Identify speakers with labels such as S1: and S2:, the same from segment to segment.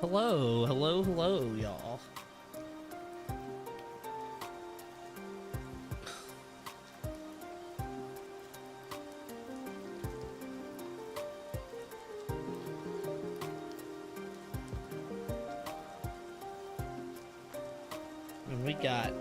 S1: Hello, hello, hello, y'all. And we got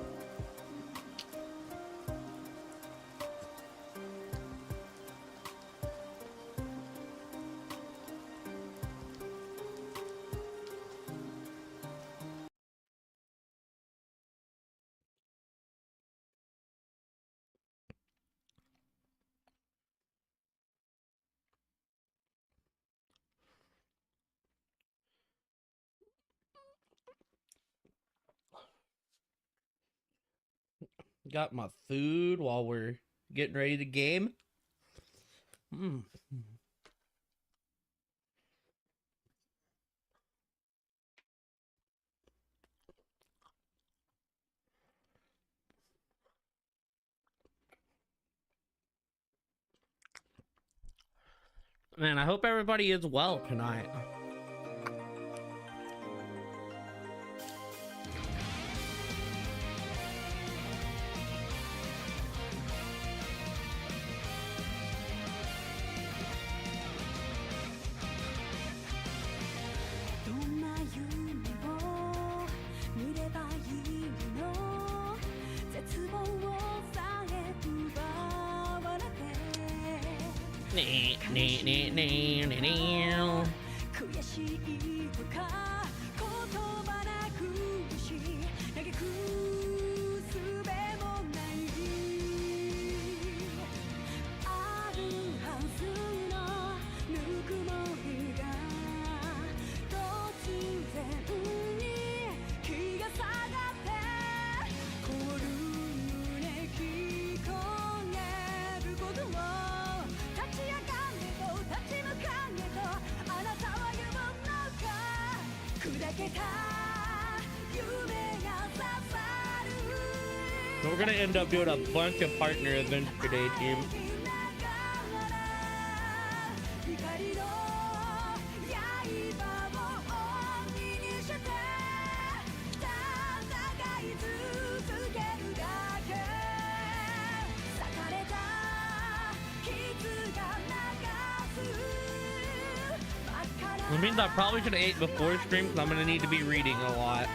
S1: my food while we're getting ready to game. Mm. Man, I hope everybody is well tonight. We're gonna end up doing a bunch of partner events today, team. It means I probably should have ate before stream because I'm gonna need to be reading a lot.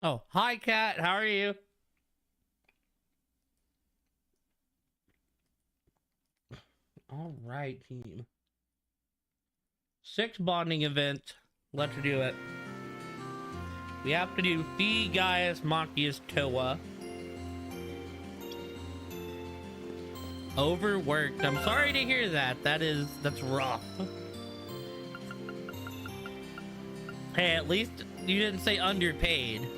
S1: Oh, hi, Kat. How are you? All right, team. 6 bonding event. Let's do it. We have to do Phi, Gaius, Machias, Toa. Overworked. I'm sorry to hear that. That's rough. Hey, at least you didn't say underpaid.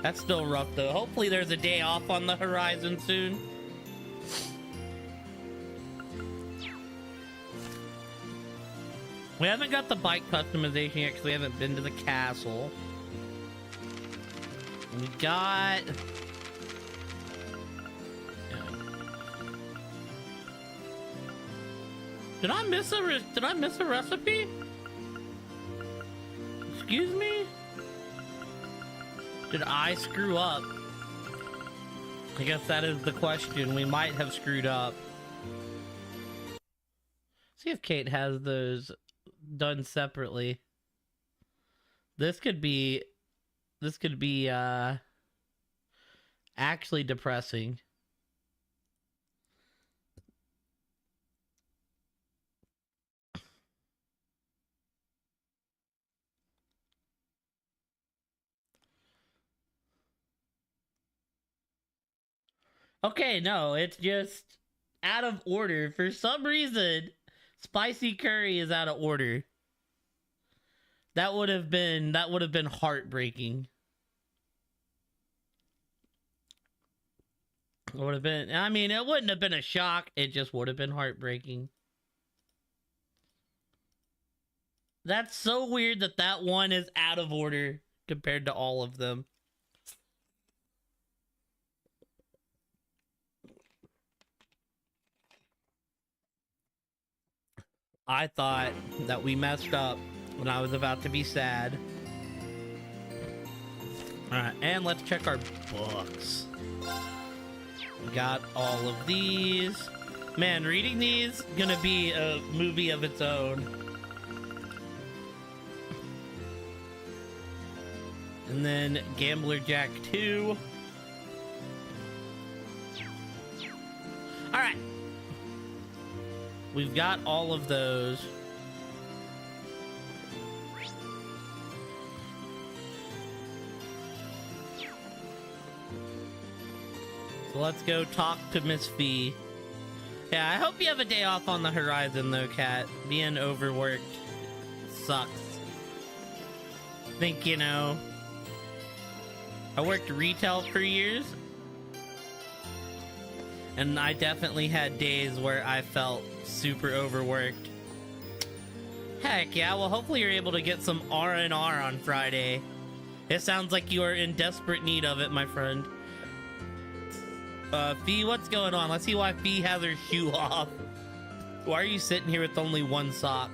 S1: That's still rough, though. Hopefully there's a day off on the horizon soon. We haven't got the bike customization yet because we haven't been to the castle. We got... Did I miss a recipe? Excuse me? Did I screw up? I guess that is the question. We might have screwed up. See if Kate has those done separately. This could be actually depressing. Okay, no, it's just out of order. For some reason, spicy curry is out of order. That would have been heartbreaking. It would have been, I mean, it wouldn't have been a shock. It just would have been heartbreaking. That's so weird that that one is out of order compared to all of them. I thought that we messed up when I was about to be sad. Alright, and let's check our books. We got all of these. Man, reading these gonna be a movie of its own. And then Gambler Jack 2. Alright. We've got all of those. So let's go talk to Miss Fee. Yeah, I hope you have a day off on the horizon though, Kat. Being overworked sucks. I think, you know, I worked retail for years, and I definitely had days where I felt super overworked. Heck yeah, well hopefully you're able to get some R&R on Friday. It sounds like you are in desperate need of it, my friend. Fee, what's going on? Let's see why Fee has her shoe off. Why are you sitting here with only one sock?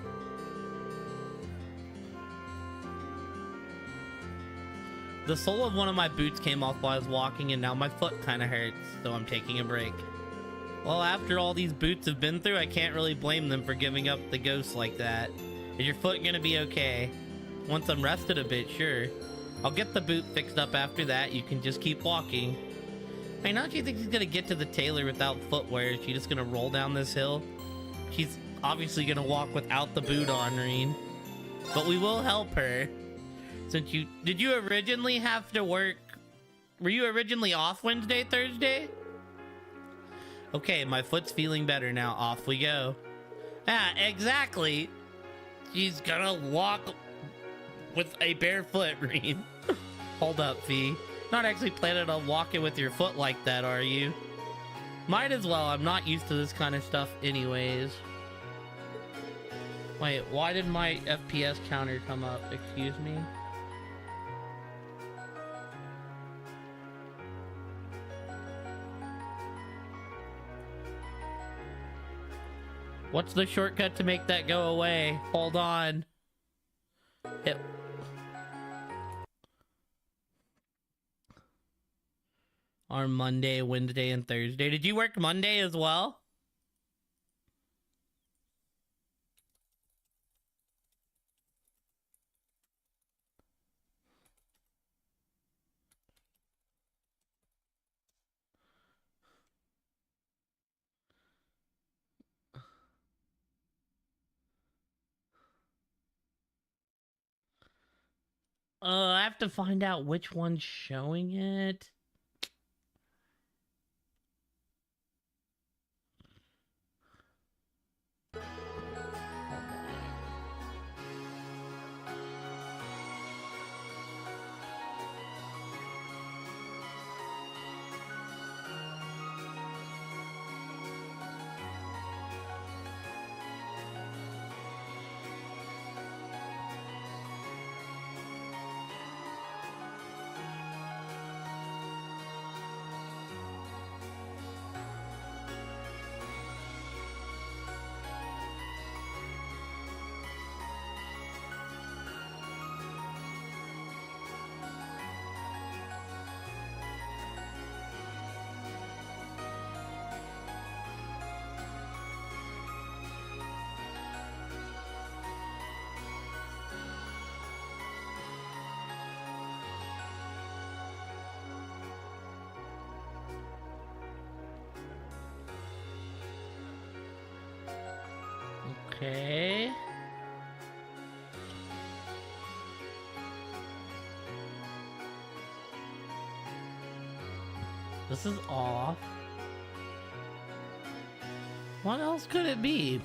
S1: The sole of one of my boots came off while I was walking, and now my foot kind of hurts, so I'm taking a break. Well, after all these boots have been through, I can't really blame them for giving up the ghost like that. Is your foot gonna be okay? Once I'm rested a bit, sure. I'll get the boot fixed up after that. You can just keep walking. Hey, now do you think she's gonna get to the tailor without footwear? Is she just gonna roll down this hill? She's obviously gonna walk without the boot on, Reen. But we will help her. Since did you originally have to work? Were you originally off Wednesday, Thursday? Okay, my foot's feeling better now. Off we go. Ah, exactly. She's gonna walk with a bare foot, Reen. Hold up, Fee. Not actually planning on walking with your foot like that, are you? Might as well. I'm not used to this kind of stuff anyways. Wait, why did my FPS counter come up? Excuse me? What's the shortcut to make that go away? Hold on. Hit. Our Monday, Wednesday, and Thursday. Did you work Monday as well? I have to find out which one's showing it. Okay. This is off. What else could it be?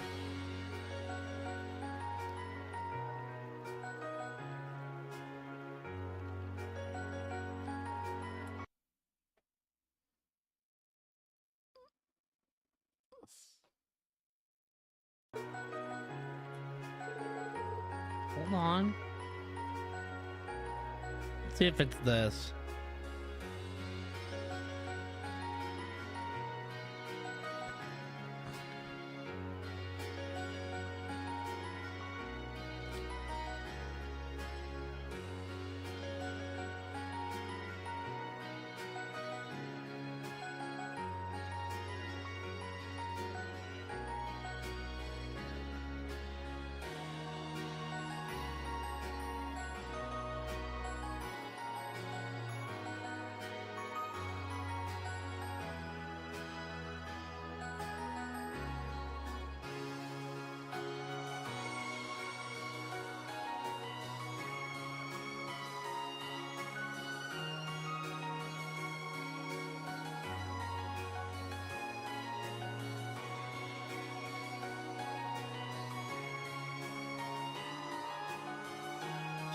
S1: Hold on. Let's see if it's this.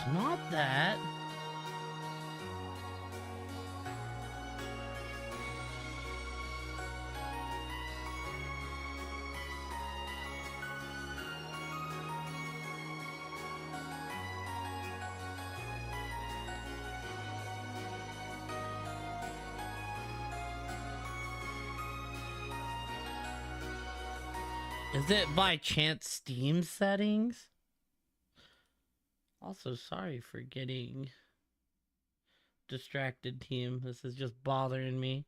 S1: It's not that. Is it by chance Steam settings? Also, sorry for getting distracted, team. This is just bothering me.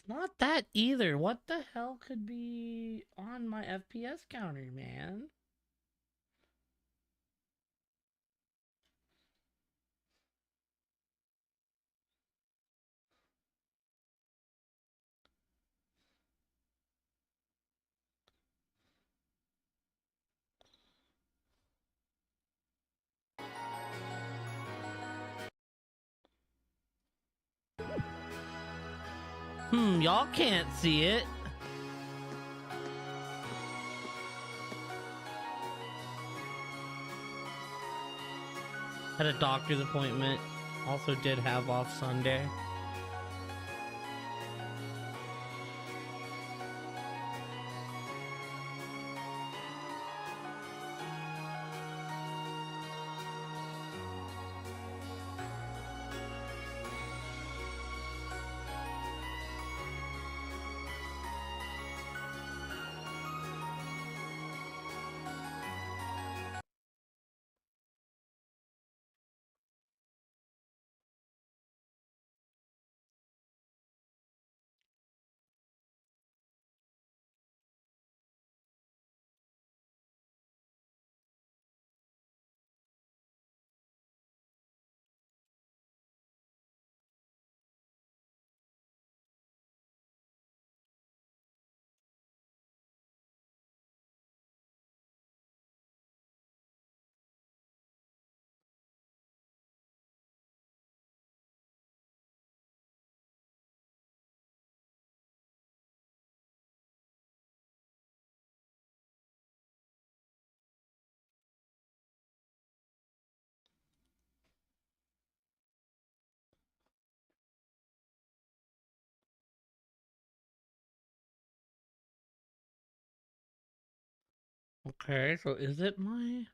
S1: It's not that either. What the hell could be on my FPS counter, man? Y'all can't see it. Had a doctor's appointment. Also did have off Sunday. Okay, so is it my...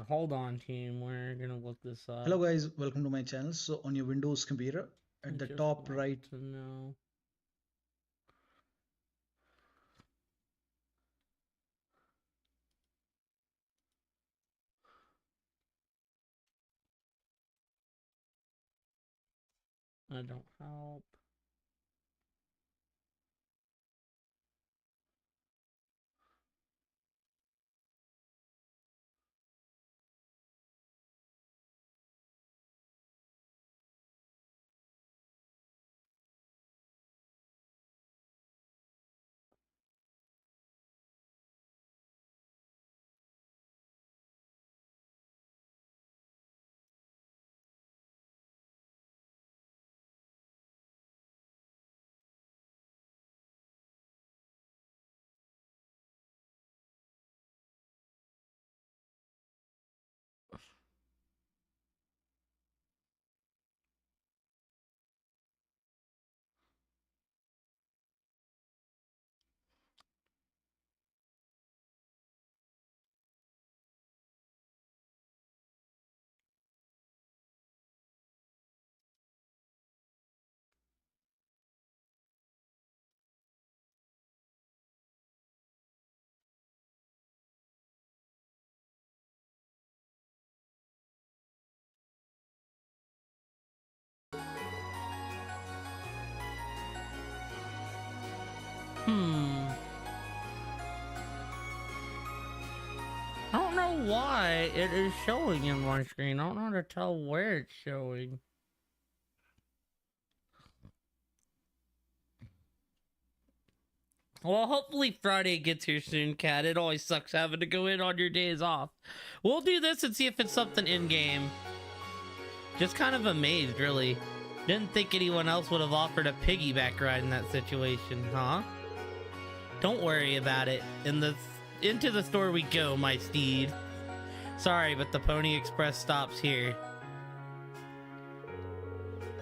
S1: hold on, team. We're gonna look this up.
S2: Hello guys, welcome to my channel. So on your Windows computer,
S1: I
S2: at the
S1: just
S2: top
S1: want
S2: right,
S1: to know. I don't help. I don't know why it is showing in my screen. I don't know how to tell where it's showing. Well, hopefully Friday gets here soon, Cat. It always sucks having to go in on your days off. We'll do this and see if it's something in-game. Just kind of amazed, really. Didn't think anyone else would have offered a piggyback ride in that situation, huh? Don't worry about it. Into the store we go, my steed. Sorry, but the Pony Express stops here.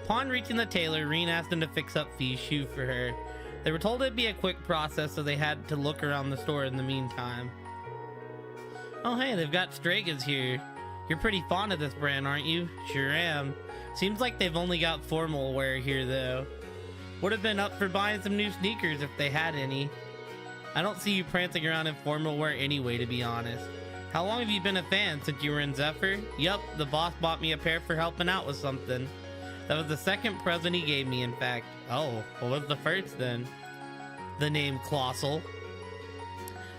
S1: Upon reaching the tailor, Reen asked him to fix up Fee's shoe for her. They were told it'd be a quick process, so they had to look around the store in the meantime. Oh hey, they've got Stragas here. You're pretty fond of this brand, aren't you? Sure am. Seems like they've only got formal wear here though. Would have been up for buying some new sneakers if they had any. I don't see you prancing around in formal wear anyway, to be honest. How long have you been a fan? Since you were in Zephyr? Yup, the boss bought me a pair for helping out with something. That was the second present he gave me, in fact. Oh, what was the first then? The name Colossal.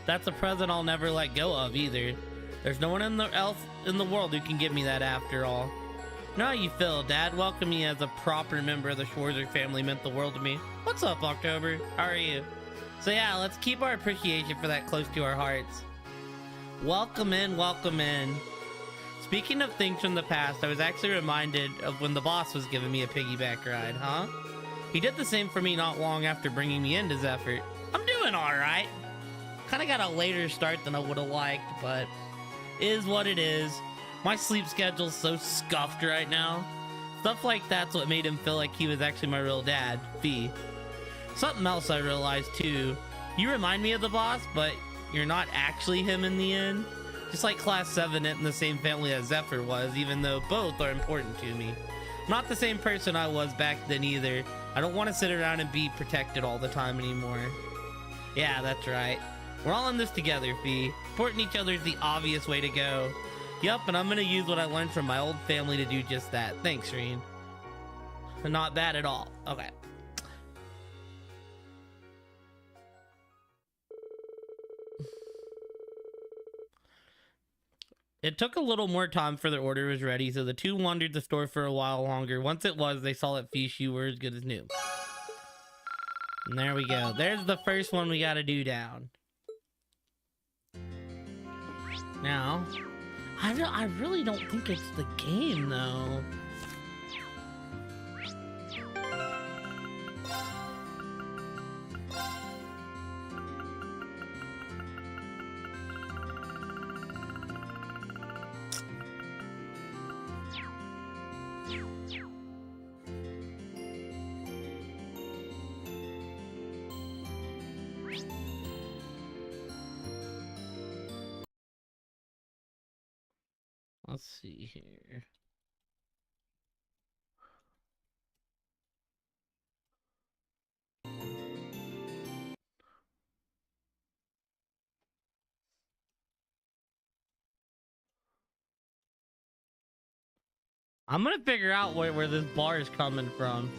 S1: That's a present I'll never let go of either. There's no one else in the world who can give me that after all. Know how you feel, Dad. Welcoming me as a proper member of the Schwarzer family meant the world to me. What's up, October? How are you? So yeah, let's keep our appreciation for that close to our hearts. Welcome in, welcome in. Speaking of things from the past, I was actually reminded of when the boss was giving me a piggyback ride, huh? He did the same for me not long after bringing me into Zephyr. I'm doing alright. Kind of got a later start than I would have liked, but is what it is. My sleep schedule's so scuffed right now. Stuff like that's what made him feel like he was actually my real dad, V. Something else I realized too. You remind me of the boss, but you're not actually him in the end. Just like Class 7 in the same family as Zephyr was, even though both are important to me. Not the same person I was back then either. I don't want to sit around and be protected all the time anymore. Yeah, that's right. We're all in this together, Fee. Supporting each other is the obvious way to go. Yup, and I'm gonna use what I learned from my old family to do just that. Thanks, Reen. Not bad at all. Okay. It took a little more time for their order was ready, so the two wandered the store for a while longer. Once it was, they saw that Fee's shoe were as good as new. And there we go. There's the first one we gotta do down. Now, I really don't think it's the game, though. Let's see here. I'm gonna figure out where this bar is coming from.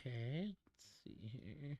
S1: Okay, let's see here.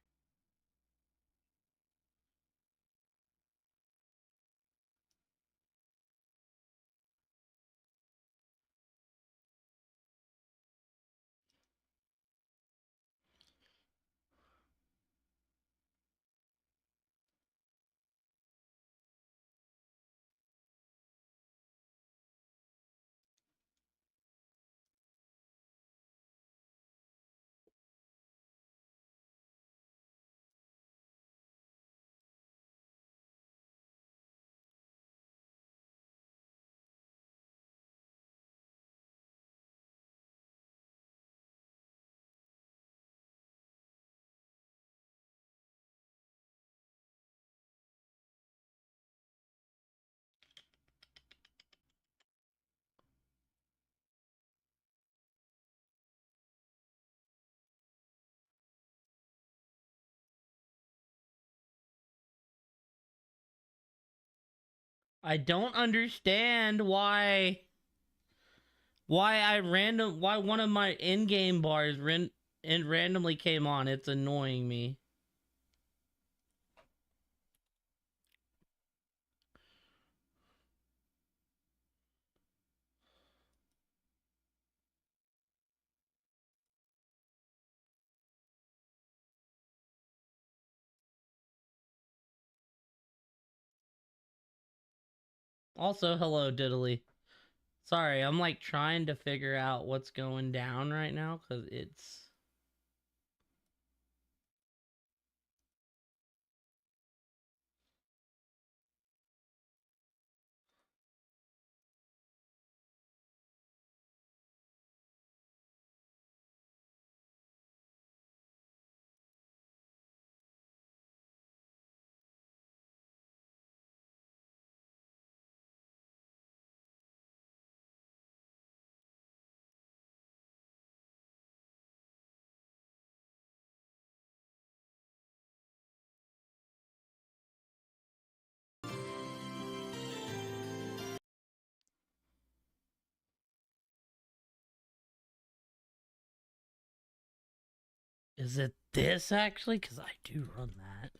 S1: I don't understand why one of my in-game bars randomly came on. It's annoying me. Also, hello, Diddly. Sorry, I'm like trying to figure out what's going down right now because it's. Is it this actually? Because I do run that.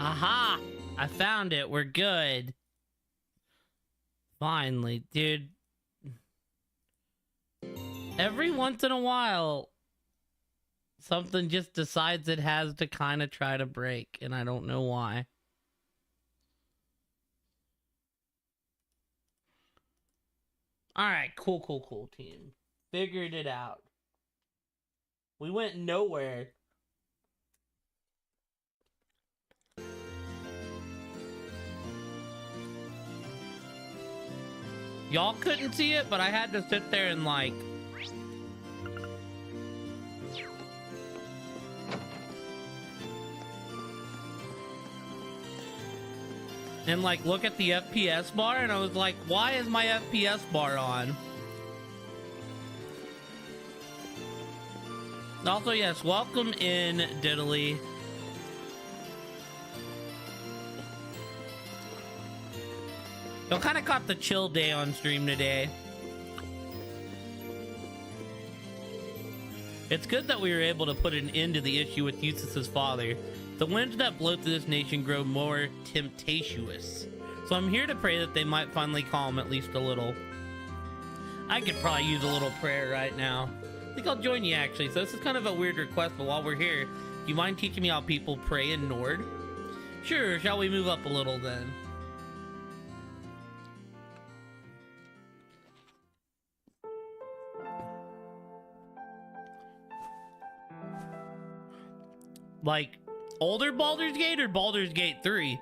S1: Aha! I found it. We're good. Finally, dude. Every once in a while, something just decides it has to kind of try to break, and I don't know why. Alright, cool, team. Figured it out. We went nowhere. Y'all couldn't see it, but I had to sit there and like... and like look at the FPS bar, and I was like, why is my FPS bar on? Also, yes, welcome in, Diddly. Y'all kind of caught the chill day on stream today. It's good that we were able to put an end to the issue with Eustace's father. The winds that blow through this nation grow more tempestuous. So I'm here to pray that they might finally calm at least a little. I could probably use a little prayer right now. I think I'll join you actually. So this is kind of a weird request, but while we're here, do you mind teaching me how people pray in Nord? Sure, shall we move up a little then? Like, older Baldur's Gate or Baldur's Gate 3?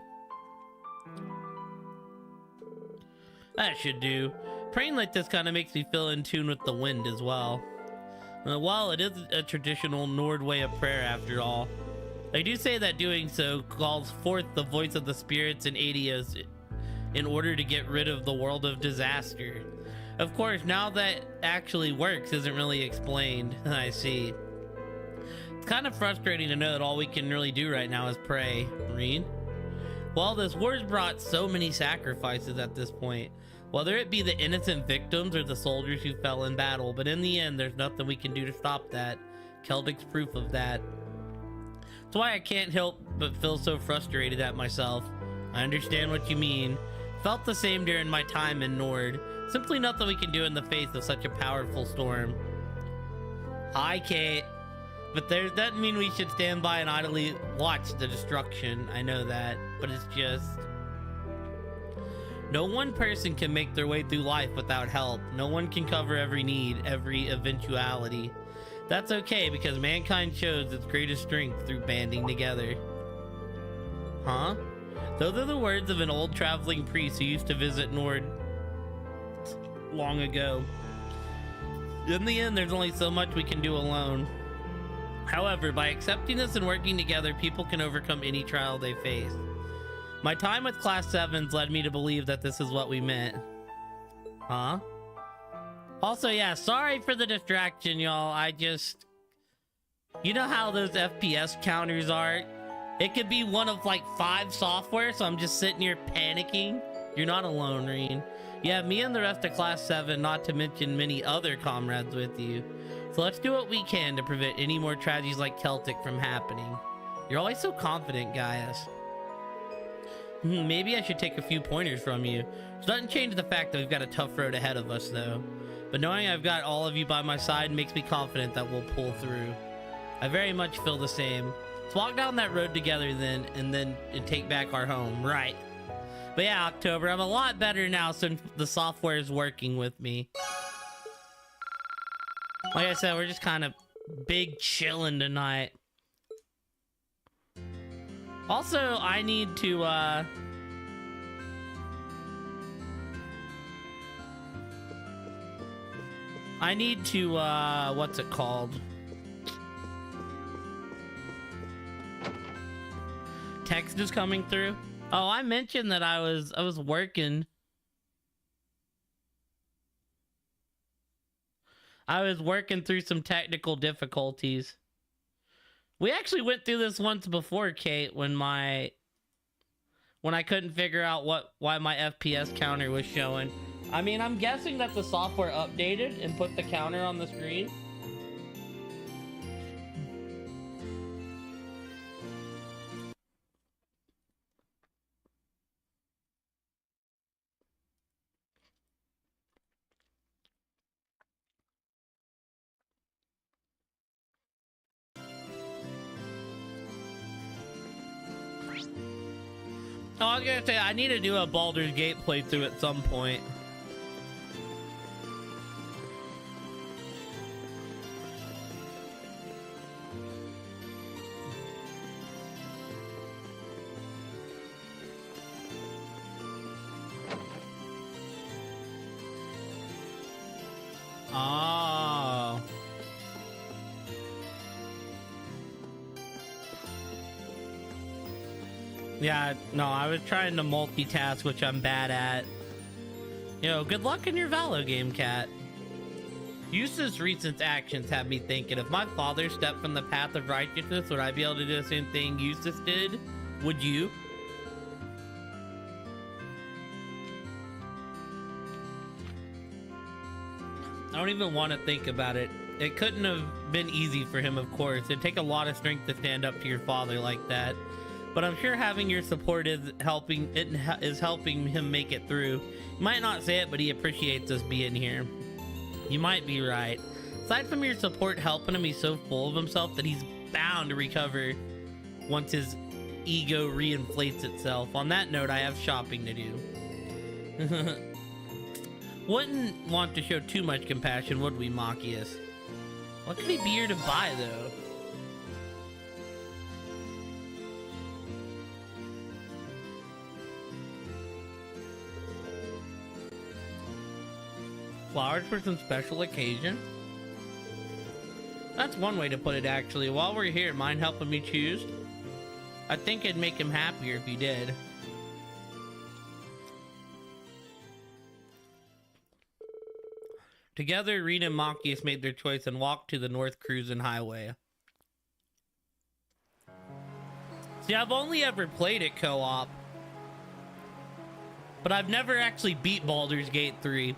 S1: That should do. Praying like this kind of makes me feel in tune with the wind as well. While it is a traditional Nord way of prayer after all, I do say that doing so calls forth the voice of the spirits and Adios in order to get rid of the world of disaster. Of course, now that actually works isn't really explained. I see. It's kind of frustrating to know that all we can really do right now is pray. Read? Well, this war's brought so many sacrifices at this point, whether it be the innocent victims or the soldiers who fell in battle, but in the end, there's nothing we can do to stop that. Celtic's proof of that. That's why I can't help but feel so frustrated at myself. I understand what you mean. Felt the same during my time in Nord. Simply nothing we can do in the face of such a powerful storm. Hi, Kate. But there doesn't mean we should stand by and idly watch the destruction. I know that, but it's just... no one person can make their way through life without help. No one can cover every need, every eventuality. That's okay, because mankind shows its greatest strength through banding together. Huh? Those are the words of an old traveling priest who used to visit Nord long ago. In the end, there's only so much we can do alone. However, by accepting this and working together, people can overcome any trial they face. My time with Class 7s led me to believe that this is what we meant. Huh? Also, yeah, sorry for the distraction, y'all. I just... You know how those FPS counters are? It could be one of like 5 software, so I'm just sitting here panicking. You're not alone, Reen. You have me and the rest of Class 7, not to mention many other comrades with you. So let's do what we can to prevent any more tragedies like Celtic from happening. You're always so confident, Gaius. Maybe I should take a few pointers from you. It doesn't change the fact that we've got a tough road ahead of us, though. But knowing I've got all of you by my side makes me confident that we'll pull through. I very much feel the same. Let's walk down that road together then, and take back our home. Right. But yeah, October, I'm a lot better now since the software is working with me. Like I said, we're just kind of big chilling tonight. Also, I need to, what's it called? Text is coming through. Oh, I mentioned that I was working. I was working through some technical difficulties. We actually went through this once before, Kate, when I couldn't figure out why my FPS counter was showing. I mean, I'm guessing that the software updated and put the counter on the screen. Oh, I was gonna say, I need to do a Baldur's Gate playthrough at some point. Oh. Yeah, no, I was trying to multitask, which I'm bad at. Yo, good luck in your Valo game, Cat. Eustace's recent actions have me thinking, if my father stepped from the path of righteousness, would I be able to do the same thing Eustace did? Would you? I don't even want to think about it. It couldn't have been easy for him, of course. It'd take a lot of strength to stand up to your father like that. But I'm sure having your support is helping him make it through. You might not say it, but he appreciates us being here. You might be right. Aside from your support helping him, he's so full of himself that he's bound to recover once his ego reinflates itself. On that note, I have shopping to do. Wouldn't want to show too much compassion, would we, Machias? What could he be here to buy, though? Flowers for some special occasion? That's one way to put it, actually. While we're here, mind helping me choose? I think it'd make him happier if you did. Together, Rena and Machias made their choice and walked to the North Cruisin' Highway. See, I've only ever played it co-op, but I've never actually beat Baldur's Gate 3.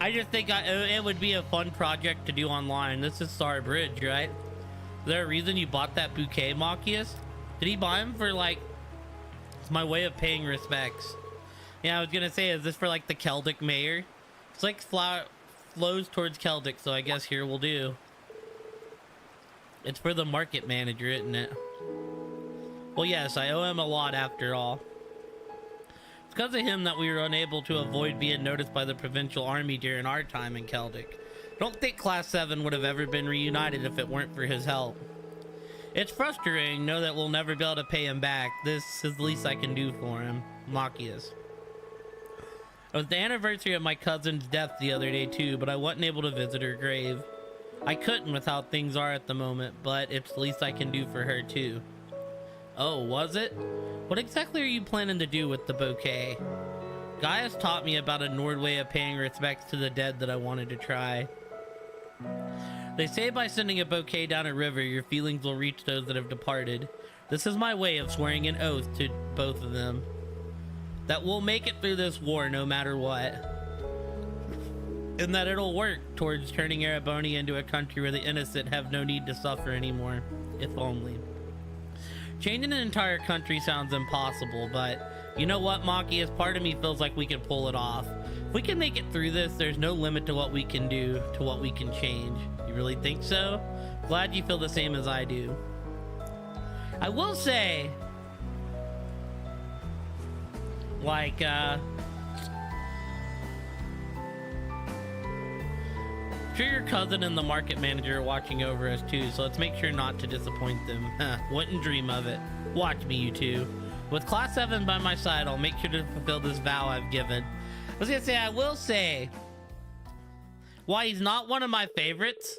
S1: I just think it would be a fun project to do online. This is Star Bridge, right? Is there a reason you bought that bouquet, Machias? Did he buy him for, like... It's my way of paying respects. Yeah, I was gonna say, is this for, like, the Celtic mayor? It's like flows towards Celtic, so I guess here we'll do. It's for the market manager, isn't it? Well, yes, I owe him a lot after all. It's because of him that we were unable to avoid being noticed by the provincial army during our time in Celtic. Don't think Class 7 would have ever been reunited if it weren't for his help. It's frustrating to know that we'll never be able to pay him back. This is the least I can do for him. Machias. It was the anniversary of my cousin's death the other day too, but I wasn't able to visit her grave. I couldn't with how things are at the moment, but it's the least I can do for her too. Oh, was it? What exactly are you planning to do with the bouquet? Gaius taught me about a Nord way of paying respects to the dead that I wanted to try. They say by sending a bouquet down a river, your feelings will reach those that have departed. This is my way of swearing an oath to both of them. That we'll make it through this war no matter what. And that it'll work towards turning Erebonia into a country where the innocent have no need to suffer anymore. If only. Changing an entire country sounds impossible, but you know what, Machias? Part of me feels like we can pull it off. If we can make it through this, there's no limit to what we can do, to what we can change. You really think so? Glad you feel the same as I do. I will say, like, sure your cousin and the market manager are watching over us too, so let's make sure not to disappoint them. Wouldn't dream of it. Watch me, you two. With Class 7 by my side, I'll make sure to fulfill this vow I've given. I was gonna say, I will say, why he's not one of my favorites,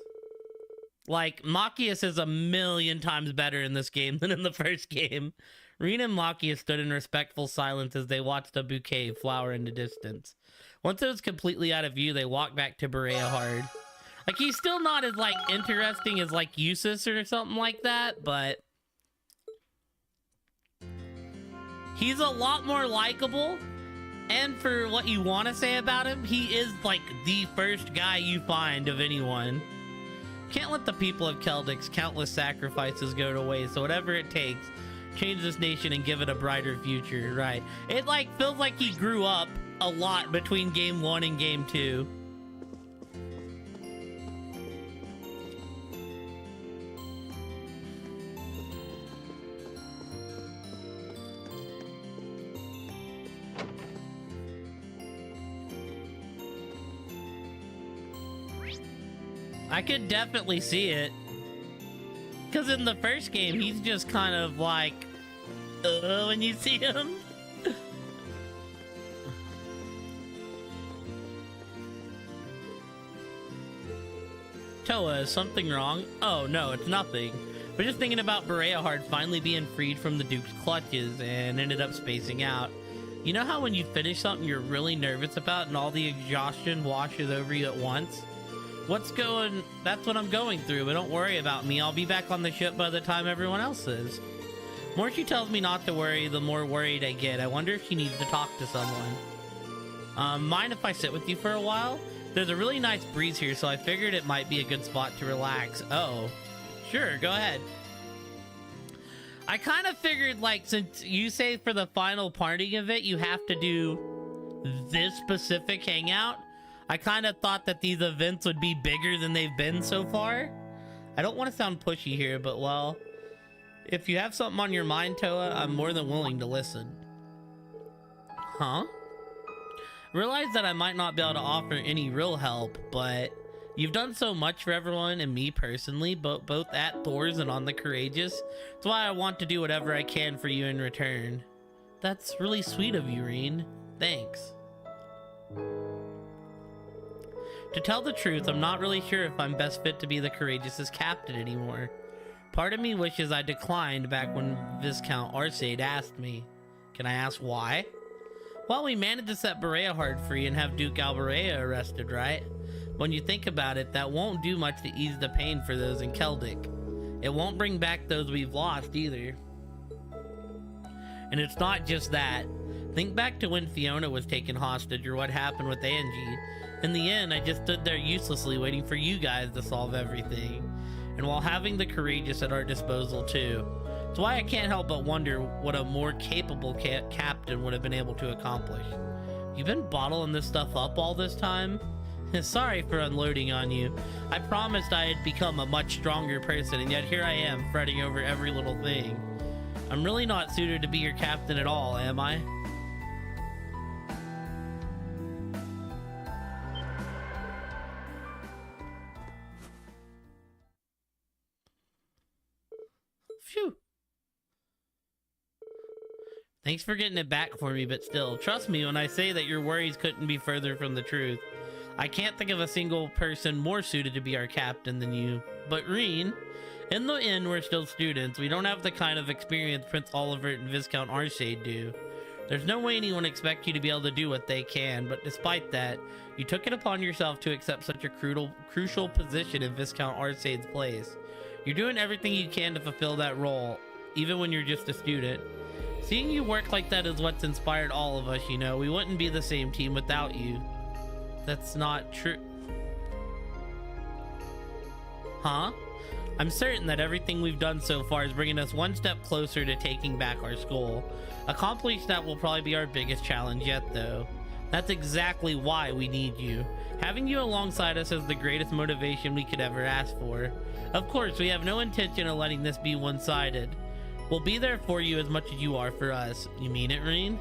S1: like, Machias is a million times better in this game than in the first game. Reen and Machias stood in respectful silence as they watched a bouquet flower in the distance. Once it was completely out of view, they walked back to Bereahard. Like, he's still not as, like, interesting as, like, Eustace or something like that, but he's a lot more likable. And for what you want to say about him, he is, like, the first guy you find of anyone. Can't let the people of Keldik's countless sacrifices go to waste, so whatever it takes, change this nation and give it a brighter future, right? It, like, feels like he grew up a lot between Game 1 and Game 2. I could definitely see it. Because in the first game, he's just kind of like, when you see him. Toa, is something wrong? Oh, no, it's nothing. We're just thinking about Bereahard finally being freed from the Duke's clutches and ended up spacing out. You know how when you finish something you're really nervous about and all the exhaustion washes over you at once? That's what I'm going through, but don't worry about me. I'll be back on the ship by the time everyone else is. The more she tells me not to worry, the more worried I get. I wonder if she needs to talk to someone. Mind if I sit with you for a while? There's a really nice breeze here, so I figured it might be a good spot to relax. Oh, sure, go ahead. I kind of figured, like, since you say for the final parting of it, you have to do this specific hangout, I kind of thought that these events would be bigger than they've been so far. I don't want to sound pushy here, but, well, if you have something on your mind, Toa, I'm more than willing to listen. Huh? Realize that I might not be able to offer any real help, but you've done so much for everyone and me personally, both at Thor's and on the Courageous. That's why I want to do whatever I can for you in return. That's really sweet of you, Reen. Thanks. To tell the truth, I'm not really sure if I'm best fit to be the Courageous' captain anymore. Part of me wishes I declined back when Viscount Arcade asked me. Can I ask why? Well, we managed to set Bereahard free and have Duke Alberea arrested, right? When you think about it, that won't do much to ease the pain for those in Keldik. It won't bring back those we've lost either. And it's not just that. Think back to when Fiona was taken hostage or what happened with Angie. In the end, I just stood there uselessly waiting for you guys to solve everything. And while having the Courageous at our disposal too. It's why I can't help but wonder what a more capable captain would have been able to accomplish. You've been bottling this stuff up all this time? Sorry for unloading on you. I promised I had become a much stronger person, and yet here I am, fretting over every little thing. I'm really not suited to be your captain at all, am I? Phew. Thanks for getting it back for me, but still, trust me when I say that your worries couldn't be further from the truth. I can't think of a single person more suited to be our captain than you. But Reen, in the end, we're still students. We don't have the kind of experience Prince Olivert and Viscount Arcade do. There's no way anyone expects you to be able to do what they can, but despite that, you took it upon yourself to accept such a crucial position in Viscount Arsade's place. You're doing everything you can to fulfill that role, even when you're just a student. Seeing you work like that is what's inspired all of us, you know. We wouldn't be the same team without you. That's not true. Huh? I'm certain that everything we've done so far is bringing us one step closer to taking back our school. Accomplishing that will probably be our biggest challenge yet, though. That's exactly why we need you. Having you alongside us is the greatest motivation we could ever ask for. Of course, we have no intention of letting this be one-sided. We'll be there for you as much as you are for us. You mean it, Reen?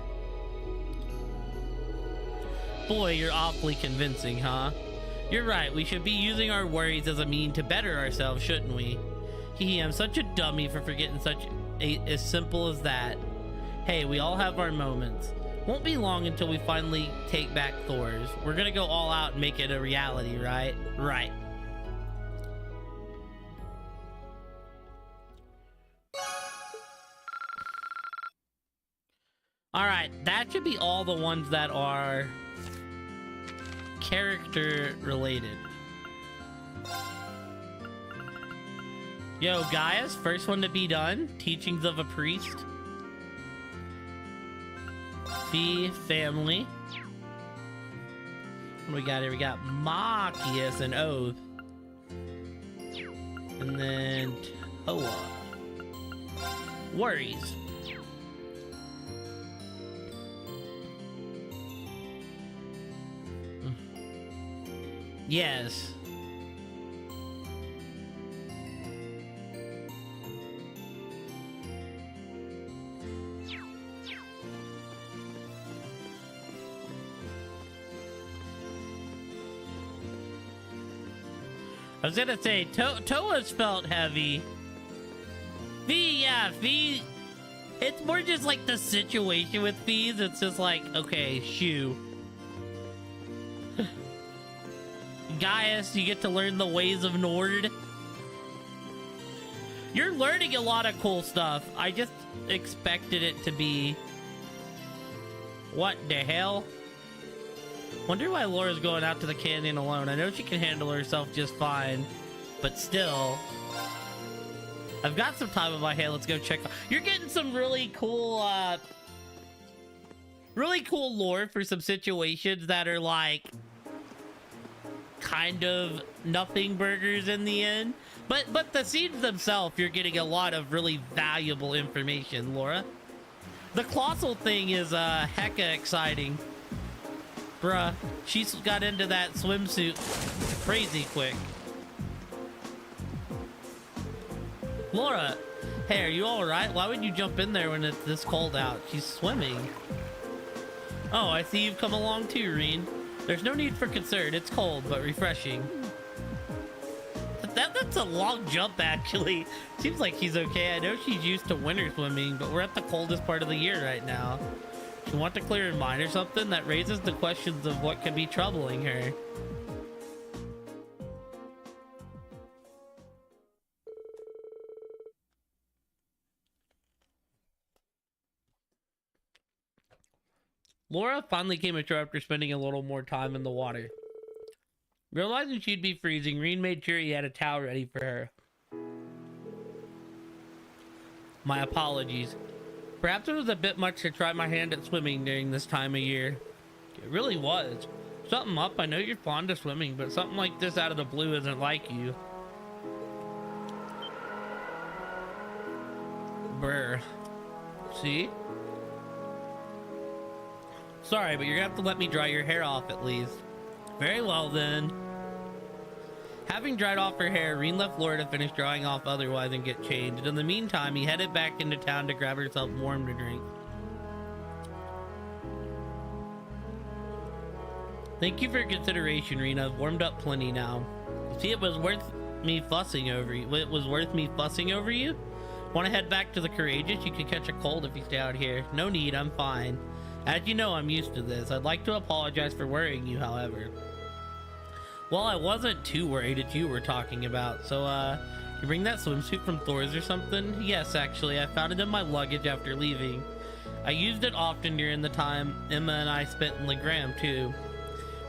S1: Boy, you're awfully convincing, huh? You're right, we should be using our worries as a mean to better ourselves, shouldn't we? Hee, I'm such a dummy for forgetting as simple as that. Hey, we all have our moments. Won't be long until we finally take back Thor's. We're gonna go all out and make it a reality, right? Right. Alright, that should be all the ones that are character related. Yo, Gaius, first one to be done. Teachings of a Priest. Fee, family. What do we got here? We got Machias and Oath. And then Toa. Worries. Yes. I was gonna say, Toa's felt heavy. Fee, yeah, Fee. It's more just like the situation with Fees. It's just like, okay, shoo. Gaius, you get to learn the ways of Nord. You're learning a lot of cool stuff. I just expected it to be... What the hell? Wonder why Laura's going out to the canyon alone. I know she can handle herself just fine, but still. I've got some time on my hands. Let's go check. You're getting some really cool lore for some situations that are like kind of nothing burgers in the end. But the scenes themselves, you're getting a lot of really valuable information, Laura. The colossal thing is hecka exciting. Bruh, she's got into that swimsuit crazy quick. Laura, hey, are you alright? Why would you jump in there when it's this cold out? She's swimming. Oh, I see you've come along too, Reen. There's no need for concern. It's cold, but refreshing. That's a long jump, actually. Seems like she's okay. I know she's used to winter swimming, but we're at the coldest part of the year right now. You want to clear her mind or something? That raises the questions of what could be troubling her. Laura finally came ashore after spending a little more time in the water. Realizing she'd be freezing, Reen made sure he had a towel ready for her. My apologies. Perhaps it was a bit much to try my hand at swimming during this time of year. It really was. Something up, I know you're fond of swimming, but something like this out of the blue isn't like you. Brr. See? Sorry, but you're gonna have to let me dry your hair off at least. Very well then. Having dried off her hair, Reen left Laura to finish drying off otherwise and get changed. In the meantime, he headed back into town to grab herself warm to drink. Thank you for your consideration, Reen. I've warmed up plenty now. See, it was worth me fussing over you. It was worth me fussing over you? Want to head back to the Courageous? You could catch a cold if you stay out here. No need, I'm fine. As you know, I'm used to this. I'd like to apologize for worrying you, however. Well, I wasn't too worried that you were talking about. So, you bring that swimsuit from Thor's or something? Yes, actually, I found it in my luggage after leaving. I used it often during the time Emma and I spent in Legram too.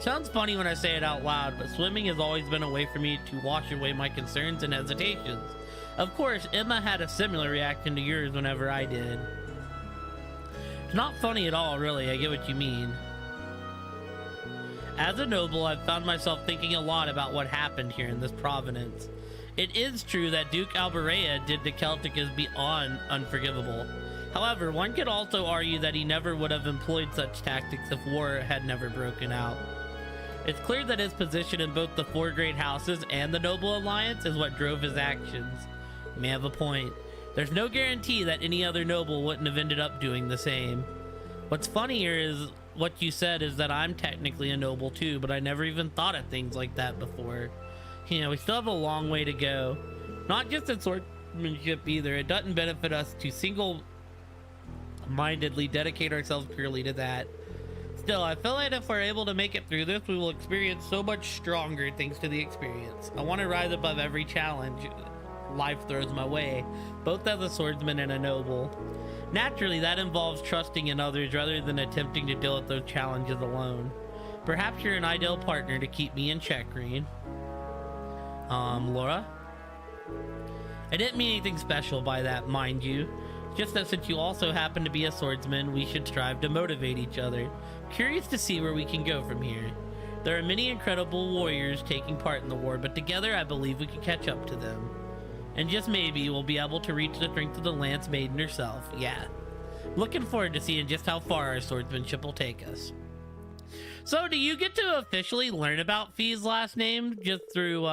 S1: Sounds funny when I say it out loud, but swimming has always been a way for me to wash away my concerns and hesitations. Of course, Emma had a similar reaction to yours whenever I did. It's not funny at all, really. I get what you mean. As a noble, I've found myself thinking a lot about what happened here in this province. It is true that Duke Alberea did to Celtic is beyond unforgivable. However, one could also argue that he never would have employed such tactics if war had never broken out. It's clear that his position in both the four great houses and the Noble Alliance is what drove his actions. You may have a point. There's no guarantee that any other noble wouldn't have ended up doing the same. What's funnier is what you said is that I'm technically a noble too, but I never even thought of things like that before. You know, we still have a long way to go. Not just in swordsmanship either. It doesn't benefit us to single-mindedly dedicate ourselves purely to that. Still, I feel like if we're able to make it through this, we will experience so much stronger thanks to the experience. I want to rise above every challenge life throws my way, both as a swordsman and a noble. Naturally, that involves trusting in others rather than attempting to deal with those challenges alone. Perhaps you're an ideal partner to keep me in check, Green. Laura? I didn't mean anything special by that, mind you. Just that since you also happen to be a swordsman, we should strive to motivate each other. Curious to see where we can go from here. There are many incredible warriors taking part in the war, but together I believe we can catch up to them. And just maybe we'll be able to reach the strength of the Lance Maiden herself. Yeah. Looking forward to seeing just how far our swordsmanship will take us. So, do you get to officially learn about Fee's last name just through,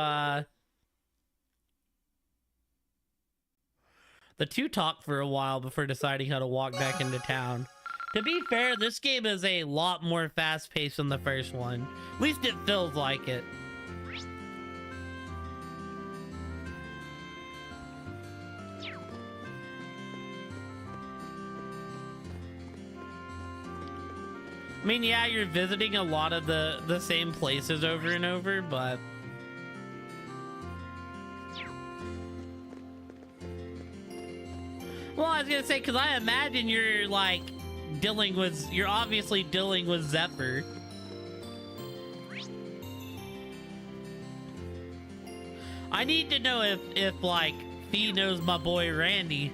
S1: The two talked for a while before deciding how to walk back into town. To be fair, this game is a lot more fast-paced than the first one. At least it feels like it. I mean, yeah, you're visiting a lot of the same places over and over, but... Well, I was gonna say, because I imagine you're, like, you're obviously dealing with Zephyr. I need to know if like, Fee knows my boy Randy.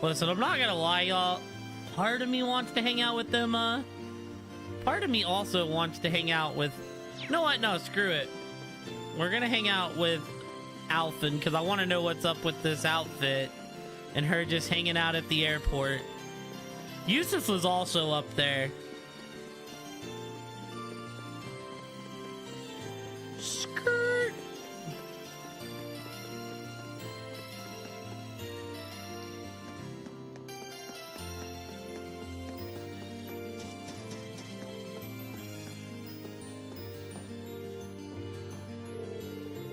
S1: Listen, I'm not gonna lie, y'all. Part of me wants to hang out with them, part of me also wants to hang out with... You know what? No, screw it. We're gonna hang out with Alphen, because I want to know what's up with this outfit. And her just hanging out at the airport. Eustace was also up there. Skirt!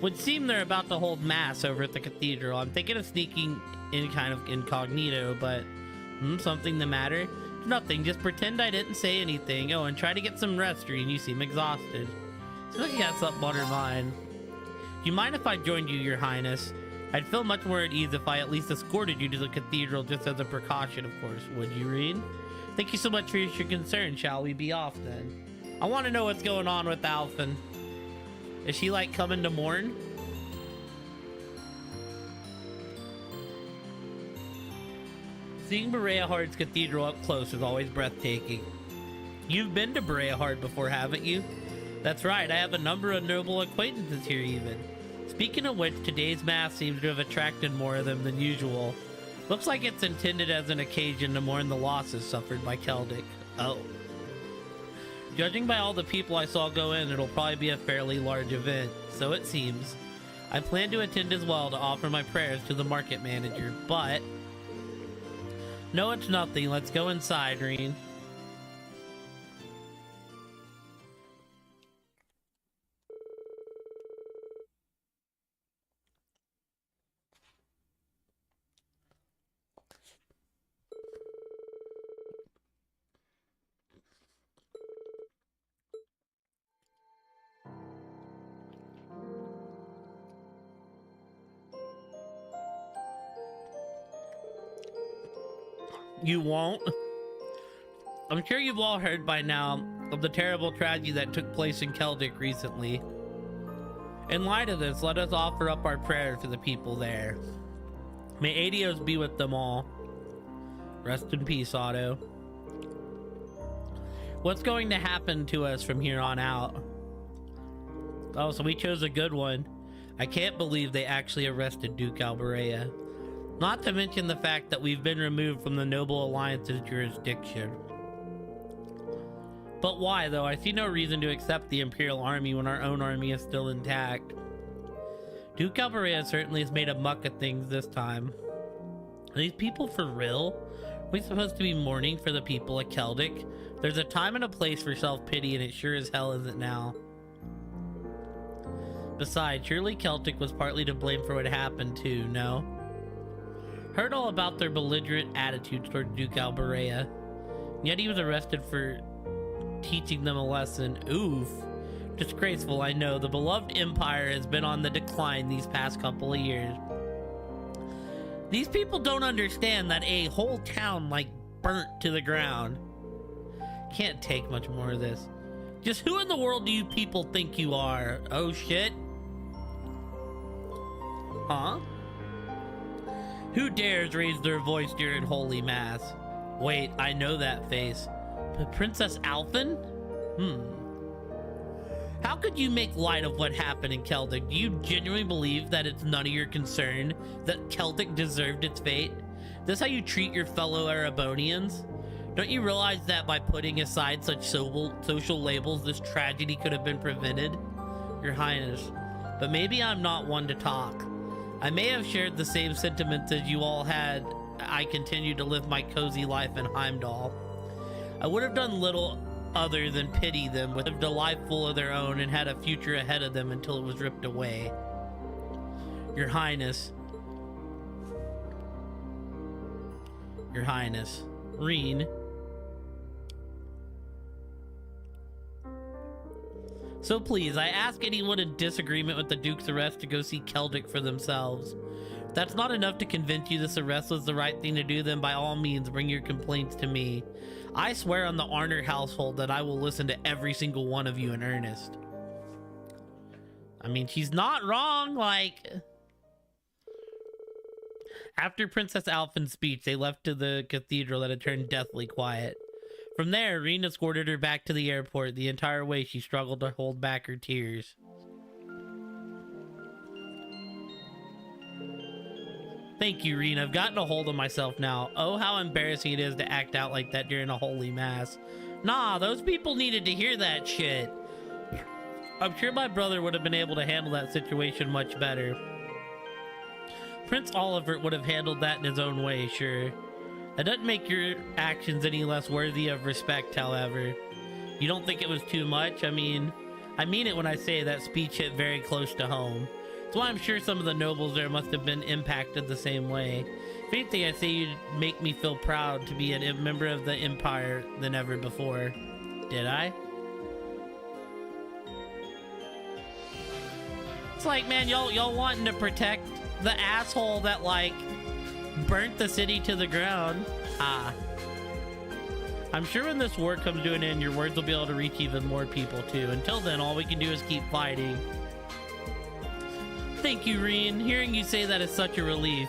S1: Would seem they're about to hold mass over at the cathedral. I'm thinking of sneaking in kind of incognito, but something the matter? Nothing, just pretend I didn't say anything. Oh, and try to get some rest, Green. You seem exhausted. So you got something on her mind. Do you mind if I joined you, Your Highness? I'd feel much more at ease if I at least escorted you to the cathedral just as a precaution, of course. Would you, Reen? Thank you so much for your concern. Shall we be off then? I want to know what's going on with Alphen. Is she like coming to mourn? Seeing Bereahard's cathedral up close is always breathtaking. You've been to Bereahard before, haven't you? That's right, I have a number of noble acquaintances here even. Speaking of which, today's mass seems to have attracted more of them than usual. Looks like it's intended as an occasion to mourn the losses suffered by Celtic. Oh. Judging by all the people I saw go in, it'll probably be a fairly large event, so it seems. I plan to attend as well to offer my prayers to the market manager, but... No, it's nothing. Let's go inside, Reen. You won't? I'm sure you've all heard by now of the terrible tragedy that took place in Celtic recently. In light of this, let us offer up our prayers for the people there. May Adios be with them all. Rest in peace, Otto. What's going to happen to us from here on out? Oh, so we chose a good one. I can't believe they actually arrested Duke Alberea. Not to mention the fact that we've been removed from the Noble Alliance's jurisdiction. But why, though? I see no reason to accept the Imperial Army when our own army is still intact. Duke Alberea certainly has made a muck of things this time. Are these people for real? Are we supposed to be mourning for the people of Celtic? There's a time and a place for self-pity, and it sure as hell isn't now. Besides, surely Celtic was partly to blame for what happened too, no? Heard all about their belligerent attitudes toward Duke Alberea. Yet he was arrested for teaching them a lesson. Oof. Disgraceful, I know. The beloved empire has been on the decline these past couple of years. These people don't understand that a whole town, like, burnt to the ground. Can't take much more of this. Just who in the world do you people think you are? Oh shit. Huh? Who dares raise their voice during Holy Mass? Wait, I know that face. But Princess Alphen? How could you make light of what happened in Celtic? Do you genuinely believe that it's none of your concern that Celtic deserved its fate? This how you treat your fellow Erebonians? Don't you realize that by putting aside such social labels, this tragedy could have been prevented? Your Highness, but maybe I'm not one to talk. I may have shared the same sentiments as you all had. I continued to live my cozy life in Heimdall. I would have done little other than pity them, with a life full of their own and had a future ahead of them until it was ripped away. Your Highness. Your Highness. Reen. So please, I ask anyone in disagreement with the Duke's arrest to go see Celtic for themselves. If that's not enough to convince you this arrest was the right thing to do, then by all means bring your complaints to me. I swear on the Arner household that I will listen to every single one of you in earnest. I mean, she's not wrong, like... After Princess Alphen's speech, they left to the cathedral that had turned deathly quiet. From there, Reen escorted her back to the airport. The entire way, she struggled to hold back her tears. Thank you, Reen. I've gotten a hold of myself now. Oh, how embarrassing it is to act out like that during a holy mass. Nah, those people needed to hear that shit. I'm sure my brother would have been able to handle that situation much better. Prince Oliver would have handled that in his own way, sure. That doesn't make your actions any less worthy of respect, however. You don't think it was too much? I mean it when I say that speech hit very close to home. That's why I'm sure some of the nobles there must have been impacted the same way. If anything, I say you'd make me feel proud to be a member of the Empire than ever before. Did I? It's like, man, y'all wanting to protect the asshole that, like, burnt the city to the ground. I'm sure when this war comes to an end, your words will be able to reach even more people too. Until then, all we can do is keep fighting. Thank you, Reen. Hearing you say that is such a relief.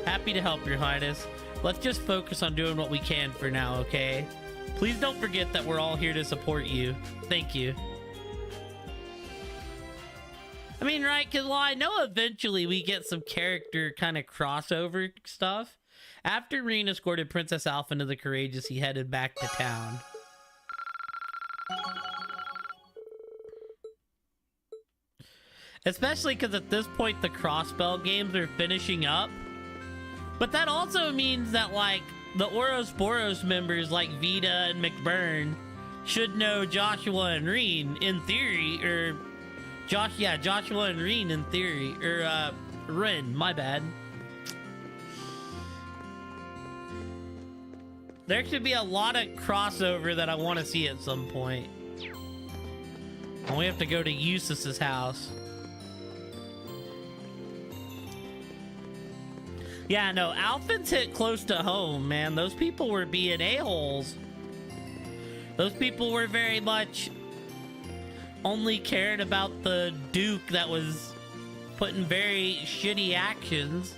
S1: Happy to help, Your Highness. Let's just focus on doing what we can for now, okay? Please don't forget that we're all here to support you. Thank you. I mean, right, because, well, I know eventually we get some character kind of crossover stuff. After Reen escorted Princess Alphen to the Courageous, he headed back to town. Especially because at this point the Crossbell games are finishing up. But that also means that, like, the Ouroboros members like Vita and McBurn should know Joshua and Reen in theory, or... Joshua and Reen in theory, or Ren, my bad. There should be a lot of crossover that I want to see at some point. And we have to go to Eustace's house. Yeah, no, Alphins hit close to home, man. Those people were being a-holes. Those people were very much only cared about the Duke that was putting very shitty actions.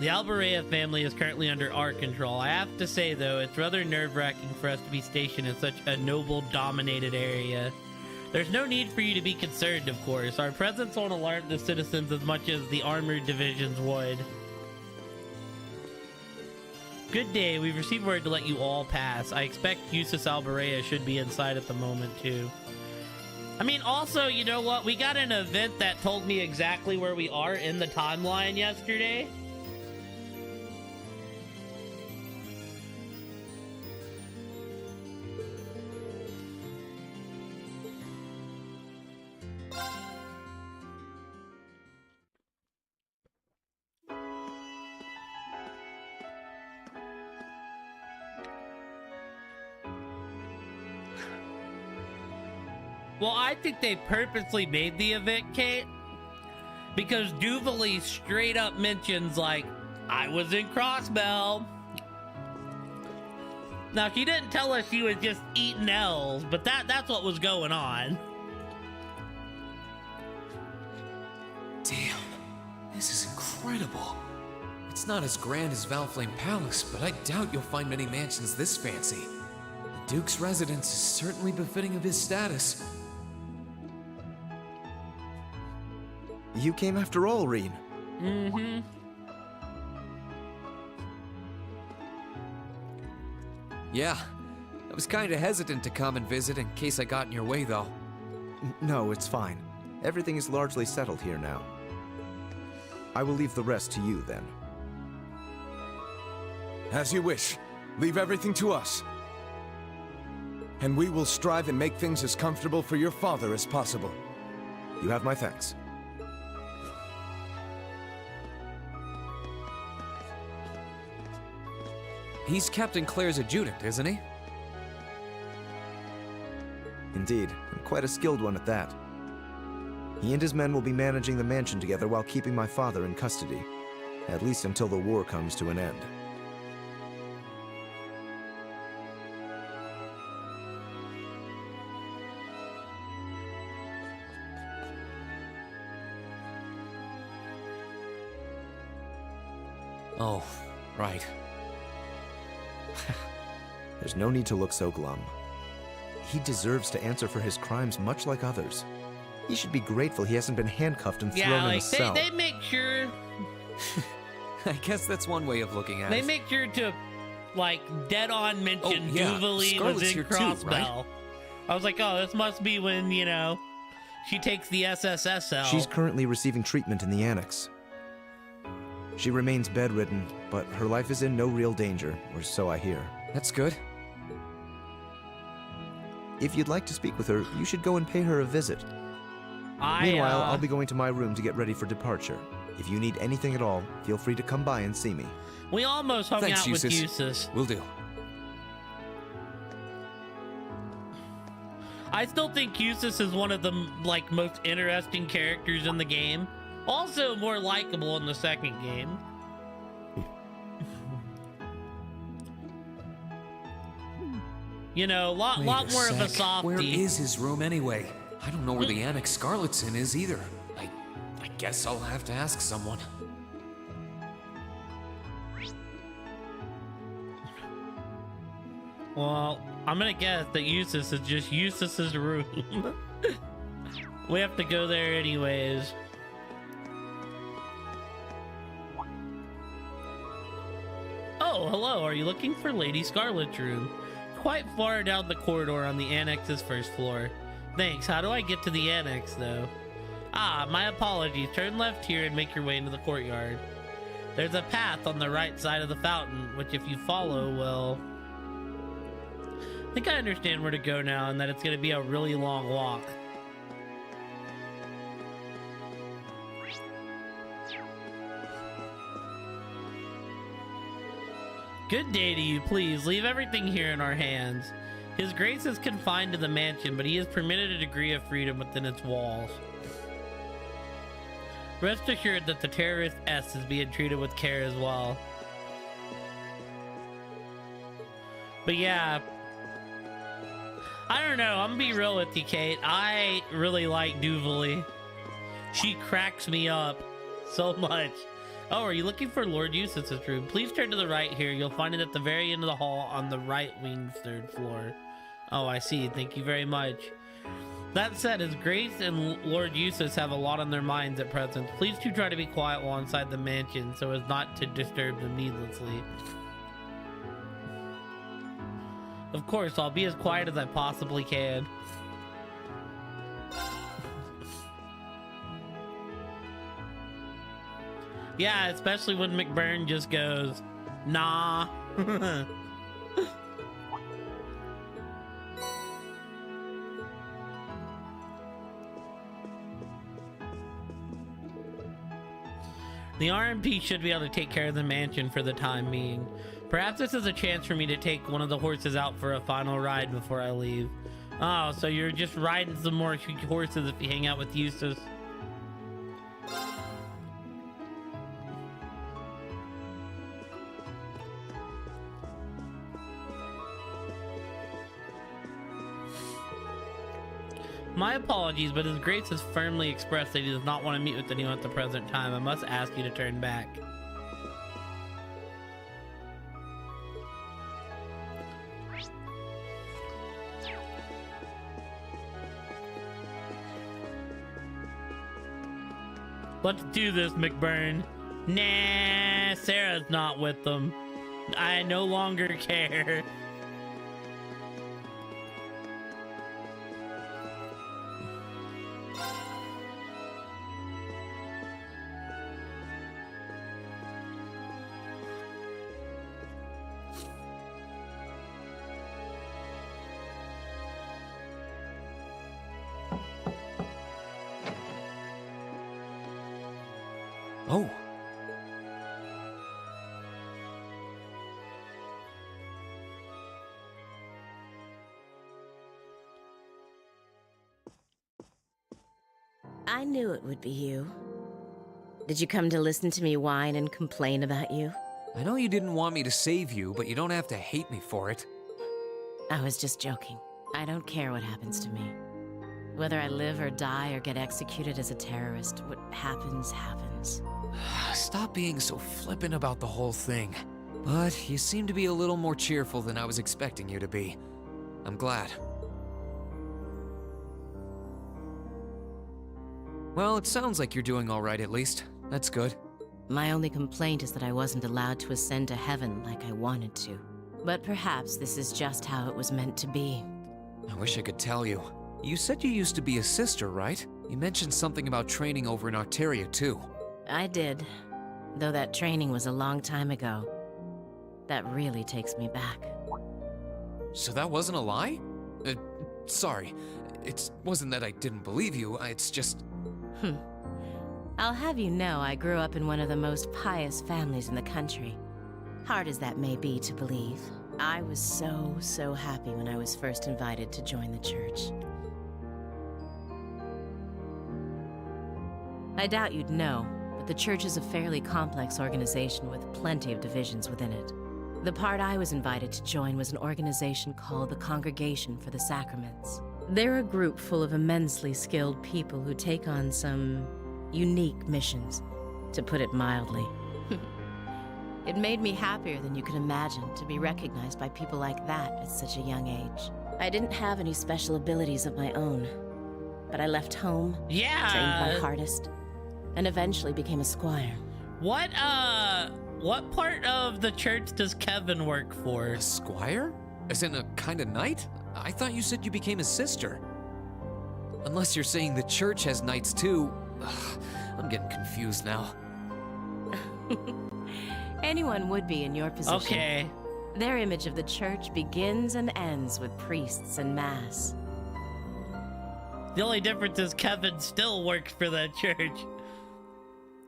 S1: The Alberea family is currently under our control. I have to say, though, it's rather nerve-wracking for us to be stationed in such a noble-dominated area. There's no need for you to be concerned, of course. Our presence won't alarm the citizens as much as the armored divisions would. Good day. We've received word to let you all pass. I expect Eustace Alberea should be inside at the moment, too. I mean, also, you know what? We got an event that told me exactly where we are in the timeline yesterday. Well, I think they purposely made the event, Kate, because Duvalie straight up mentions, like, I was in Crossbell. Now, she didn't tell us she was just eating L's, but that's what was going on.
S3: Damn, this is incredible. It's not as grand as Valflame Palace, but I doubt you'll find many mansions this fancy. The Duke's residence is certainly befitting of his status.
S4: You came after all, Reen.
S1: Mm-hmm.
S3: Yeah, I was kinda hesitant to come and visit in case I got in your way, though.
S4: No, it's fine. Everything is largely settled here now. I will leave the rest to you, then.
S5: As you wish. Leave everything to us. And we will strive and make things as comfortable for your father as possible.
S4: You have my thanks.
S3: He's Captain Claire's adjutant, isn't he?
S4: Indeed, and quite a skilled one at that. He and his men will be managing the mansion together while keeping my father in custody. At least until the war comes to an end.
S3: Oh, right.
S4: There's no need to look so glum. He deserves to answer for his crimes much like others. He should be grateful he hasn't been handcuffed and thrown in a cell.
S1: They make sure...
S3: I guess that's one way of looking at it.
S1: They make sure to, like, dead-on mention Duvalie was in Crossbell. Right? I was like, oh, this must be when, you know, she takes the SSSL.
S4: She's currently receiving treatment in the Annex. She remains bedridden, but her life is in no real danger, or so I hear.
S3: That's good.
S4: If you'd like to speak with her, you should go and pay her a visit. Meanwhile, I'll be going to my room to get ready for departure. If you need anything at all, feel free to come by and see me.
S1: We almost hung out with Eustace.
S3: Will do.
S1: I still think Eustace is one of the, like, most interesting characters in the game. Also more likable in the second game. You know, lot more of a softie.
S3: Where is his room anyway? I don't know where the Annex Scarlet's in is either. I guess I'll have to ask someone.
S1: Well, I'm gonna guess that Eustace is just Eustace's room. We have to go there anyways. Oh, hello. Are you looking for Lady Scarlet's room? Quite far down the corridor on the Annex's first floor. Thanks. How do I get to the Annex, though? Ah, my apologies. Turn left here and make your way into the courtyard. There's a path on the right side of the fountain, which if you follow, will... I think I understand where to go now and that it's going to be a really long walk. Good day to you. Please leave everything here in our hands. His Grace is confined to the mansion, but he is permitted a degree of freedom within its walls. Rest assured that the terrorist S is being treated with care as well. But yeah, I don't know. I'm gonna be real with you, Kate. I really like Duvally. She cracks me up so much. Oh, are you looking for Lord Eustace's room? Please turn to the right here. You'll find it at the very end of the hall on the right wing's 3rd floor. Oh, I see. Thank you very much. That said, His Grace and Lord Eustace have a lot on their minds at present. Please do try to be quiet while inside the mansion so as not to disturb them needlessly. Of course, I'll be as quiet as I possibly can. Yeah, especially when McBurn just goes, nah. The RMP should be able to take care of the mansion for the time being. Perhaps this is a chance for me to take one of the horses out for a final ride before I leave. Oh, so you're just riding some more horses if you hang out with Eustace. My apologies, but His Grace has firmly expressed that he does not want to meet with anyone at the present time. I must ask you to turn back. Let's do this, McBurn. Nah, Sarah's not with them. I no longer care.
S3: Oh.
S6: I knew it would be you. Did you come to listen to me whine and complain about you?
S3: I know you didn't want me to save you, but you don't have to hate me for it.
S6: I was just joking. I don't care what happens to me. Whether I live or die or get executed as a terrorist, what happens, happens.
S3: Stop being so flippant about the whole thing. But you seem to be a little more cheerful than I was expecting you to be. I'm glad. Well, it sounds like you're doing all right at least. That's good.
S6: My only complaint is that I wasn't allowed to ascend to heaven like I wanted to. But perhaps this is just how it was meant to be.
S3: I wish I could tell you. You said you used to be a sister, right? You mentioned something about training over in Arteria, too.
S6: I did, though that training was a long time ago. That really takes me back.
S3: So that wasn't a lie? Sorry. It wasn't that I didn't believe you, it's just...
S6: I'll have you know I grew up in one of the most pious families in the country. Hard as that may be to believe, I was so happy when I was first invited to join the church. I doubt you'd know, but the church is a fairly complex organization with plenty of divisions within it. The part I was invited to join was an organization called the Congregation for the Sacraments. They're a group full of immensely skilled people who take on some unique missions, to put it mildly. It made me happier than you could imagine to be recognized by people like that at such a young age. I didn't have any special abilities of my own, but I left home, trained my hardest, and eventually became a squire.
S1: What part of the church does Kevin work for?
S3: A squire? As in a kind of knight? I thought you said you became a sister. Unless you're saying the church has knights too. Ugh, I'm getting confused now.
S6: Anyone would be in your position.
S1: Okay.
S6: Their image of the church begins and ends with priests and mass.
S1: The only difference is Kevin still works for that church.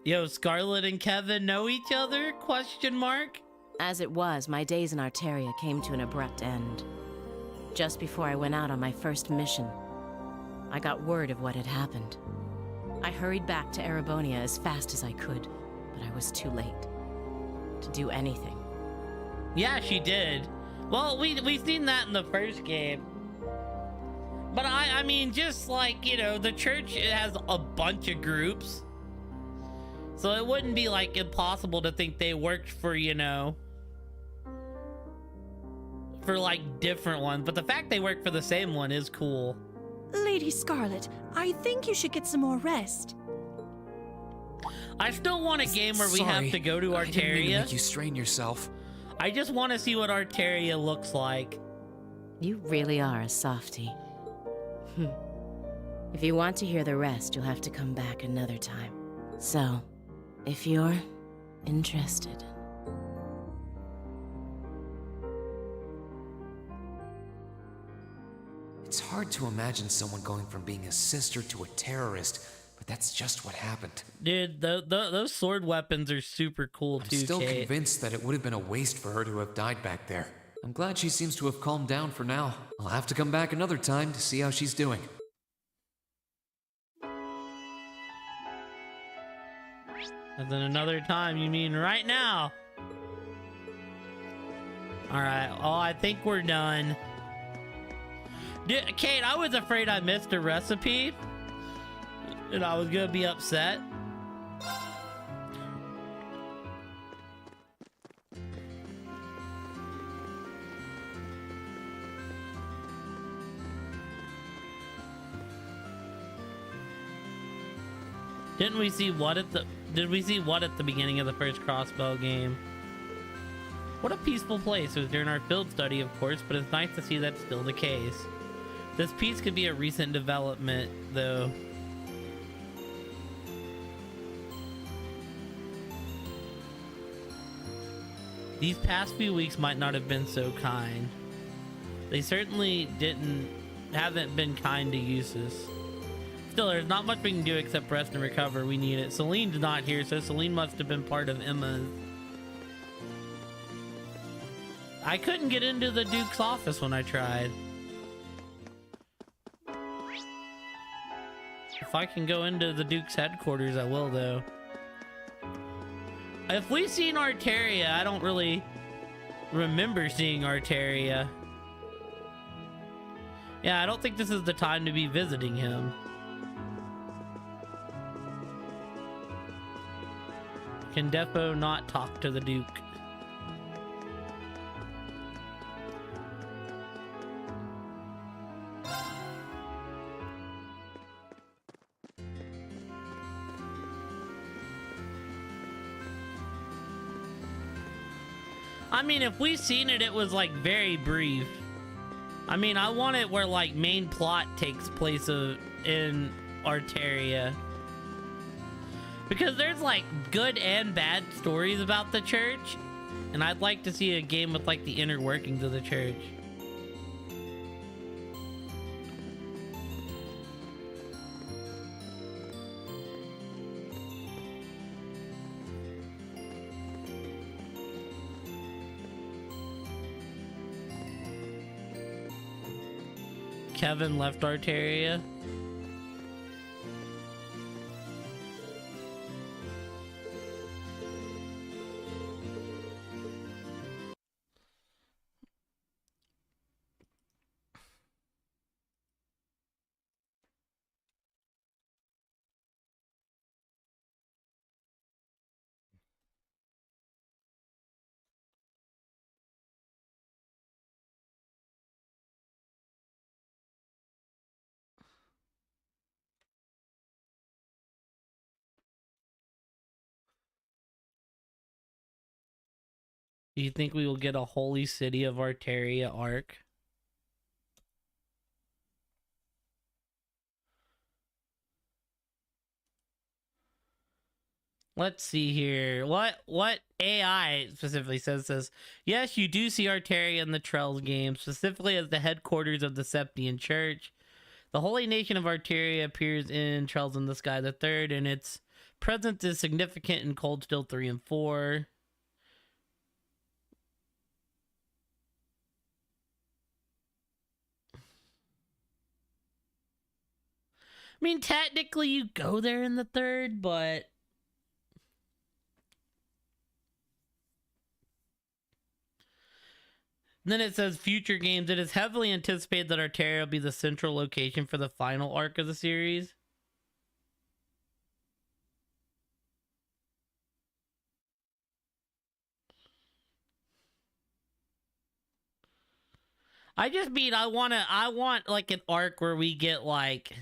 S1: Yo, Scarlett and Kevin know each other? Question mark.
S6: As it was, my days in Arteria came to an abrupt end. Just before I went out on my first mission, I got word of what had happened. I hurried back to Erebonia as fast as I could, but I was too late to do anything.
S1: Yeah, she did. Well, we seen that in the first game. But I mean, just like, you know, the church has a bunch of groups. So it wouldn't be like impossible to think they worked for, you know, for like different ones. But the fact they work for the same one is cool.
S7: Lady Scarlet, I think you should get some more rest.
S1: I still want a game where we have to go to Arteria.
S3: I didn't mean to make you strain yourself.
S1: I just want to see what Arteria looks like.
S6: You really are a softie. If you want to hear the rest, you'll have to come back another time. So, if you're interested.
S3: It's hard to imagine someone going from being a sister to a terrorist, but that's just what happened.
S1: Dude, those sword weapons are super cool
S3: I'm
S1: too,
S3: still
S1: Kate.
S3: convinced that it would have been a waste for her to have died back there. I'm glad she seems to have calmed down for now. I'll have to come back another time to see how she's doing.
S1: And then another time, you mean right now? Alright, oh, I think we're done. Dude, Kate, I was afraid I missed a recipe. And I was gonna be upset. Didn't we see what at the... Did we see what at the beginning of the first Crossbow game? What a peaceful place. It was during our field study, of course, but it's nice to see that's still the case. This piece could be a recent development, though. These past few weeks might not have been so kind. They certainly haven't been kind to Eustace. Still, there's not much we can do except rest and recover. We need it. Celine's not here, so Celine must have been part of Emma's. I couldn't get into the Duke's office when I tried. If I can go into the Duke's headquarters, I will, though. If we've seen Arteria, I don't really remember seeing Arteria. Yeah, I don't think this is the time to be visiting him. Can Defo not talk to the Duke? I mean, if we seen it, it was like very brief. I mean, I want it where like main plot takes place in Arteria. Because there's like good and bad stories about the church. And I'd like to see a game with like the inner workings of the church. Kevin left Arteria. Do you think we will get a Holy City of Arteria arc? Let's see here. What AI specifically says, yes, you do see Arteria in the Trells game, specifically as the headquarters of the Septian Church. The Holy Nation of Arteria appears in Trells in the Sky the Third, and its presence is significant in Cold Steel 3 and 4. mean, technically you go there in the third, but... Then it says future games. It is heavily anticipated that Arteria will be the central location for the final arc of the series. I just mean I want like an arc where we get like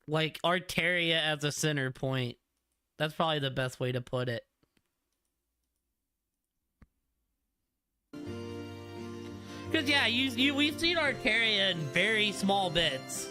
S1: Arteria as a center point. That's probably the best way to put it. Because, yeah, we've seen Arteria in very small bits.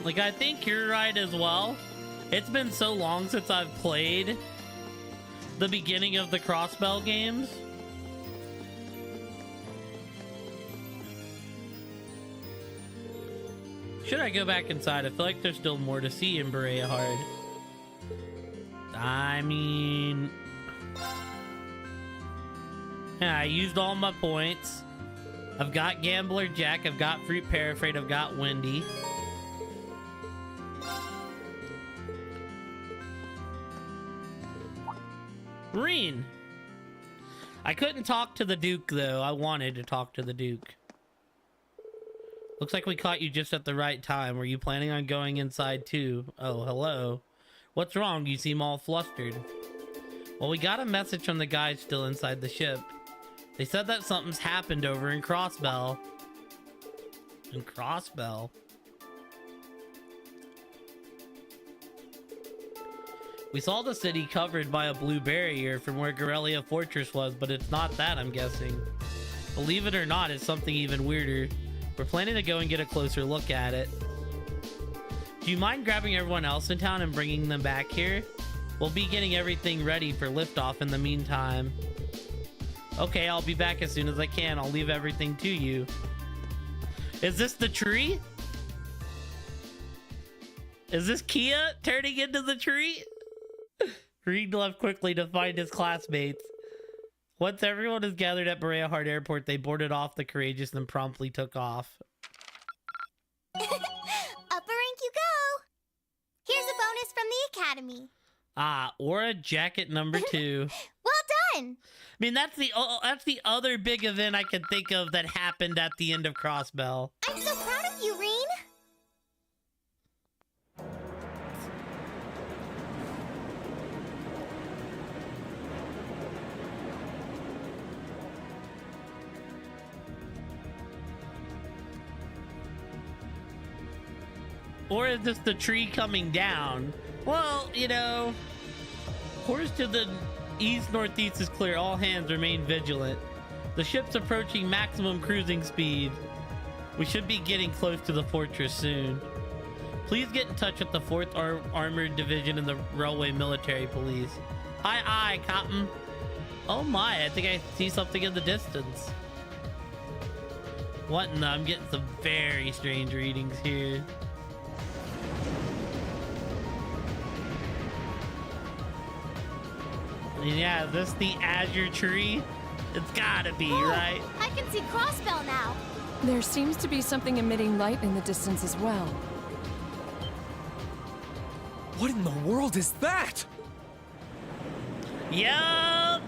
S1: Like, I think you're right as well. It's been so long since I've played the beginning of the Crossbell games. Should I go back inside? I feel like there's still more to see in Berea Hard. I mean... yeah, I used all my points. I've got Gambler Jack, I've got Fruit Paraphrase, I've got Wendy. Marine! I couldn't talk to the Duke, though. I wanted to talk to the Duke. Looks like we caught you just at the right time. Were you planning on going inside, too? Oh, hello. What's wrong? You seem all flustered. Well, we got a message from the guys still inside the ship. They said that something's happened over in Crossbell. In Crossbell? We saw the city covered by a blue barrier from where Gorelia Fortress was, but it's not that, I'm guessing. Believe it or not, it's something even weirder. We're planning to go and get a closer look at it. Do you mind grabbing everyone else in town and bringing them back here? We'll be getting everything ready for liftoff in the meantime. Okay, I'll be back as soon as I can. I'll leave everything to you. Is this the tree? Is this Kia turning into the tree? Reed left quickly to find his classmates. Once everyone is gathered at Berea Hard Airport, they boarded off the Courageous and promptly took off.
S8: Up a rank you go! Here's a bonus from the Academy.
S1: Ah, Aura Jacket number 2.
S8: Well done!
S1: I mean, that's the other big event I can think of that happened at the end of Crossbell.
S8: I'm so proud of you, Reen!
S1: Or is this the tree coming down? Well, you know, course to the east-northeast is clear. All hands remain vigilant. The ship's approaching maximum cruising speed. We should be getting close to the fortress soon. Please get in touch with the 4th Armored Division and the Railway Military Police. Aye, Captain. Oh my, I think I see something in the distance. What in the? I'm getting some very strange readings here. Yeah, is this the Azure Tree? It's gotta be, right?
S8: I can see Crossbell now.
S9: There seems to be something emitting light in the distance as well.
S3: What in the world is that?
S1: Yup!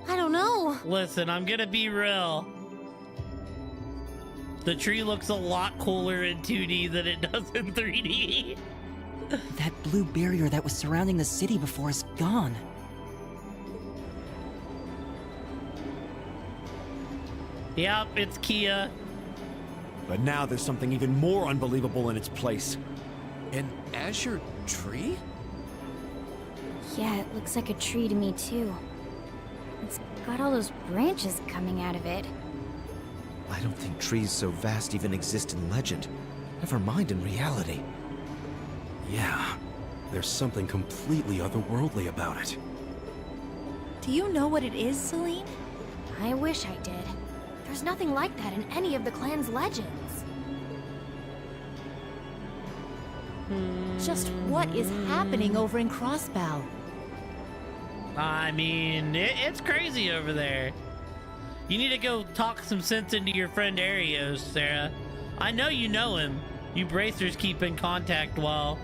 S8: I don't know.
S1: Listen, I'm gonna be real. The tree looks a lot cooler in 2D than it does in 3D.
S10: That blue barrier that was surrounding the city before is gone.
S1: Yep, it's Kia.
S5: But now there's something even more unbelievable in its place.
S3: An azure tree?
S8: Yeah, it looks like a tree to me too. It's got all those branches coming out of it.
S4: I don't think trees so vast even exist in legend. Never mind in reality.
S11: Yeah, there's something completely otherworldly about it.
S7: Do you know what it is, Celine?
S8: I wish I did. There's nothing like that in any of the clan's legends.
S7: Just what is happening over in Crossbow?
S1: I mean, it's crazy over there. You need to go talk some sense into your friend Arios, Sarah. I know you know him. You bracers keep in contact well.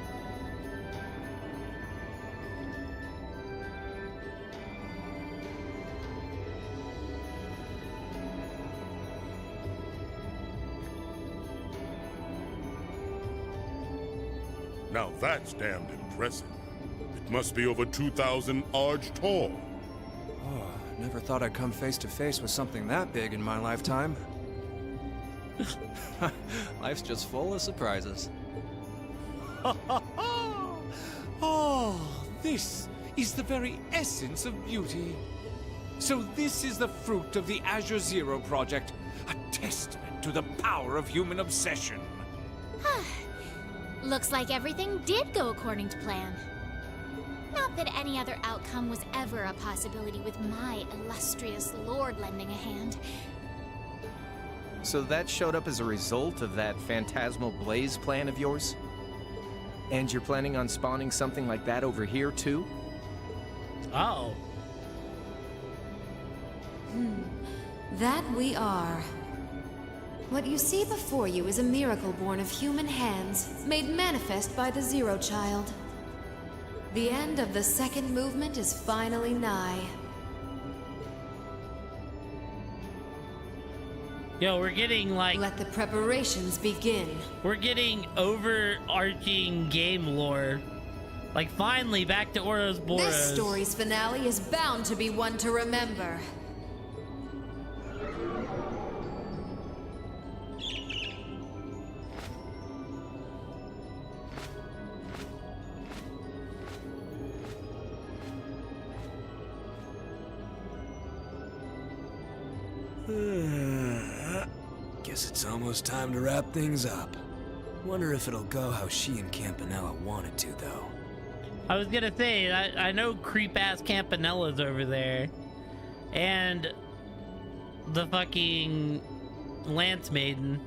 S12: Now that's damned impressive. It must be over 2,000 arge tall.
S13: Oh, never thought I'd come face to face with something that big in my lifetime.
S14: Life's just full of surprises.
S15: Oh, this is the very essence of beauty. So this is the fruit of the Azure Zero project, a testament to the power of human obsession.
S16: Looks like everything did go according to plan. Not that any other outcome was ever a possibility with my illustrious lord lending a hand.
S4: So that showed up as a result of that phantasmal blaze plan of yours? And you're planning on spawning something like that over here, too?
S1: Oh.
S17: That we are. What you see before you is a miracle born of human hands, made manifest by the Zero Child. The end of the second movement is finally nigh.
S1: Yo, we're getting like...
S17: Let the preparations begin.
S1: We're getting overarching game lore. Like, finally, back to Ouroboros.
S17: This story's finale is bound to be one to remember.
S11: Guess it's almost time to wrap things up. Wonder if it'll go how she and Campanella wanted to, though.
S1: I was gonna say, I know creep-ass Campanella's over there. And the fucking Lance Maiden.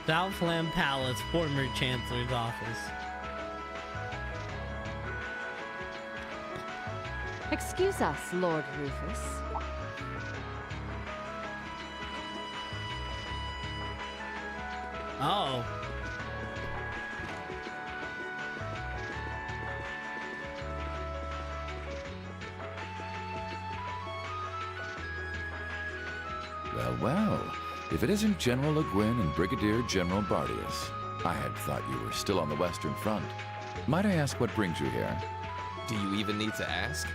S1: Southland Palace, former Chancellor's office.
S18: Excuse us, Lord Rufus.
S1: Oh.
S19: Well, well. If it isn't General Le Guin and Brigadier General Bardius, I had thought you were still on the Western Front. Might I ask what brings you here?
S3: Do you even need to ask?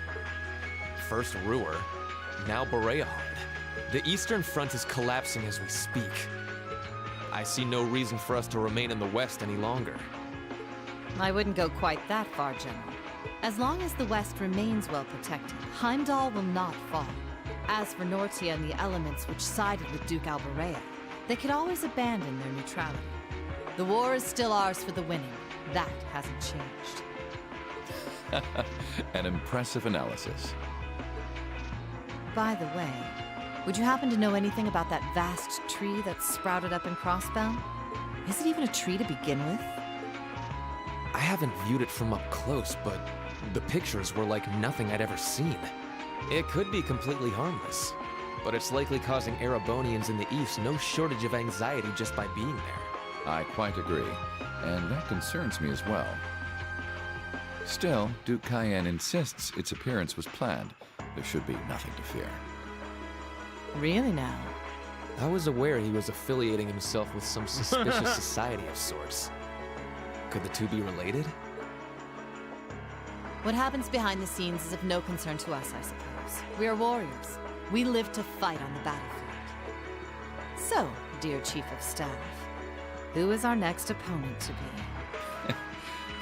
S3: First Ruhr, now Bereahard. The Eastern Front is collapsing as we speak. I see no reason for us to remain in the West any longer.
S18: I wouldn't go quite that far, General. As long as the West remains well protected, Heimdall will not fall. As for Nortia and the elements which sided with Duke Alberea, they could always abandon their neutrality. The war is still ours for the winning. That hasn't changed.
S19: An impressive analysis.
S18: By the way, would you happen to know anything about that vast tree that's sprouted up in Crossbow? Is it even a tree to begin with?
S3: I haven't viewed it from up close, but the pictures were like nothing I'd ever seen. It could be completely harmless, but it's likely causing Erebonians in the East no shortage of anxiety just by being there.
S19: I quite agree, and that concerns me as well. Still, Duke Cayenne insists its appearance was planned. There should be nothing to fear.
S18: Really now?
S3: I was aware he was affiliating himself with some suspicious society of sorts.
S14: Could the two be related?
S18: What happens behind the scenes is of no concern to us, I suppose. We are warriors. We live to fight on the battlefield. So, dear Chief of Staff, who is our next opponent to be?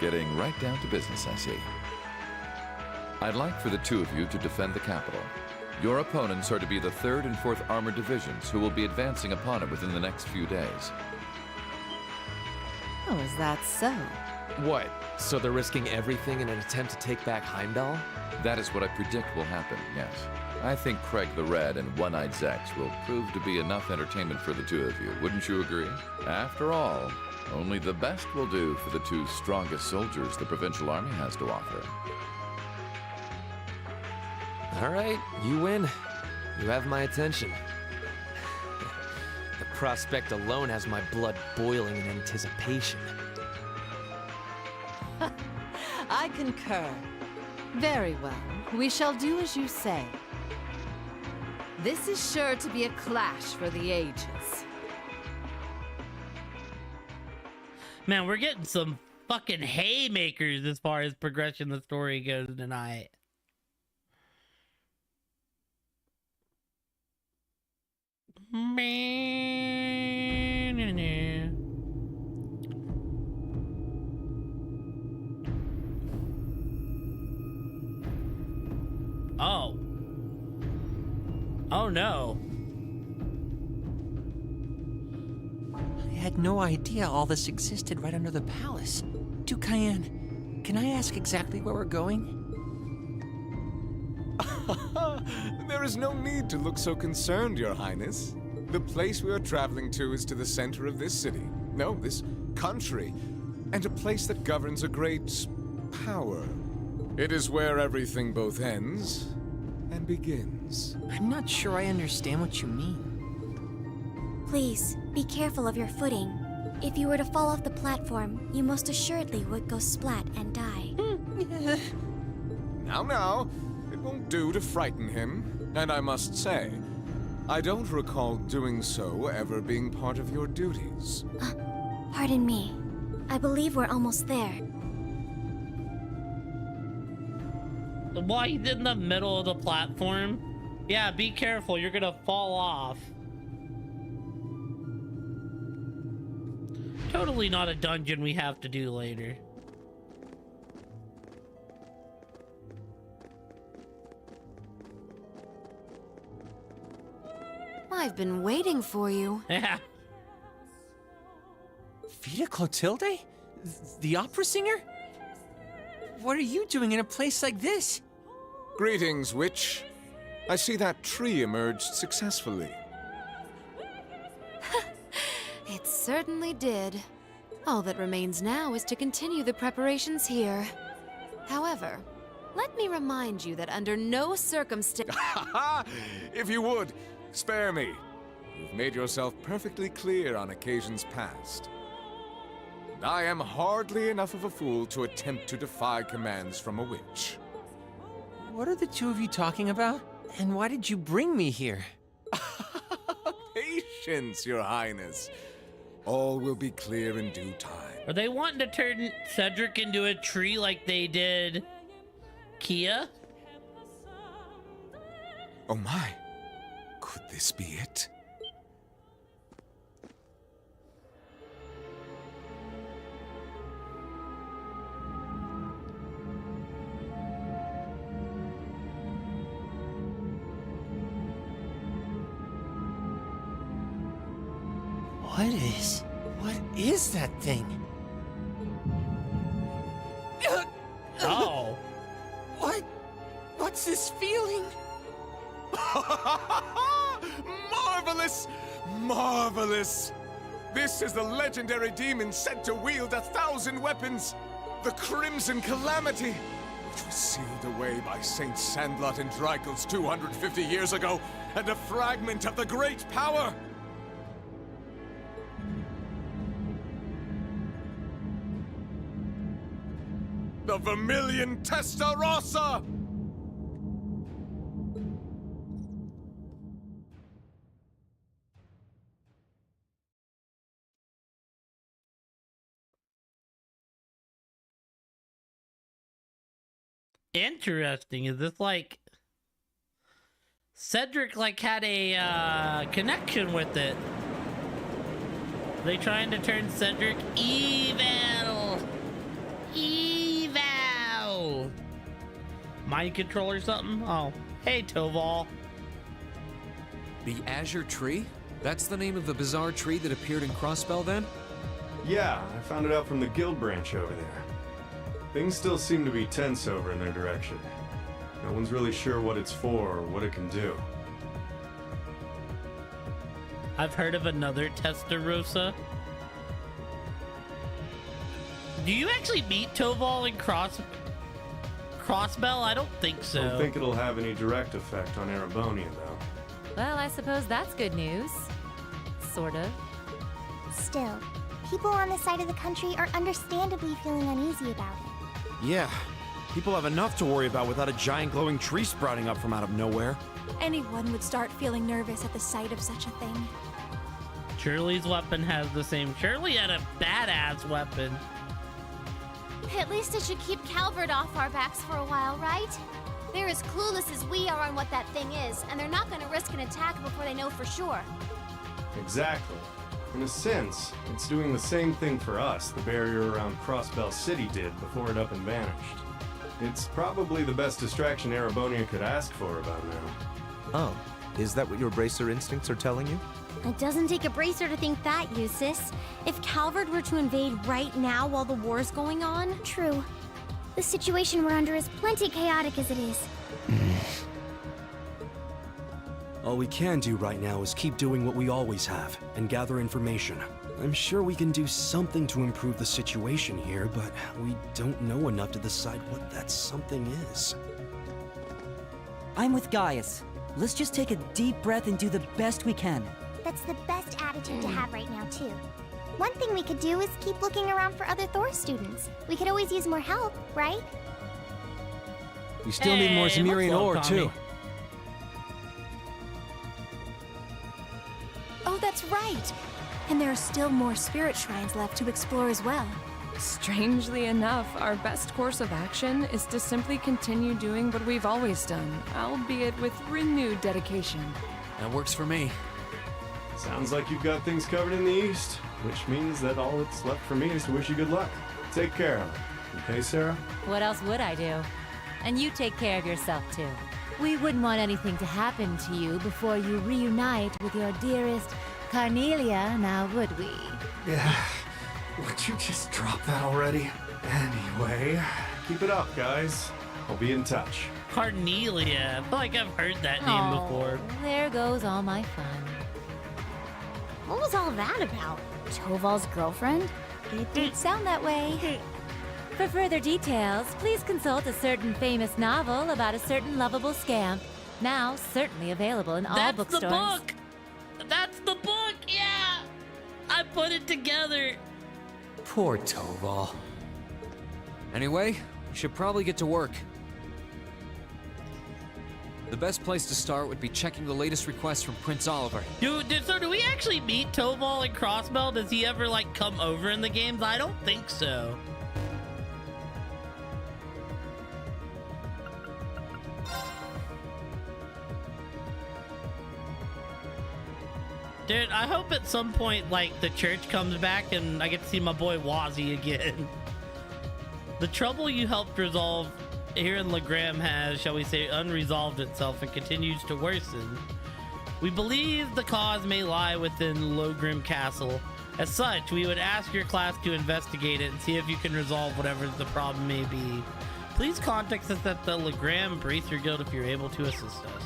S19: Getting right down to business, I see. I'd like for the two of you to defend the capital. Your opponents are to be the 3rd and 4th Armored Divisions, who will be advancing upon it within the next few days.
S18: Oh, is that so?
S14: What? So they're risking everything in an attempt to take back Heimdall?
S19: That is what I predict will happen, yes. I think Craig the Red and One-Eyed Zex will prove to be enough entertainment for the two of you. Wouldn't you agree? After all, only the best will do for the two strongest soldiers the Provincial Army has to offer.
S14: All right, you win. You have my attention. The prospect alone has my blood boiling in anticipation.
S18: I concur. Very well. We shall do as you say. This is sure to be a clash for the ages.
S1: Man, we're getting some fucking haymakers as far as progression the story goes tonight. Oh. Oh no.
S10: I had no idea all this existed right under the palace. Duke Cayenne, can I ask exactly where we're going?
S5: There is no need to look so concerned, Your Highness. The place we are traveling to is to the center of this city. No, this country. And a place that governs a great power. It is where everything both ends and begins.
S10: I'm not sure I understand what you mean.
S8: Please, be careful of your footing. If you were to fall off the platform, you most assuredly would go splat and die.
S5: Now, it won't do to frighten him. And I must say, I don't recall doing so ever being part of your duties.
S8: Pardon me. I believe we're almost there.
S1: Why he's in the middle of the platform? Yeah, be careful, you're gonna fall off. Totally not a dungeon we have to do later.
S17: I've been waiting for you.
S1: Yeah.
S10: Vita Clotilde? The opera singer? What are you doing in a place like this?
S5: Greetings, witch. I see that tree emerged successfully.
S17: It certainly did. All that remains now is to continue the preparations here. However, let me remind you that under no circumstance...
S5: If you would, spare me. You've made yourself perfectly clear on occasions past. And I am hardly enough of a fool to attempt to defy commands from a witch.
S10: What are the two of you talking about? And why did you bring me here?
S5: Patience, Your Highness. All will be clear in due time.
S1: Are they wanting to turn Cedric into a tree like they did Kia?
S5: Oh my. Could this be it?
S10: What is that thing?
S1: Oh.
S10: What's this feeling?
S5: Marvelous! Marvelous! This is the legendary demon sent to wield 1,000 weapons. The Crimson Calamity, which was sealed away by Saint Sandlot and Drykel's 250 years ago, and a fragment of the great power. The Vermilion Testarossa!
S1: Interesting. Is this like Cedric like had a connection with it? Are they trying to turn Cedric evil? Evil. Mind control or something? Oh, hey Toval.
S3: The Azure Tree? That's the name of the bizarre tree that appeared in Crossbell then?
S20: Yeah, I found it out from the guild branch over there. Things still seem to be tense over in their direction. No one's really sure what it's for or what it can do.
S1: I've heard of another Testarossa. Do you actually meet Toval in Crossbell? I don't think so.
S20: I don't think it'll have any direct effect on Erebonia, though.
S18: Well, I suppose that's good news. Sort of.
S21: Still, people on this side of the country are understandably feeling uneasy about it.
S22: Yeah, people have enough to worry about without a giant glowing tree sprouting up from out of nowhere.
S21: Anyone would start feeling nervous at the sight of such a thing.
S1: Shirley's weapon has the same. Shirley had a badass weapon.
S16: At least it should keep Calvert off our backs for a while, right? They're as clueless as we are on what that thing is, and they're not going to risk an attack before they know for sure.
S20: Exactly. In a sense, it's doing the same thing for us the barrier around Crossbell City did before it up and vanished. It's probably the best distraction Erebonia could ask for about now.
S4: Oh, is that what your bracer instincts are telling you?
S21: It doesn't take a bracer to think that, Eustace. If Calvert were to invade right now while the war's going on... True. The situation we're under is plenty chaotic as it is.
S22: All we can do right now is keep doing what we always have, and gather information. I'm sure we can do something to improve the situation here, but we don't know enough to decide what that something is.
S23: I'm with Gaius. Let's just take a deep breath and do the best we can.
S21: That's the best attitude to have right now, too. One thing we could do is keep looking around for other Thor students. We could always use more help, right?
S22: We still need more Zemirian ore, too.
S21: Oh, that's right! And there are still more spirit shrines left to explore as well.
S9: Strangely enough, our best course of action is to simply continue doing what we've always done, albeit with renewed dedication.
S3: That works for me.
S20: Sounds like you've got things covered in the east, which means that all that's left for me is to wish you good luck. Take care of it. Okay, Sarah?
S6: What else would I do? And you take care of yourself, too. We wouldn't want anything to happen to you before you reunite with your dearest Carnelia, now would we?
S20: Yeah. Would you just drop that already? Anyway, keep it up, guys. I'll be in touch.
S1: Carnelia. I feel like I've heard that name before.
S6: There goes all my fun.
S21: What was all that about? Toval's girlfriend? It did sound that way.
S6: For further details, please consult a certain famous novel about a certain lovable scamp, now certainly available in all bookstores.
S1: That's the book! That's the book! Yeah! I put it together!
S3: Poor Toval. Anyway, we should probably get to work. The best place to start would be checking the latest requests from Prince Oliver.
S1: So do we actually meet Toval in Crossbell? Does he ever, like, come over in the games? I don't think so. Dude, I hope at some point, like, the church comes back and I get to see my boy Wazzy again. The trouble you helped resolve here in Legram has, shall we say, unresolved itself and continues to worsen. We believe the cause may lie within Logrim Castle. As such, we would ask your class to investigate it and see if you can resolve whatever the problem may be. Please contact us at the Legram Bracer Guild if you're able to assist us.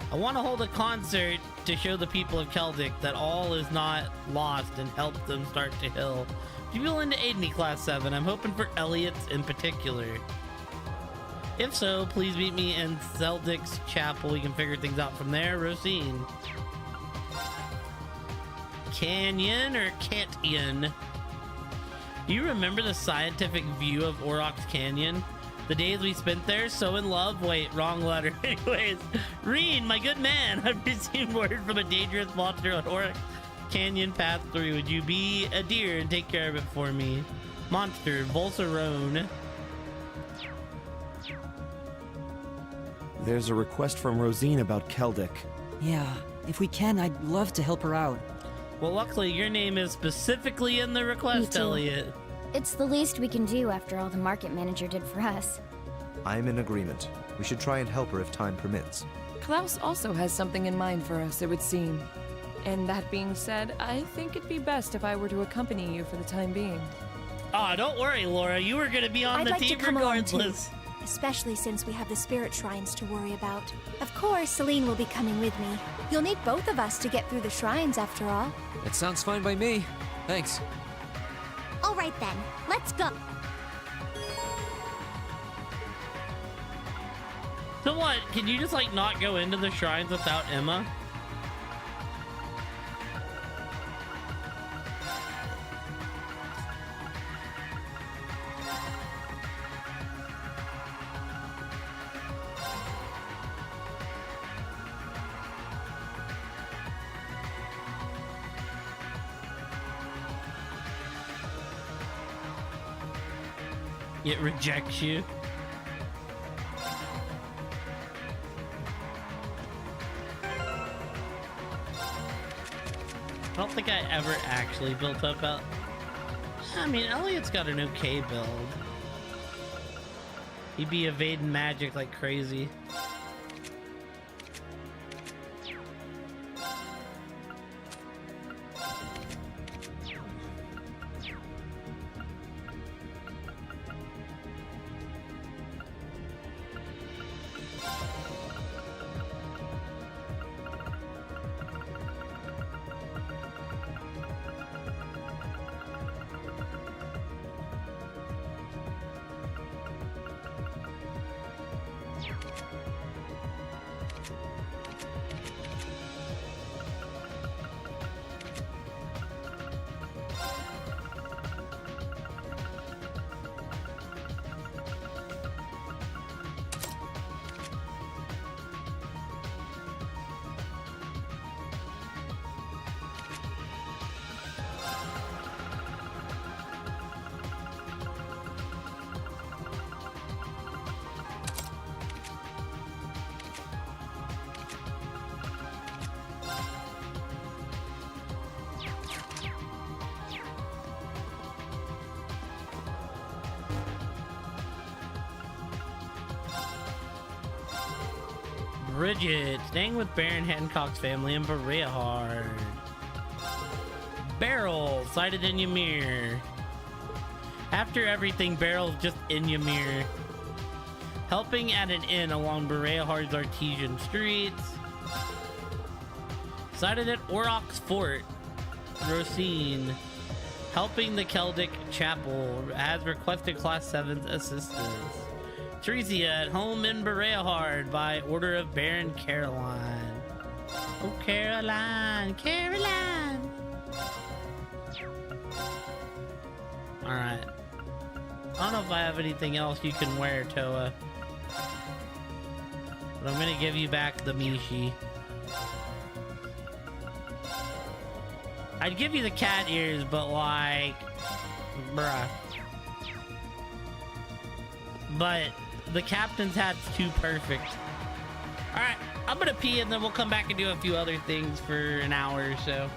S1: I want to hold a concert to show the people of Celtic that all is not lost and help them start to heal. If you're willing to aid me, Class 7, I'm hoping for Elliot's in particular. If so, please meet me in Zeldik's Chapel. We can figure things out from there. Rosine. Canyon or Canyon? Do you remember the scientific view of Aurochs Canyon? The days we spent there, so in love. Wait, wrong letter. Anyways, Reen, my good man, I've received word from a dangerous monster on Aurochs Canyon Path 3. Would you be a dear and take care of it for me? Monster, Volcerone.
S22: There's a request from Rosine about Keldic.
S23: Yeah, if we can, I'd love to help her out.
S1: Well, luckily your name is specifically in the request,
S8: too.
S1: Elliot.
S8: It's the least we can do after all the market manager did for us.
S4: I'm in agreement. We should try and help her if time permits.
S9: Klaus also has something in mind for us, it would seem. And that being said, I think it'd be best if I were to accompany you for the time being.
S1: Oh, don't worry, Laura. You were gonna be on
S2: I'd
S1: the
S2: like to
S1: team
S2: come along
S1: regardless.
S2: too, especially since we have the spirit shrines to worry about. Of course, Celine will be coming with me. You'll need both of us to get through the shrines, after all.
S3: That sounds fine by me. Thanks.
S21: All right then, let's go.
S1: So what? Can you just like not go into the shrines without Emma? It rejects you. I don't think I ever actually built up out. I mean, Elliot's got an okay build. He'd be evading magic like crazy. Bridget, staying with Baron Hancock's family in Bereahard. Beryl, sighted in Ymir. After everything, Beryl's just in Ymir. Helping at an inn along Bereahard's artesian streets. Sighted at Oroc's fort. Rosine. Helping the Keldic chapel. Has requested class 7's assistance. Theresia at home in Bereahard by order of Baron Caroline. Oh, Caroline, Caroline. Alright. I don't know if I have anything else you can wear, Toa. But I'm gonna give you back the Mishi. I'd give you the cat ears, but like... bruh. But... the captain's hat's too perfect. Alright, I'm gonna pee and then we'll come back and do a few other things for an hour or so.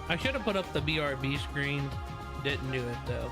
S1: I should have put up the BRB screen. Didn't do it though.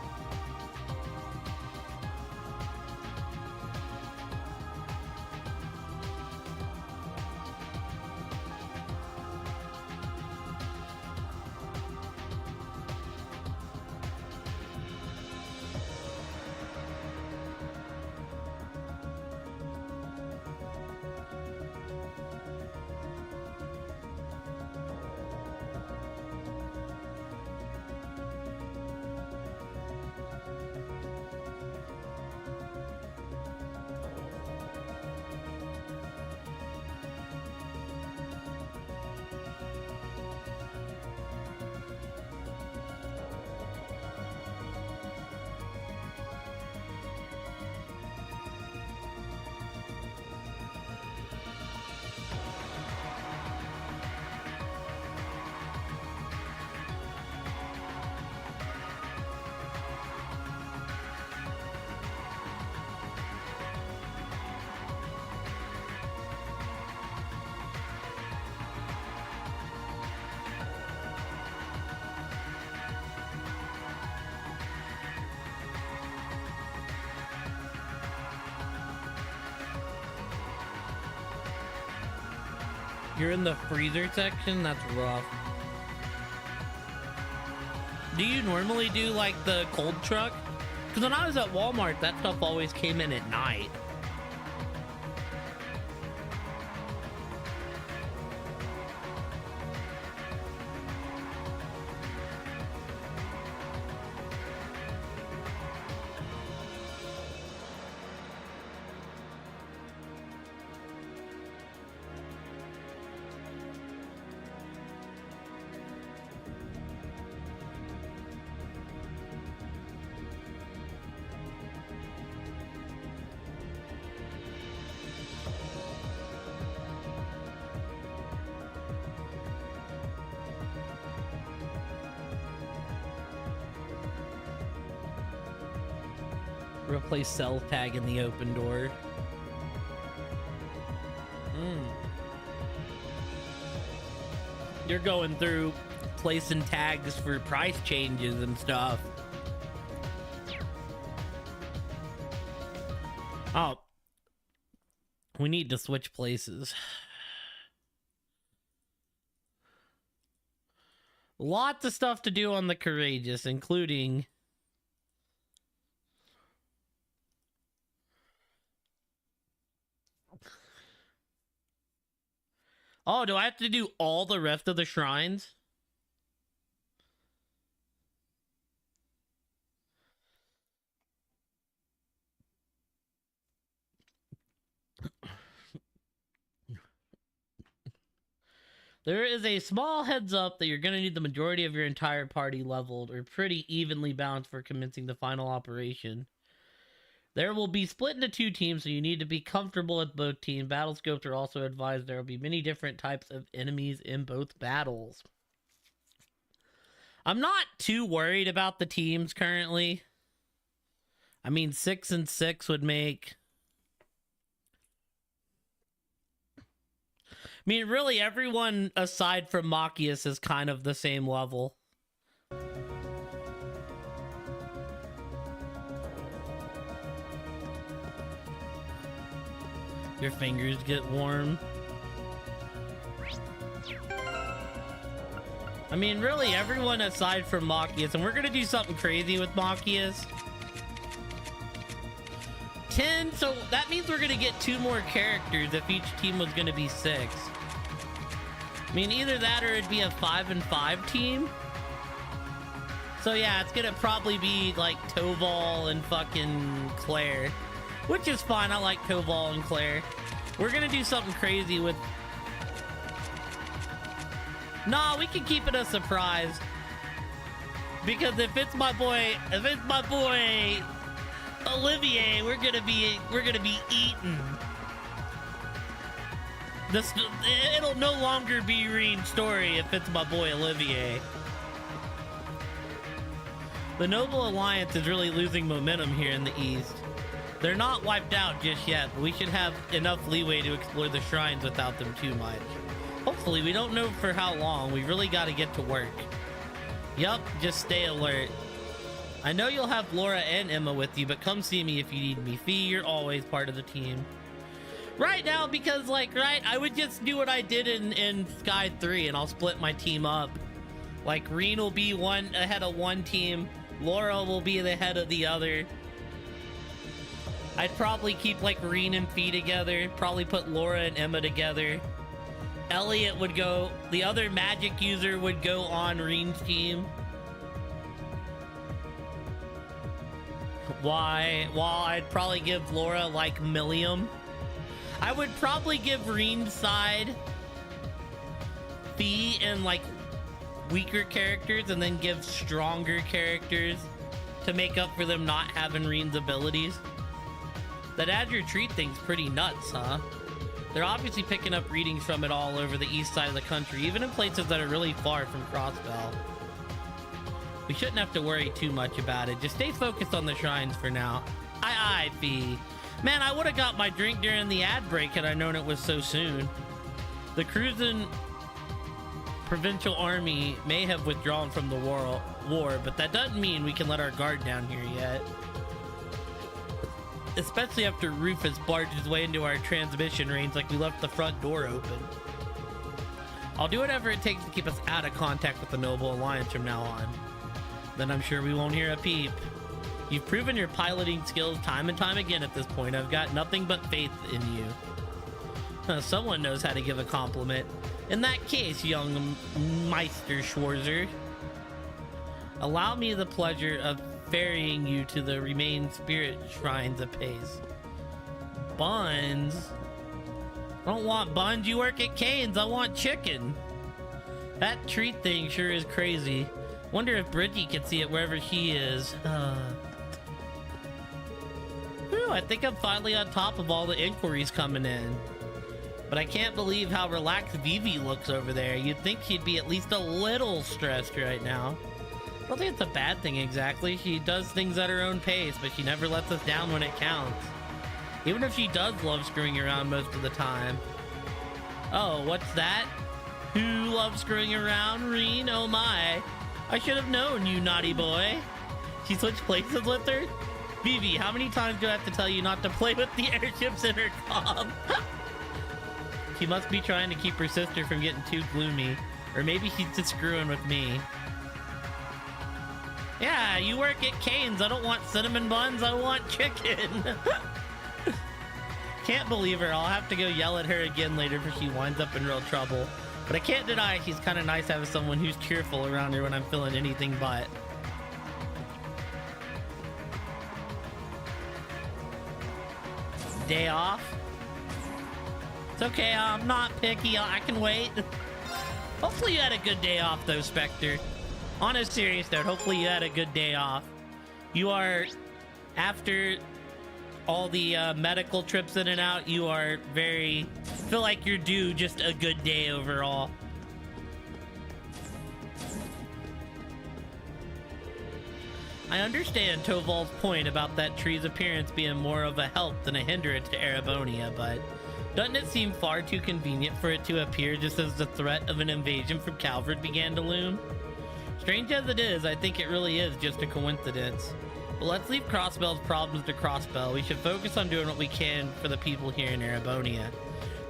S1: You're in the freezer section? That's rough. Do you normally do like the cold truck? Because when I was at Walmart, that stuff always came in at night. Replace cell tag in the open door. You're going through placing tags for price changes and stuff. Oh, we need to switch places. Lots of stuff to do on the Courageous, including oh, do I have to do all the rest of the shrines? There is a small heads up that you're going to need the majority of your entire party leveled or pretty evenly balanced for commencing the final operation. There will be split into 2 teams, so you need to be comfortable with both teams. Battle scopes are also advised. There will be many different types of enemies in both battles. I'm not too worried about the teams currently. I mean, 6 and 6 would make... I mean, really, everyone aside from Machias is kind of the same level. Your fingers get warm. I mean, really, everyone aside from Machias, and we're gonna do something crazy with Machias. 10, so that means we're gonna get 2 more characters if each team was gonna be 6. I mean, either that or it'd be a 5 and 5 team. So yeah, it's gonna probably be like Toval and fucking Claire, which is fine. I like Toval and Claire. We're gonna do something crazy with... Nah, we can keep it a surprise. Because if it's my boy Olivier, we're gonna be eaten. It'll no longer be Reen's story if it's my boy Olivier. The Noble Alliance is really losing momentum here in the East. They're not wiped out just yet, but we should have enough leeway to explore the shrines without them too much. Hopefully, we don't know for how long. We really got to get to work. Yup, just stay alert. I know you'll have Laura and Emma with you, but come see me if you need me. Fee, you're always part of the team. Right now, because, like, right, I would just do what I did in Sky 3, and I'll split my team up. Like, Reen will be ahead of one team, Laura will be the head of the other. I'd probably keep, like, Reen and Fee together, probably put Laura and Emma together. Elliot would go, the other magic user would go on Reen's team. While I'd probably give Laura, like, Millium. I would probably give Reen's side Fee and, like, weaker characters, and then give stronger characters to make up for them not having Reen's abilities. That Azure Treat thing's pretty nuts, huh? They're obviously picking up readings from it all over the east side of the country, even in places that are really far from Crossbell. We shouldn't have to worry too much about it. Just stay focused on the shrines for now. Aye, Fee. Man, I would have got my drink during the ad break had I known it was so soon. The cruising provincial army may have withdrawn from the war, but that doesn't mean we can let our guard down here yet. Especially after Rufus barged his way into our transmission range like we left the front door open. I'll do whatever it takes to keep us out of contact with the Noble Alliance from now on. Then I'm sure we won't hear a peep. You've proven your piloting skills time and time again at this point. I've got nothing but faith in you. Someone knows how to give a compliment. In that case, young Meister Schwarzer, allow me the pleasure of ferrying you to the remain spirit shrines apace. Buns? I don't want buns. You work at Kane's. I want chicken. That treat thing sure is crazy. Wonder if Bridgie can see it wherever she is. Whew, I think I'm finally on top of all the inquiries coming in. But I can't believe how relaxed Vivi looks over there. You'd think she'd be at least a little stressed right now. I don't think it's a bad thing exactly. She does things at her own pace, but she never lets us down when it counts. Even if she does love screwing around most of the time. Oh, what's that? Who loves screwing around? Reen? Oh my. I should have known, you naughty boy. She switched places with her? Vivi, how many times do I have to tell you not to play with the airships in her comm? She must be trying to keep her sister from getting too gloomy. Or maybe she's just screwing with me. Yeah, you work at Kane's. I don't want cinnamon buns. I want chicken. Can't believe her. I'll have to go yell at her again later if she winds up in real trouble. But I can't deny she's kind of nice having someone who's cheerful around her when I'm feeling anything but. Day off? It's okay, I'm not picky. I can wait. Hopefully you had a good day off though, Spectre. On a serious note, hopefully you had a good day off. You are, after all the medical trips in and out, you are feel like you're due just a good day overall. I understand Toval's point about that tree's appearance being more of a help than a hindrance to Erebonia, but doesn't it seem far too convenient for it to appear just as the threat of an invasion from Calvard began to loom? Strange as it is, I think it really is just a coincidence. But let's leave Crossbell's problems to Crossbell. We should focus on doing what we can for the people here in Erebonia.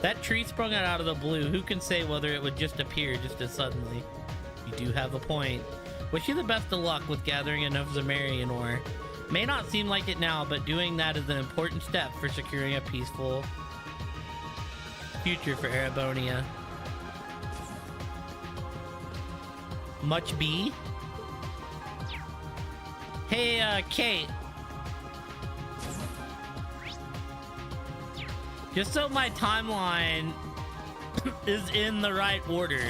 S1: That tree sprung out of the blue. Who can say whether it would just appear just as suddenly? You do have a point. Wish you the best of luck with gathering enough Zamarian ore. May not seem like it now, but doing that is an important step for securing a peaceful future for Erebonia. Much B? Hey, Kate. Just so my timeline is in the right order.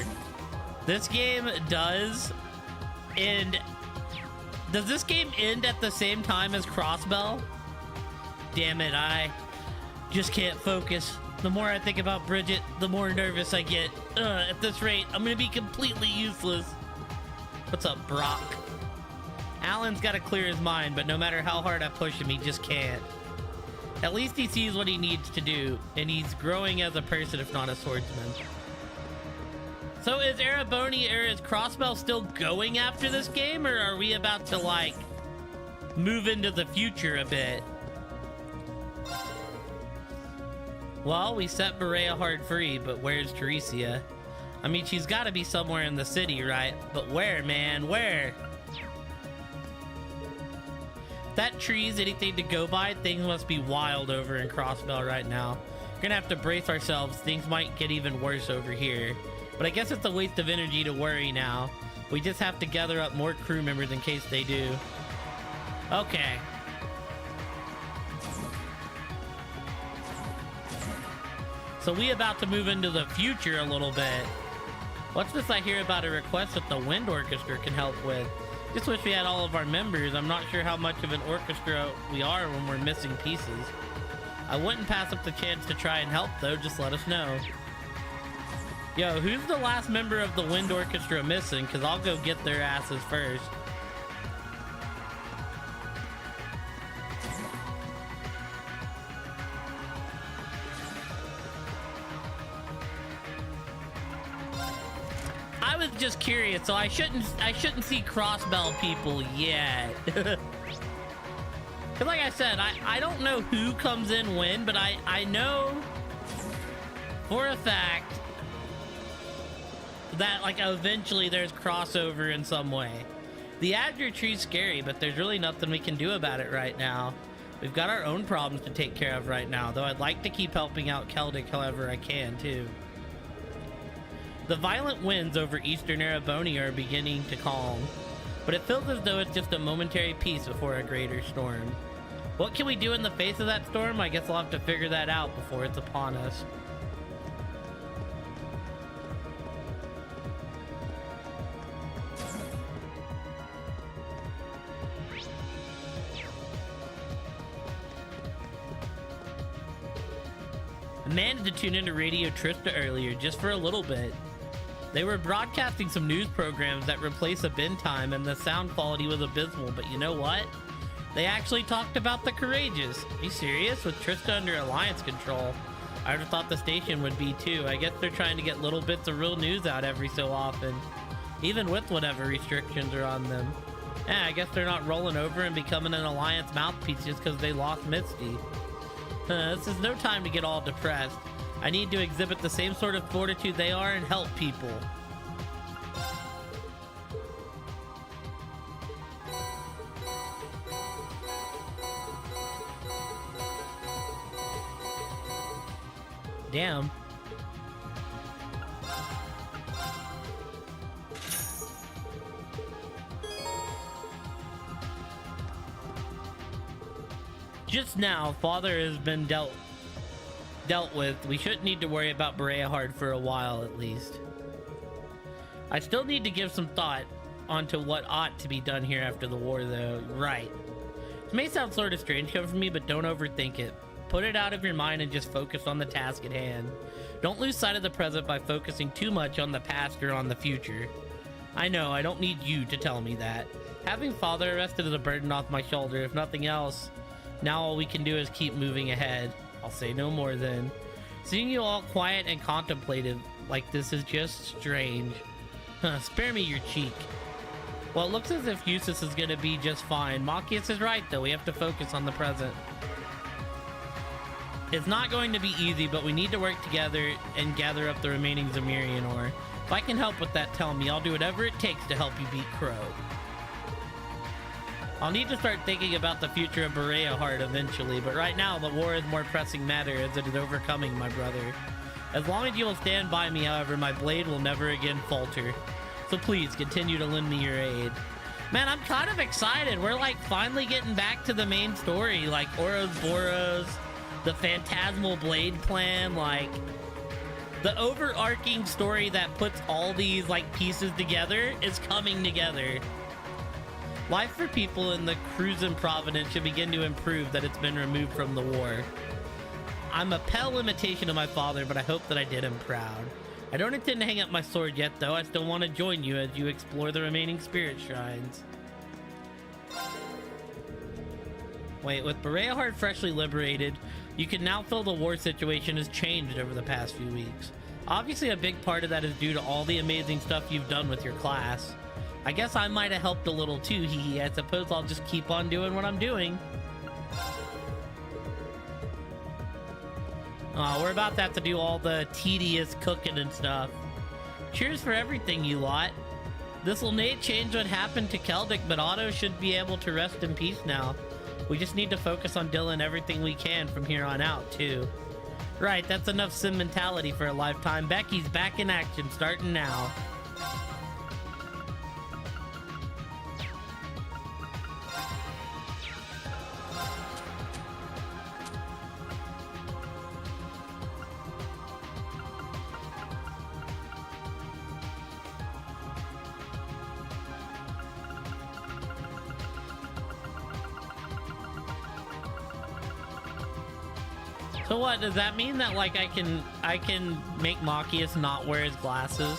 S1: This game does end... Does this game end at the same time as Crossbell? Damn it, I just can't focus. The more I think about Bridget, the more nervous I get. At this rate, I'm gonna be completely useless. What's up, Brock? Alan's gotta clear his mind, but no matter how hard I push him, he just can't. At least he sees what he needs to do, and he's growing as a person, if not a swordsman. So is Ereboni or is Crossbell still going after this game, or are we about to like move into the future a bit? Well, we set Berea hard free, but where's Teresia? I mean, she's got to be somewhere in the city, right? But where, man? Where? If that tree's anything to go by, things must be wild over in Crossbell right now. We're gonna have to brace ourselves. Things might get even worse over here. But I guess it's a waste of energy to worry now. We just have to gather up more crew members in case they do. Okay. So we about to move into the future a little bit. What's this I hear about a request that the Wind Orchestra can help with? Just wish we had all of our members. I'm not sure how much of an orchestra we are when we're missing pieces. I wouldn't pass up the chance to try and help though, just let us know. Yo, who's the last member of the Wind Orchestra missing? Cause I'll go get their asses first. I was just curious, so I shouldn't see Crossbell people yet. Cause like I said, I don't know who comes in when, but I know for a fact that like eventually there's crossover in some way. The Azure Tree's scary, but there's really nothing we can do about it right now. We've got our own problems to take care of right now, though I'd like to keep helping out Celtic however I can too. The violent winds over eastern Ereboni are beginning to calm, but it feels as though it's just a momentary peace before a greater storm. What can we do in the face of that storm? I guess I'll have to figure that out before it's upon us. I managed to tune into Radio Trista earlier just for a little bit. They were broadcasting some news programs that replace a bin time and the sound quality was abysmal, but you know what? They actually talked about the Courageous. Are you serious? With Trista under Alliance control. I would have thought the station would be too. I guess they're trying to get little bits of real news out every so often, even with whatever restrictions are on them. I guess they're not rolling over and becoming an Alliance mouthpiece just because they lost Misty. This is no time to get all depressed. I need to exhibit the same sort of fortitude they are and help people. Damn. Just now, Father has been dealt with. We shouldn't need to worry about Berea hard for a while at least. I still need to give some thought onto what ought to be done here after the war though. Right. It may sound sort of strange coming from me, but don't overthink it. Put it out of your mind and just focus on the task at hand. Don't lose sight of the present by focusing too much on the past or on the future. I know, I don't need you to tell me that. Having Father arrested is a burden off my shoulder, if nothing else. Now all we can do is keep moving ahead. I'll say no more then. Seeing you all quiet and contemplative like this is just strange. Spare me your cheek. Well, it looks as if Eustace is gonna be just fine. Machias is right though, we have to focus on the present. It's not going to be easy, but we need to work together and gather up the remaining Zemirian ore. If I can help with that, tell me. I'll do whatever it takes to help you beat Crow. I'll need to start thinking about the future of Berea Heart eventually, but right now the war is more pressing matter as it is overcoming my brother. As long as you will stand by me, however, my blade will never again falter. So please continue to lend me your aid. Man, I'm kind of excited. We're like finally getting back to the main story, like Ouroboros, the Phantasmal Blade plan, like the overarching story that puts all these like pieces together is coming together. Life for people in the Cruisin' Providence should begin to improve that it's been removed from the war. I'm a pale imitation of my father, but I hope that I did him proud. I don't intend to hang up my sword yet, though. I still want to join you as you explore the remaining spirit shrines. Wait, with Berea Heart freshly liberated, you can now feel the war situation has changed over the past few weeks. Obviously, a big part of that is due to all the amazing stuff you've done with your class. I guess I might have helped a little too, hee. I suppose I'll just keep on doing what I'm doing. We're about to have to do all the tedious cooking and stuff. Cheers for everything, you lot. This'll may change what happened to Keldic, but Otto should be able to rest in peace now. We just need to focus on Dylan everything we can from here on out, too. Right, that's enough sentimentality for a lifetime. Becky's back in action, starting now. So what, does that mean that like I can make Machias not wear his glasses?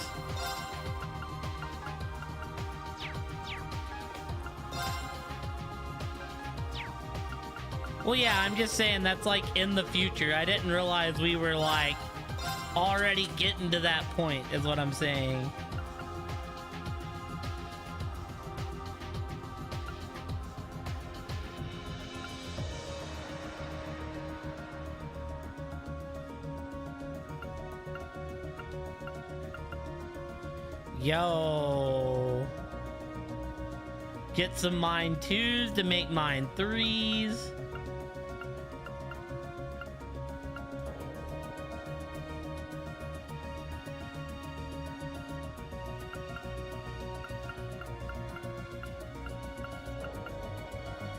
S1: Well, yeah, I'm just saying that's like in the future. I didn't realize we were like already getting to that point, is what I'm saying. Yo. Get some mine 2s to make mine 3s.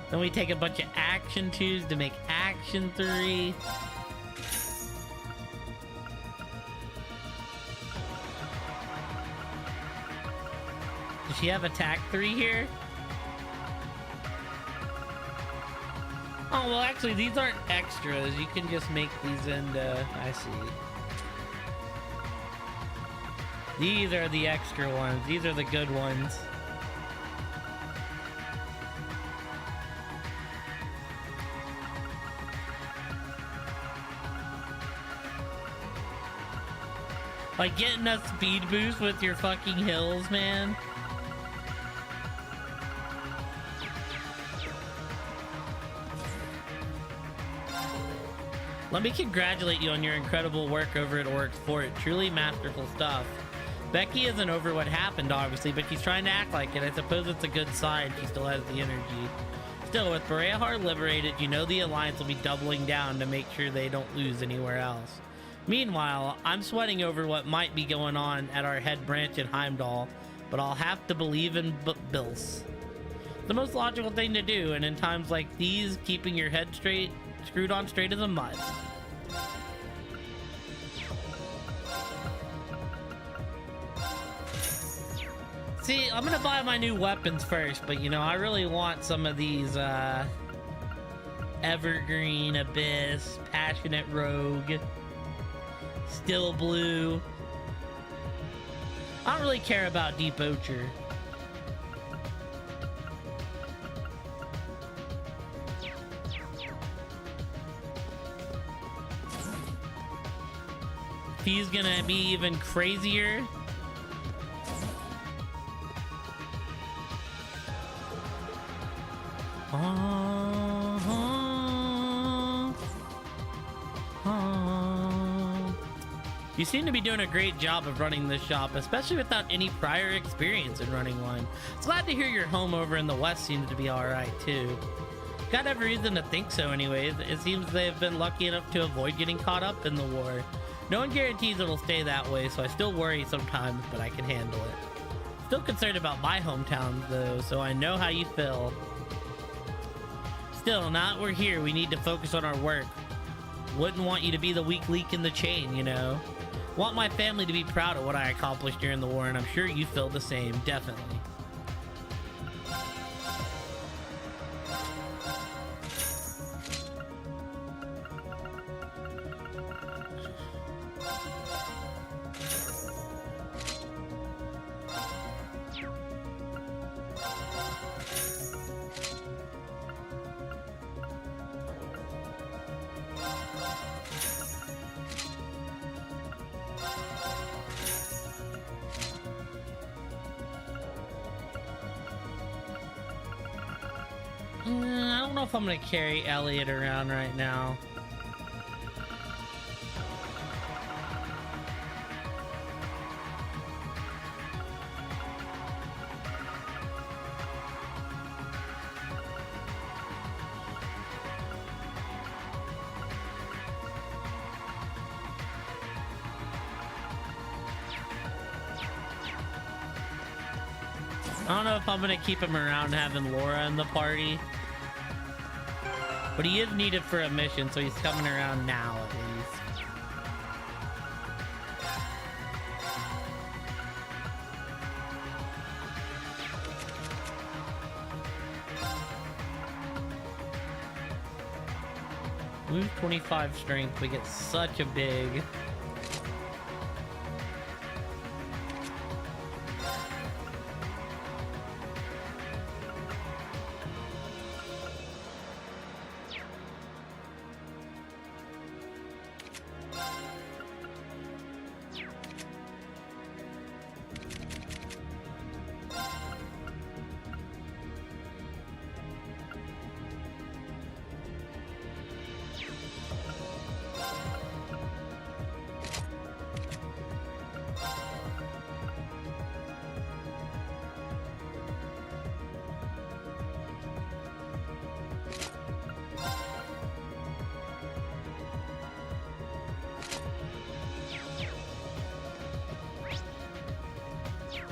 S1: Then we take a bunch of action 2s to make action 3. Does she have attack 3 here? Oh, well, actually, these aren't extras. You can just make these into... I see. These are the extra ones. These are the good ones. Like getting a speed boost with your fucking hills, man. Let me congratulate you on your incredible work over at Oryx Fort. Truly masterful stuff. Becky isn't over what happened, obviously, but she's trying to act like it. I suppose it's a good sign she still has the energy. Still, with Berehar liberated, you know the Alliance will be doubling down to make sure they don't lose anywhere else. Meanwhile, I'm sweating over what might be going on at our head branch in Heimdall, but I'll have to believe in Bills. The most logical thing to do, and in times like these, keeping your head screwed on straight as a mud. See, I'm gonna buy my new weapons first, but you know, I really want some of these, Evergreen, Abyss, Passionate Rogue, Still Blue. I don't really care about Deep Ocher. He's gonna be even crazier. You seem to be doing a great job of running this shop, especially without any prior experience in running one. It's glad to hear your home over in the West seems to be alright too. Got every reason to think so anyways. It seems they've been lucky enough to avoid getting caught up in the war. No one guarantees it'll stay that way, so I still worry sometimes, but I can handle it. Still concerned about my hometown though, so I know how you feel. Still, now that we're here, we need to focus on our work. Wouldn't want you to be the weak link in the chain, you know? Want my family to be proud of what I accomplished during the war, and I'm sure you feel the same, definitely. know if I'm gonna carry Elliot around right now. I don't know if I'm gonna keep him around having Laura in the party. But he is needed for a mission, so he's coming around now at least. Lose 25 strength, we get such a big...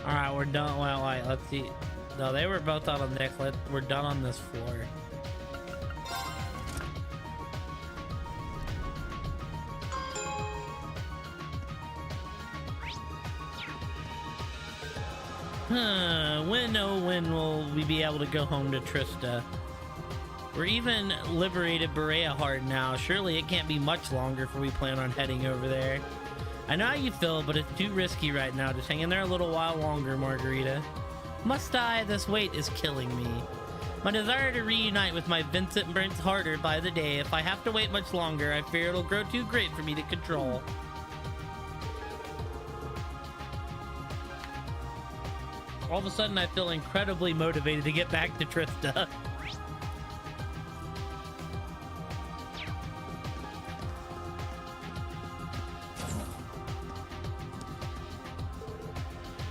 S1: Alright, we're done. Well, wait, let's see. No, they were both out on the deck. We're done on this floor. When, oh, when will we be able to go home to Trista? We're even liberated Berea Heart now. Surely it can't be much longer before we plan on heading over there. I know how you feel, but it's too risky right now. Just hang in there a little while longer, Margarita. Must I? This weight is killing me. My desire to reunite with my Vincent burns harder by the day. If I have to wait much longer, I fear it'll grow too great for me to control. All of a sudden, I feel incredibly motivated to get back to Trista.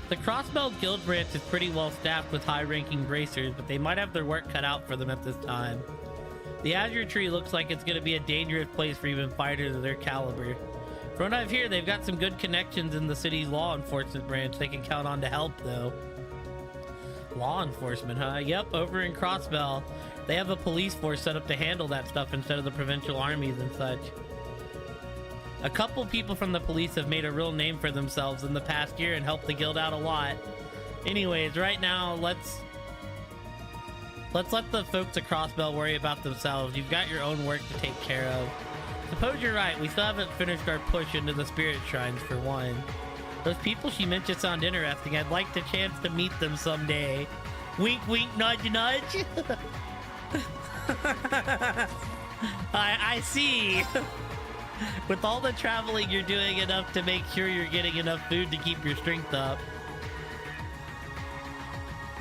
S1: The Crossbell Guild branch is pretty well staffed with high-ranking bracers, but they might have their work cut out for them at this time. The Azure Tree looks like it's going to be a dangerous place for even fighters of their caliber. From what I've heard, they've got some good connections in the city's law enforcement branch they can count on to help, though. Law enforcement, huh? Yep, over in Crossbell, they have a police force set up to handle that stuff instead of the provincial armies and such. A couple people from the police have made a real name for themselves in the past year and helped the guild out a lot. Anyways, right now, let's let the folks at Crossbell worry about themselves. You've got your own work to take care of. Suppose you're right, we still haven't finished our push into the spirit shrines for one. Those people she mentioned sound interesting. I'd like the chance to meet them someday. Wink, wink, nudge, nudge. I see. With all the traveling you're doing, enough to make sure you're getting enough food to keep your strength up.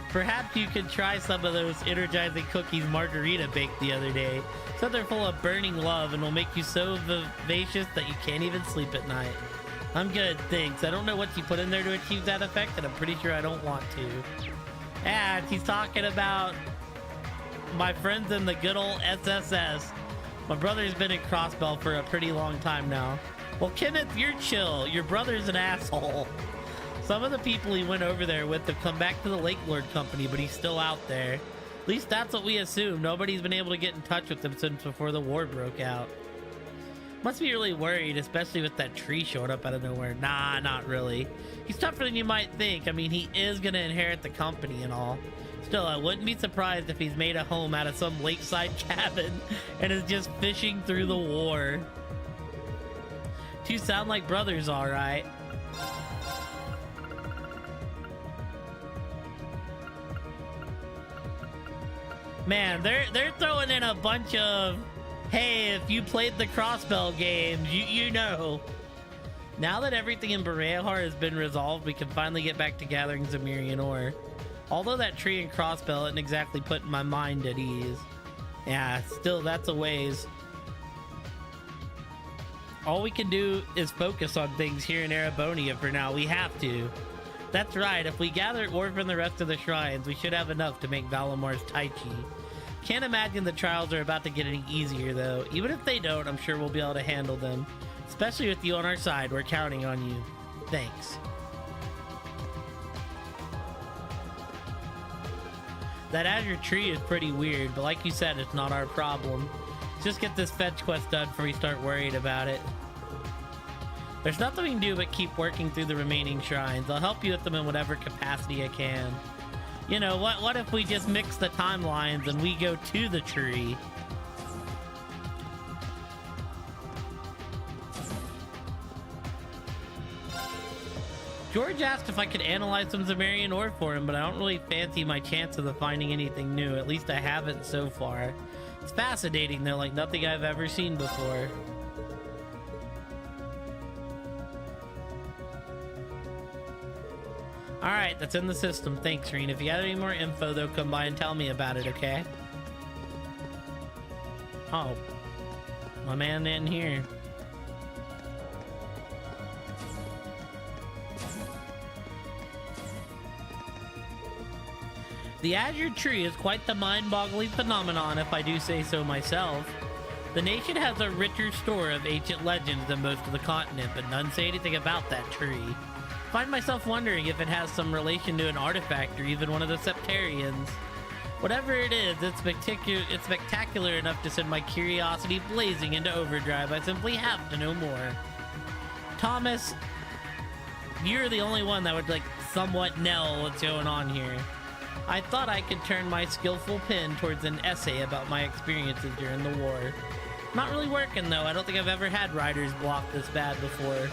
S1: Perhaps you could try some of those energizing cookies Margarita baked the other day. So they're full of burning love and will make you so vivacious that you can't even sleep at night. I'm good, thanks. I don't know what you put in there to achieve that effect, and I'm pretty sure I don't want to. And he's talking about my friends in the good old SSS. My brother's been in Crossbell for a pretty long time now. Well, Kenneth, you're chill. Your brother's an asshole. Some of the people he went over there with have come back to the Lake Lord Company, but he's still out there. At least that's what we assume. Nobody's been able to get in touch with him since before the war broke out. Must be really worried, especially with that tree showing up out of nowhere. Nah, not really. He's tougher than you might think. I mean, he is gonna inherit the company and all. Still, I wouldn't be surprised if he's made a home out of some lakeside cabin and is just fishing through the war. Two sound like brothers, all right. Man, they're throwing in a bunch of, hey, if you played the Crossbell games, you know. Now that everything in Bereahar has been resolved, we can finally get back to gathering Zemirian ore. Although that tree in Crossbell isn't exactly putting my mind at ease. Yeah, still, that's a ways. All we can do is focus on things here in Erebonia for now. We have to. That's right, if we gather ore from the rest of the shrines, we should have enough to make Valamar's Tai Chi. Can't imagine the trials are about to get any easier, though. Even if they don't, I'm sure we'll be able to handle them. Especially with you on our side, we're counting on you. Thanks. That Azure Tree is pretty weird, but like you said, it's not our problem. Just get this fetch quest done before we start worried about it. There's nothing we can do but keep working through the remaining shrines. I'll help you with them in whatever capacity I can. You know, what if we just mix the timelines and we go to the tree? George asked if I could analyze some Zemarian ore for him, but I don't really fancy my chances of finding anything new. At least I haven't so far. It's fascinating though, like nothing I've ever seen before. Alright, that's in the system. Thanks, Reen. If you got any more info though, come by and tell me about it, okay? Oh. My man in here. The Azure Tree is quite the mind-boggling phenomenon, if I do say so myself. The nation has a richer store of ancient legends than most of the continent, but none say anything about that tree. Find myself wondering if it has some relation to an artifact or even one of the Septarians. Whatever it is, it's spectacular enough to send my curiosity blazing into overdrive. I simply have to know more. Thomas, you're the only one that would somewhat nail what's going on here. I thought I could turn my skillful pen towards an essay about my experiences during the war. Not really working though. I don't think I've ever had writer's block this bad before.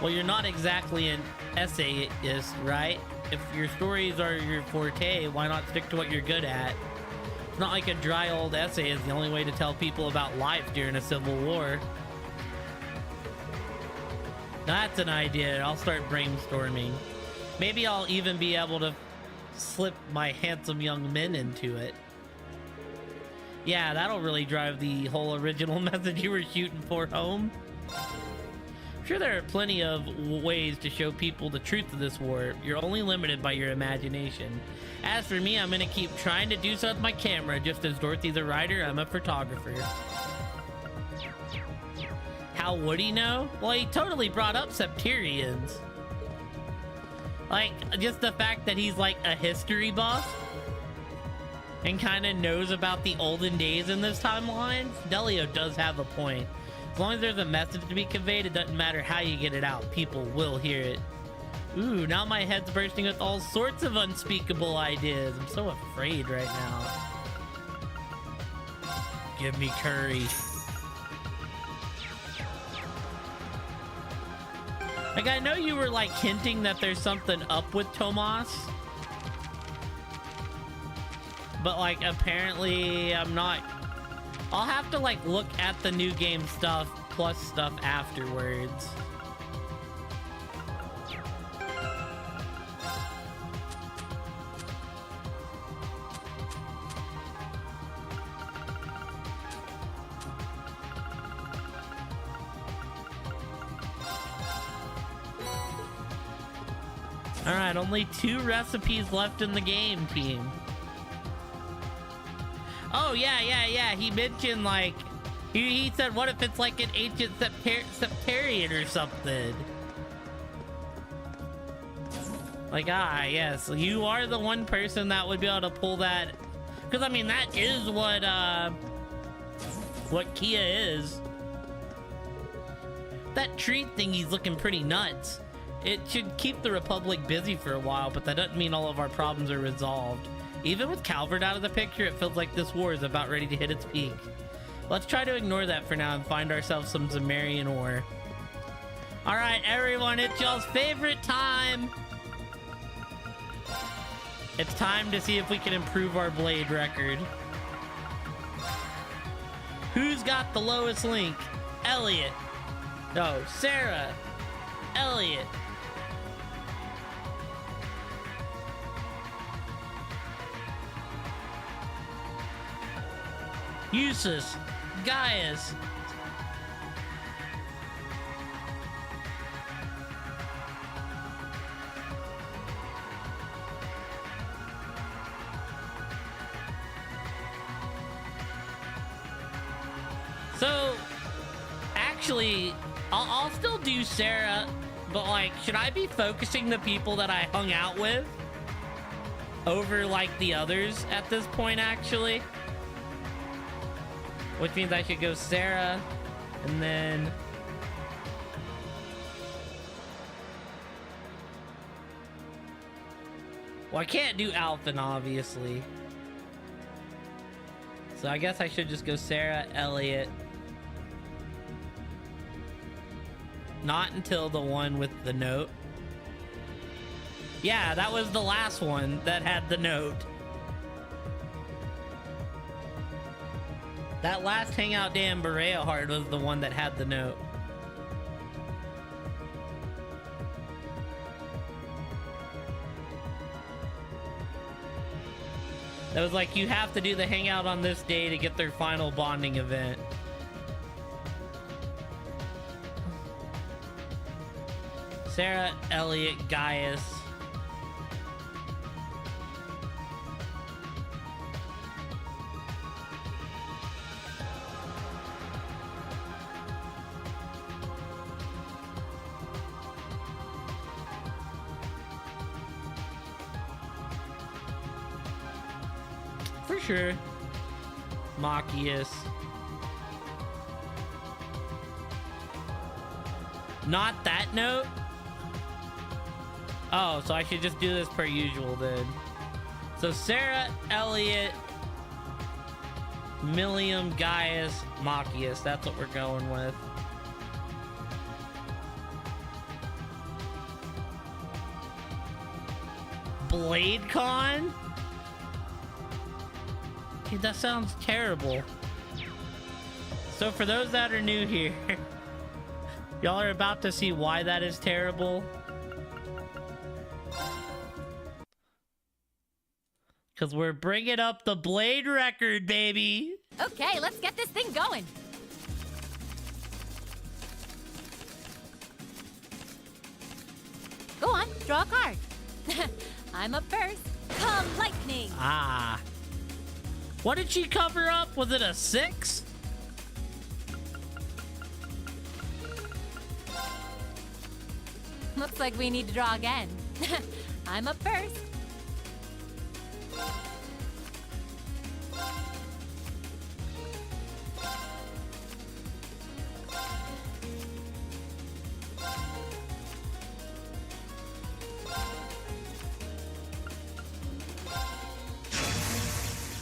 S1: Well, you're not exactly an essayist, right? If your stories are your forte, why not stick to what you're good at? It's not like a dry old essay is the only way to tell people about life during a civil war. That's an idea. I'll start brainstorming. Maybe I'll even be able to slip my handsome young men into it. Yeah, that'll really drive the whole original message you were shooting for home. I'm sure there are plenty of ways to show people the truth of this war. You're only limited by your imagination. As for me, I'm gonna keep trying to do so with my camera. Just as Dorothy's a writer, I'm a photographer. How would he know? Well, he totally brought up Septarians. Like, just the fact that he's like a history buff and kind of knows about the olden days in this timeline. Delio does have a point. As long as there's a message to be conveyed, it doesn't matter how you get it out. People will hear it. Ooh, now my head's bursting with all sorts of unspeakable ideas. I'm so afraid right now. Give me curry. Like, I know you were like hinting that there's something up with Tomas, but like apparently I'm not. I'll have to like look at the new game stuff plus stuff afterwards. All right, only 2 recipes left in the game, team. Oh, yeah. He mentioned, like, he said, what if it's like an ancient Septarian or something? Like, yes, you are the one person that would be able to pull that. Because, I mean, that is what Kia is. That tree thingy's looking pretty nuts. It should keep the Republic busy for a while, but that doesn't mean all of our problems are resolved. Even with Calvert out of the picture, it feels like this war is about ready to hit its peak. Let's try to ignore that for now and find ourselves some Zemarian ore. Alright, everyone, it's y'all's favorite time! It's time to see if we can improve our blade record. Who's got the lowest link? Elliot. No, Sarah. Elliot. Eustace, Gaius. So, actually, I'll still do Sarah, but like, should I be focusing the people that I hung out with over like the others at this point, actually? Which means I should go Sarah, and then... Well, I can't do Alphen, obviously. So I guess I should just go Sarah, Elliot. Not until the one with the note. Yeah, that was the last one that had the note. That last Hangout Day in Berea Heart was the one that had the note. That was like, you have to do the hangout on this day to get their final bonding event. Sarah, Elliot, Gaius. For sure. Machias. Not that note? Oh, so I should just do this per usual then. So Sarah, Elliot, Millium, Gaius, Machias. That's what we're going with. BladeCon? Dude, that sounds terrible. So for those that are new here, y'all are about to see why that is terrible. Because we're bringing up the Blade record, baby.
S7: Okay, let's get this thing going. Go on, draw a card. I'm up first. Come lightning.
S1: Ah. What did she cover up? Was it a 6?
S7: Looks like we need to draw again. I'm up first.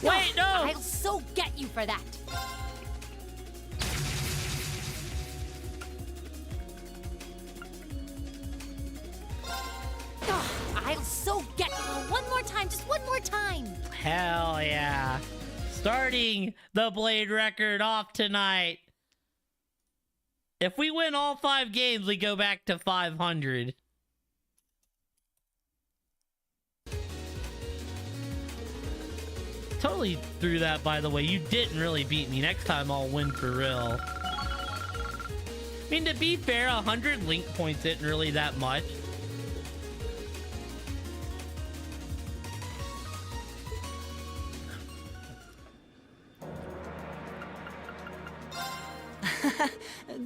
S1: Wait, no!
S7: I'll so get you for that. I'll so get you. One more time, just one more time.
S1: Hell yeah. Starting the Blade record off tonight. If we win all 5 games, we go back to 500. Totally threw that, by the way. You didn't really beat me. Next time I'll win for real. I mean, to be fair, 100 link points isn't really that much.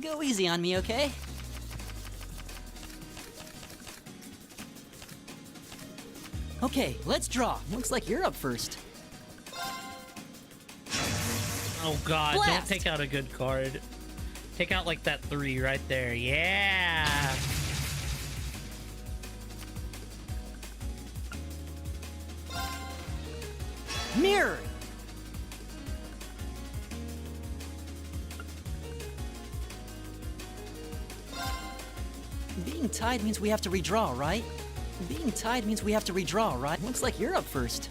S23: Go easy on me, okay? Okay, let's draw. Looks like you're up first.
S1: Oh god,
S23: Blast!
S1: Don't take out a good card. Take out like that 3 right there. Yeah!
S23: Mirror! Being tied means we have to redraw, right? Being tied means we have to redraw, right? Looks like you're up first.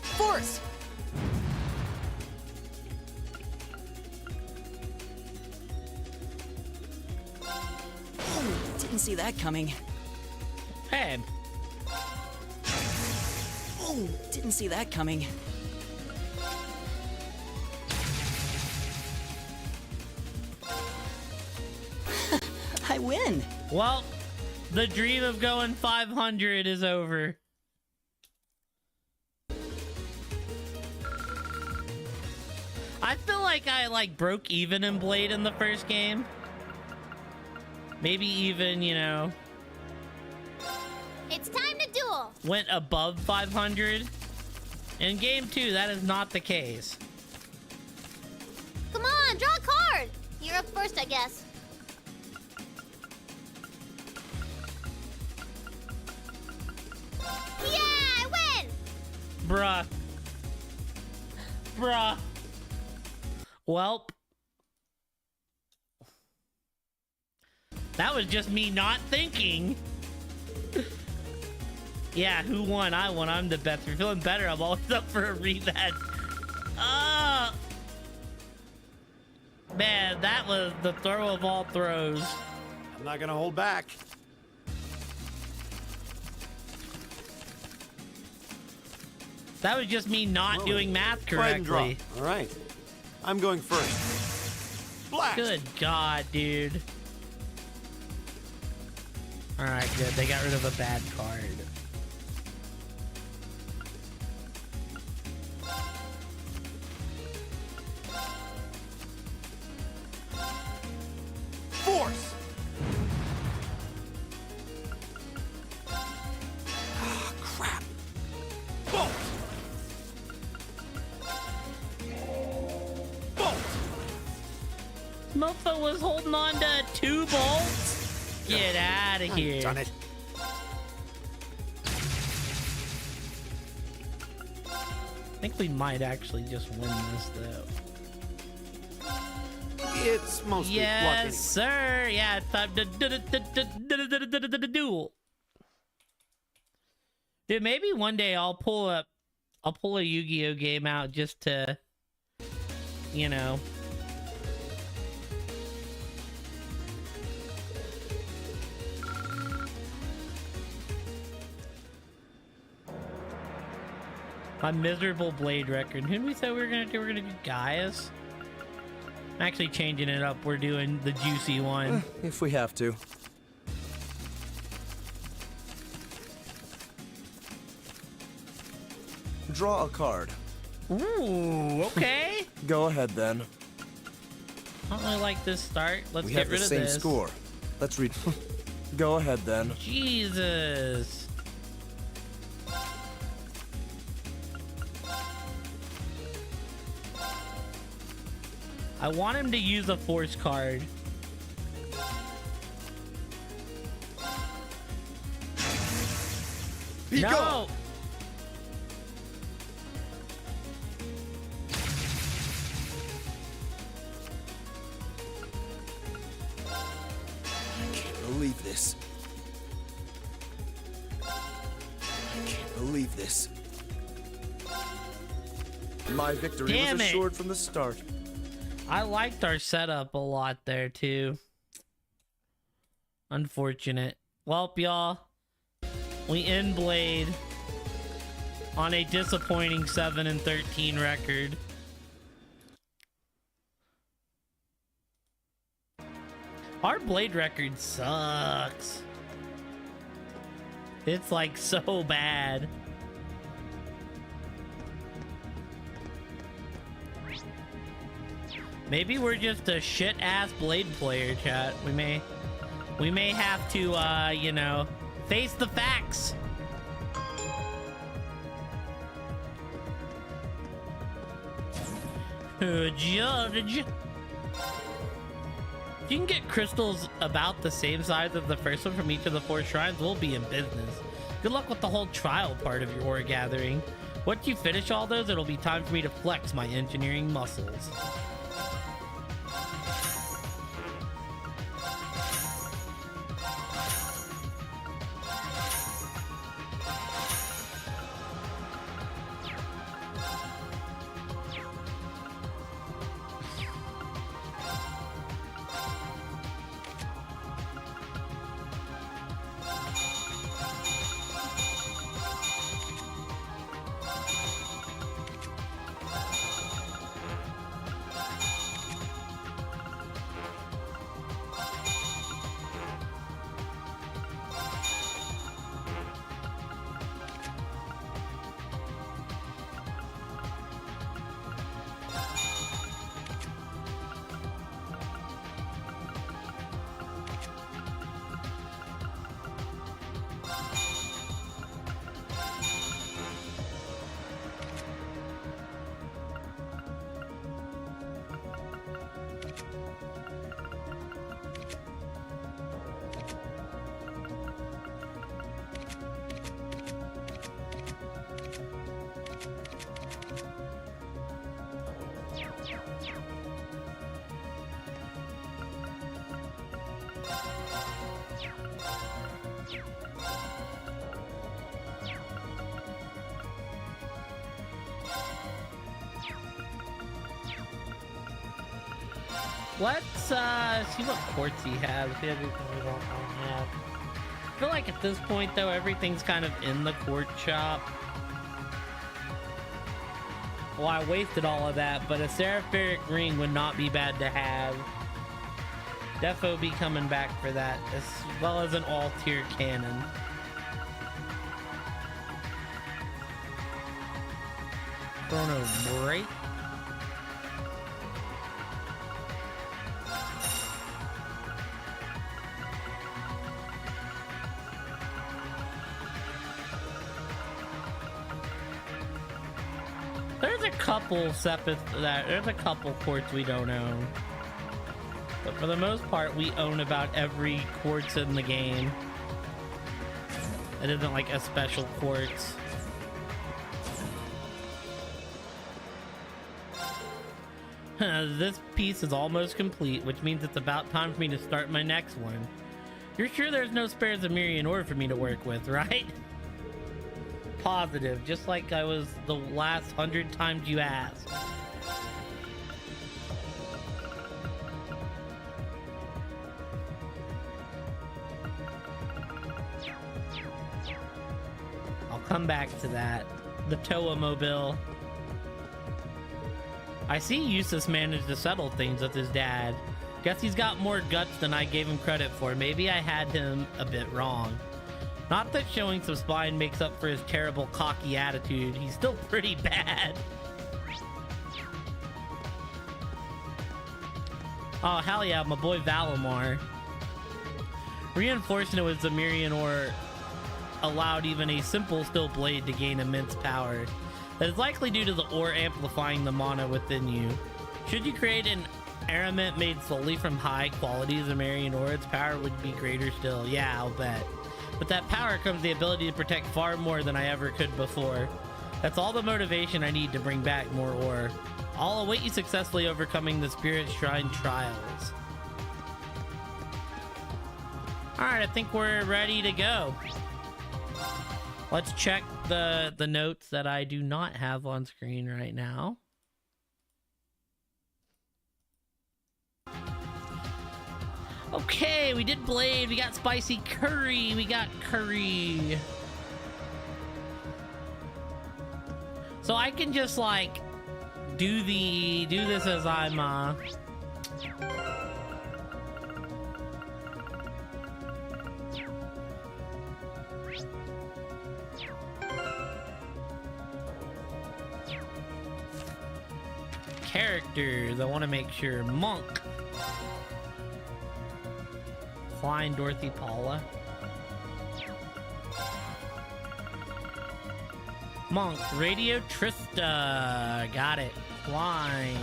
S23: Force! Oh, didn't see that coming.
S1: Hey.
S23: Oh, didn't see that coming. I win.
S1: Well, the dream of going 500 is over. I feel like I broke even in Blade in the first game. Maybe even, you know,
S16: It's time to duel.
S1: went above 500. In game 2, that is not the case.
S16: Come on, draw a card. You're up first, I guess. Yeah, I win.
S1: Bruh. Welp. That was just me not thinking. Yeah, who won? I won. I'm the best. If you're feeling better, I'm always up for a rematch. Man, that was the throw of all throws.
S12: I'm not gonna hold back.
S1: That was just me not doing math
S12: Go ahead and draw.
S1: correctly.
S12: All right. I'm going first. Blast!
S1: Good God, dude. Alright, good. They got rid of a bad card.
S12: Force! Ah, crap. Bolt! Bolt!
S1: Mofo was holding on to 2 bolts? Get out of here.
S12: Done it.
S1: I think we might actually just win this, though.
S12: It's mostly luck anyway.
S1: Yes, sir. Yeah, it's time to duel. Dude, maybe one day I'll pull a Yu-Gi-Oh game out just to, you know. My miserable Blade record. Who did we say we were gonna do? We're gonna do Gaius. I'm actually changing it up. We're doing the juicy one.
S4: If we have to. Draw a card.
S1: Ooh, okay.
S4: Go ahead then.
S1: I don't really like this start. Let's
S4: We
S1: get
S4: have the
S1: rid of
S4: same
S1: this.
S4: score. Let's read. Go ahead then.
S1: Jesus. I want him to use a force card.
S12: Be
S1: No!
S12: gone.
S4: I can't believe this. I can't believe this. My victory
S1: Damn
S4: was
S1: it.
S4: assured from the start.
S1: I liked our setup a lot there, too. Unfortunate. Well, y'all, we end Blade on a disappointing 7-13 record. Our Blade record sucks. It's like so bad. Maybe we're just a shit-ass Blade player, chat. We may have to, you know, face the facts. Judge. If you can get crystals about the same size as the first one from each of the 4 shrines, we'll be in business. Good luck with the whole trial part of your ore gathering. Once you finish all those, it'll be time for me to flex my engineering muscles. Let's see what quartz he has. See everything we don't have. I feel like at this point though, everything's kind of in the quartz shop. Well, I wasted all of that, but a serapheric ring would not be bad to have. Defo be coming back for that, as well as an all-tier cannon. Chrono break. There's a couple there's a couple quartz we don't own. But for the most part, we own about every quartz in the game. It isn't like a special quartz. This piece is almost complete, which means it's about time for me to start my next one. You're sure there's no spare Zamirian ore for me to work with, right? Positive, just like I was the last 100 times you asked. I'll come back to that. The Toa Mobile. I see Eustace managed to settle things with his dad. Guess he's got more guts than I gave him credit for. Maybe I had him a bit wrong. Not that showing some spine makes up for his terrible cocky attitude. He's still pretty bad. Oh, hell yeah, my boy Valimar. Reinforcing it with Zamirian ore allowed even a simple steel blade to gain immense power. That is likely due to the ore amplifying the mana within you. Should you create an armament made solely from high quality Zamirian ore, its power would be greater still. Yeah, I'll bet. With that power comes the ability to protect far more than I ever could before. That's all the motivation I need to bring back more ore. I'll await you successfully overcoming the Spirit Shrine trials. Alright, I think we're ready to go. Let's check the notes that I do not have on screen right now. Okay, we did blade, we got spicy curry, we got curry. So I can just like do this as I'm characters. I want to make sure Monk, Klein, Dorothy, Paula, Monk, Radio Trista, got it. Klein,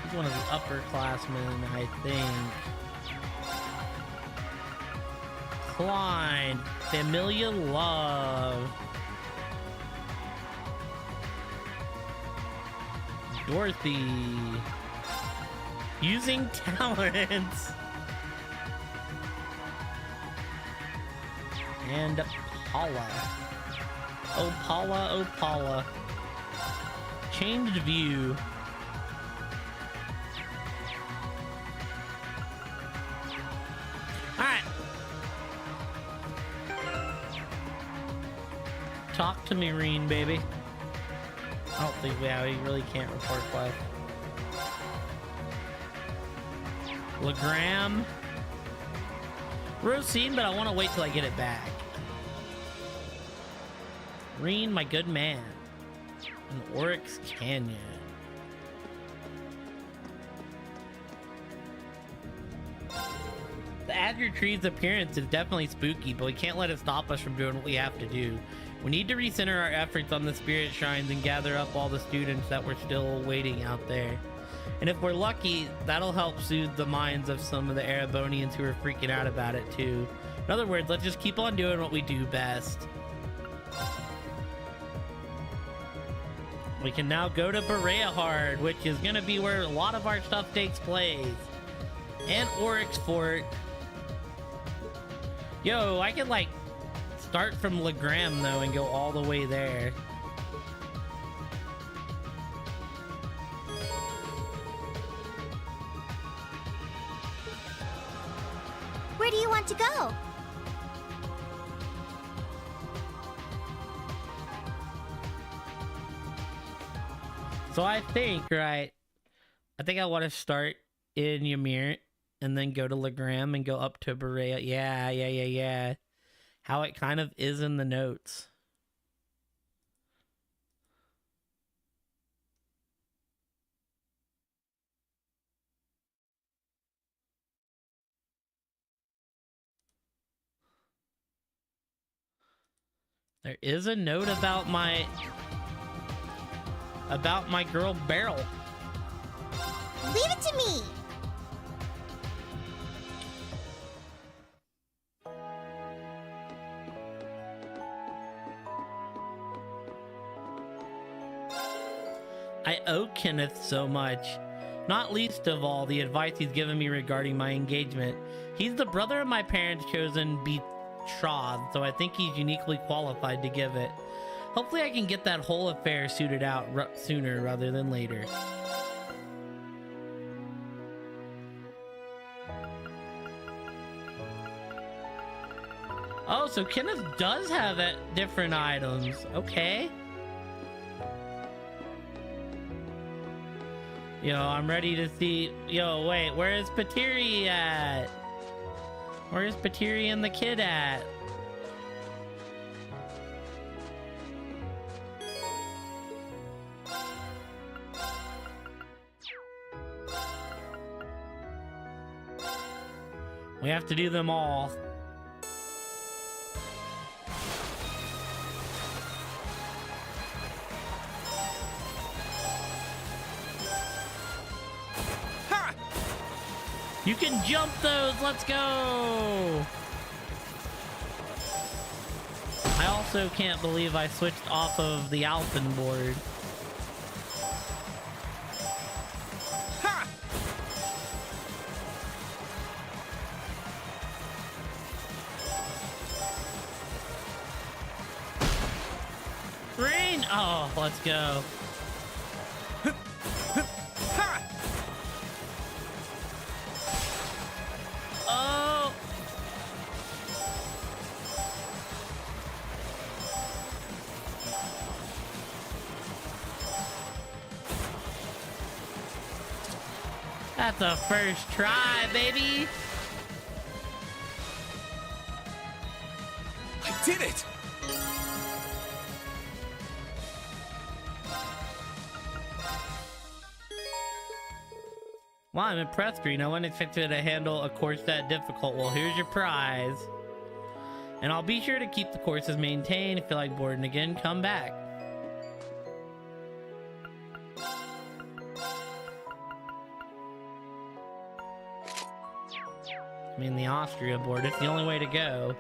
S1: he's one of the upperclassmen, I think. Klein, Familia Love, Dorothy, using talents, and Paula. Oh Paula, oh Paula. Changed view. Alright. Talk to me, Reen, baby. I don't think we really can't report quest. Legram. Rosine, but I want to wait till I get it back. Reen, my good man. And Oryx Canyon. The Azure Tree's appearance is definitely spooky, but we can't let it stop us from doing what we have to do. We need to recenter our efforts on the spirit shrines and gather up all the students that were still waiting out there. And if we're lucky, that'll help soothe the minds of some of the Erebonians who are freaking out about it too. In other words, let's just keep on doing what we do best. We can now go to Bereahard, which is going to be where a lot of our stuff takes place. And Oryx Fort. Yo, I could like start from Legram though and go all the way there.
S21: want to go?
S1: So I think, right, I think I want to start in Ymir and then go to Legram and go up to Berea. Yeah. How it kind of is in the notes. There is a note about my girl Beryl.
S21: Leave it to me!
S1: I owe Kenneth so much, not least of all the advice he's given me regarding my engagement. He's the brother of my parents' chosen betrothed, so I think he's uniquely qualified to give it. Hopefully I can get that whole affair suited out sooner rather than later. Oh, so Kenneth does have different items. Okay. Yo, I'm ready to see. Yo, wait, where is Patiri at? Where's Patiri and the kid at? We have to do them all. You can jump those, let's go! I also can't believe I switched off of the Alphen board.
S5: Ha!
S1: Rain! Oh, let's go. Oh! That's a first try, baby!
S5: I did it!
S1: Wow, I'm impressed, Green. I wasn't expected to handle a course that difficult. Well, here's your prize. And I'll be sure to keep the courses maintained. If you feel like boarding again, come back. I mean, the Austria board, it's the only way to go.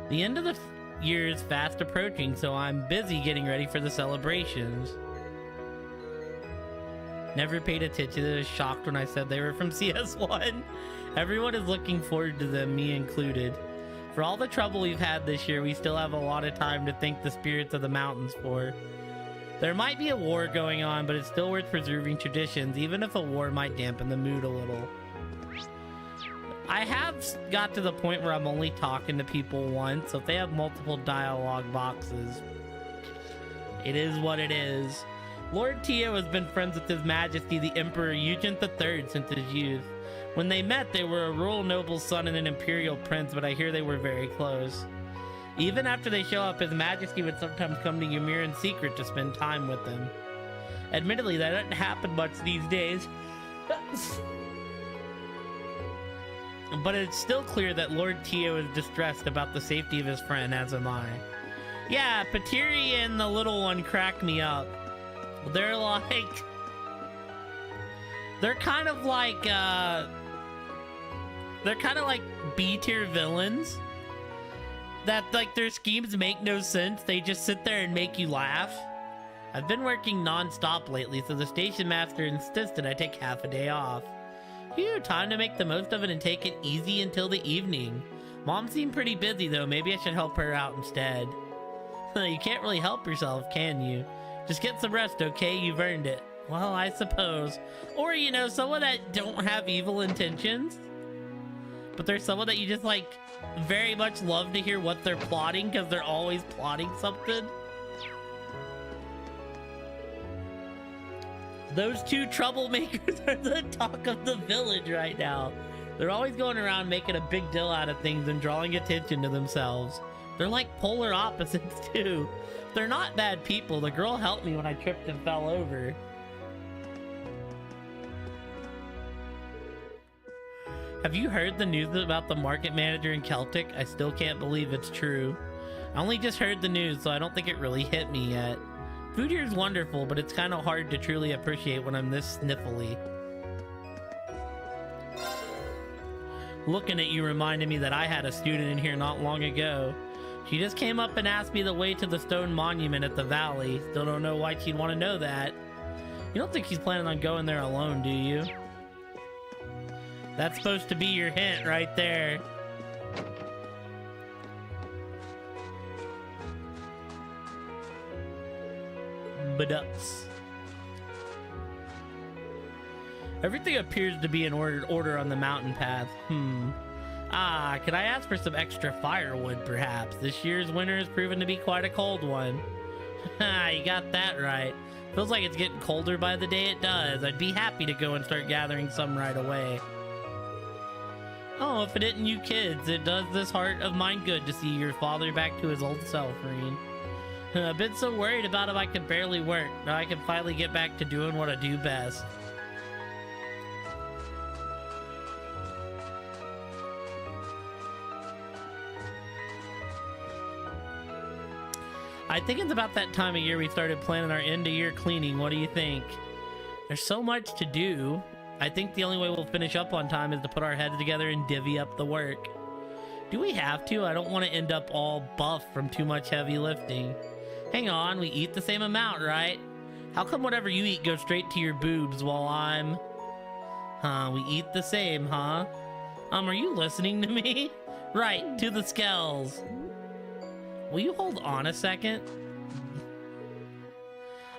S1: The end of the year is fast approaching, so I'm busy getting ready for the celebrations. Never paid attention. I was shocked when I said they were from CS1. Everyone is looking forward to them, me included. For all the trouble we've had this year, we still have a lot of time to thank the spirits of the mountains for. There might be a war going on, but it's still worth preserving traditions, even if a war might dampen the mood a little. I have got to the point where I'm only talking to people once, so if they have multiple dialogue boxes, it is what it is. Lord Tio has been friends with His Majesty the Emperor Eugent III since his youth. When they met, they were a royal noble's son and an imperial prince, but I hear they were very close. Even after they show up, His Majesty would sometimes come to Ymir in secret to spend time with them. Admittedly, that doesn't happen much these days. But it's still clear that Lord Tio is distressed about the safety of his friend, as am I. Yeah, Patiri and the little one crack me up. They're like... They're kind of like B-tier villains. That, like, their schemes make no sense. They just sit there and make you laugh. I've been working non-stop lately, so the station master insisted I take half a day off. Phew, time to make the most of it and take it easy until the evening. Mom seemed pretty busy, though. Maybe I should help her out instead. You can't really help yourself, can you? Just get some rest, okay? You've earned it. Well, I suppose. Or, you know, someone that don't have evil intentions. But there's someone that you just, like, very much love to hear what they're plotting because they're always plotting something. Those two troublemakers are the talk of the village right now. They're always going around making a big deal out of things and drawing attention to themselves. They're like polar opposites, too. They're not bad people. The girl helped me when I tripped and fell over. Have you heard the news about the market manager in Celtic? I still can't believe it's true. I only just heard the news, so I don't think it really hit me yet. Food here is wonderful, but it's kind of hard to truly appreciate when I'm this sniffly. Looking at you reminded me that I had a student in here not long ago. She just came up and asked me the way to the stone monument at the valley. Still don't know why she'd want to know that. You don't think she's planning on going there alone, do you? That's supposed to be your hint right there. Baducks. Everything appears to be in order on the mountain path. Could I ask for some extra firewood, perhaps? This year's winter has proven to be quite a cold one. You got that right. Feels like it's getting colder by the day it does. I'd be happy to go and start gathering some right away. Oh, if it isn't you kids, it does this heart of mine good to see your father back to his old self, Reen. I've been so worried about him I could barely work. Now I can finally get back to doing what I do best. I think it's about that time of year we started planning our end-of-year cleaning. What do you think? There's so much to do. I think the only way we'll finish up on time is to put our heads together and divvy up the work. Do we have to? I don't want to end up all buff from too much heavy lifting. Hang on, we eat the same amount, right? How come whatever you eat goes straight to your boobs while I'm... we eat the same, huh? Are you listening to me? Right, to the skells. Will you hold on a second?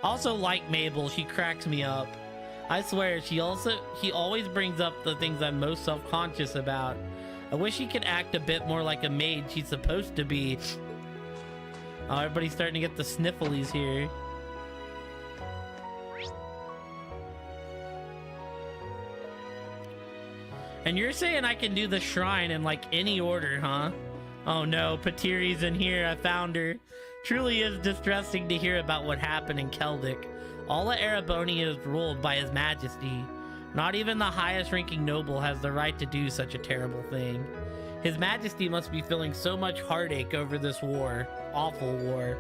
S1: Also, like Mabel, she cracks me up. I swear, she always brings up the things I'm most self-conscious about. I wish she could act a bit more like a maid she's supposed to be. Oh, everybody's starting to get the snifflies here. And you're saying I can do the shrine in like any order, huh? Oh no, Patiri's in here. I found her. Truly is distressing to hear about what happened in Celtic. All of Erebonia is ruled by His Majesty. Not even the highest ranking noble has the right to do such a terrible thing. His Majesty must be feeling so much heartache over this war. Awful war.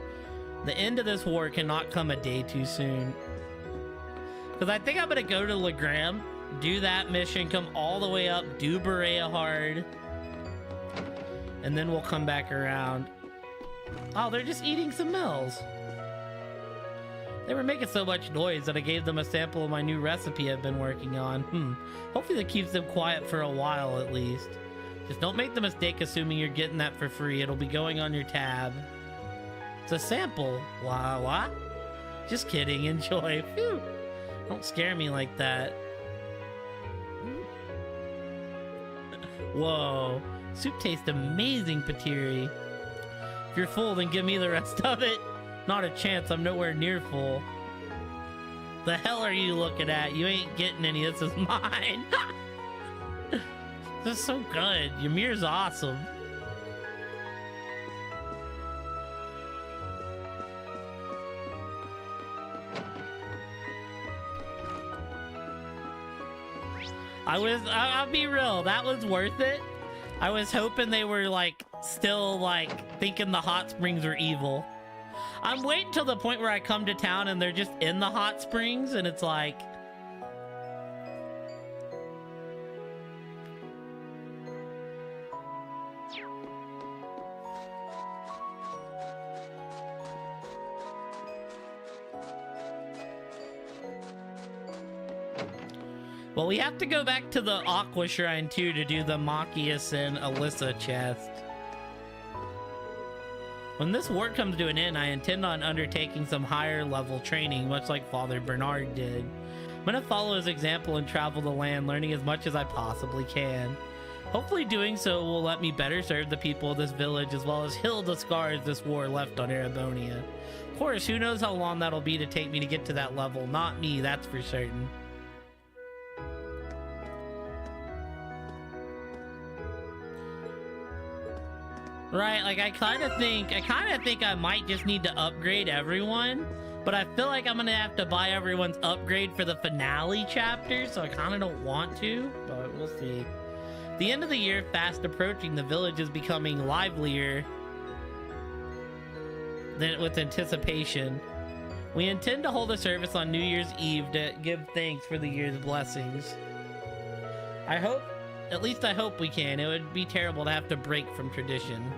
S1: The end of this war cannot come a day too soon. Because I think I'm going to go to Legram, do that mission, come all the way up, do Berea hard, and then we'll come back around. Oh, they're just eating some mills. They were making so much noise that I gave them a sample of my new recipe I've been working on. Hopefully that keeps them quiet for a while at least. Just don't make the mistake assuming you're getting that for free. It'll be going on your tab. It's a sample. What? Just kidding. Enjoy. Phew. Don't scare me like that. Whoa. Soup tastes amazing, Patiri. If you're full, then give me the rest of it. Not a chance. I'm nowhere near full. The hell are you looking at? You ain't getting any. This is mine. This is so good. Ymir's awesome. I'll be real, that was worth it. I was hoping they were like still like thinking the hot springs were evil. I'm waiting till the point where I come to town and they're just in the hot springs and it's like, well, we have to go back to the Aqua Shrine too to do the Machias and Alyssa chest. When this war comes to an end, I intend on undertaking some higher level training, much like Father Bernard did. I'm gonna follow his example and travel the land, learning as much as I possibly can. Hopefully doing so will let me better serve the people of this village, as well as heal the scars this war left on Erebonia. Of course, who knows how long that'll be to take me to get to that level. Not me, that's for certain. Right, like I kind of think I might just need to upgrade everyone, but I feel like I'm gonna have to buy everyone's upgrade for the finale chapter, so I kind of don't want to, but we'll see. The end of the year fast approaching, the village is becoming livelier than with anticipation. We intend to hold a service on New Year's Eve to give thanks for the year's blessings. At least I hope we can. It would be terrible to have to break from tradition.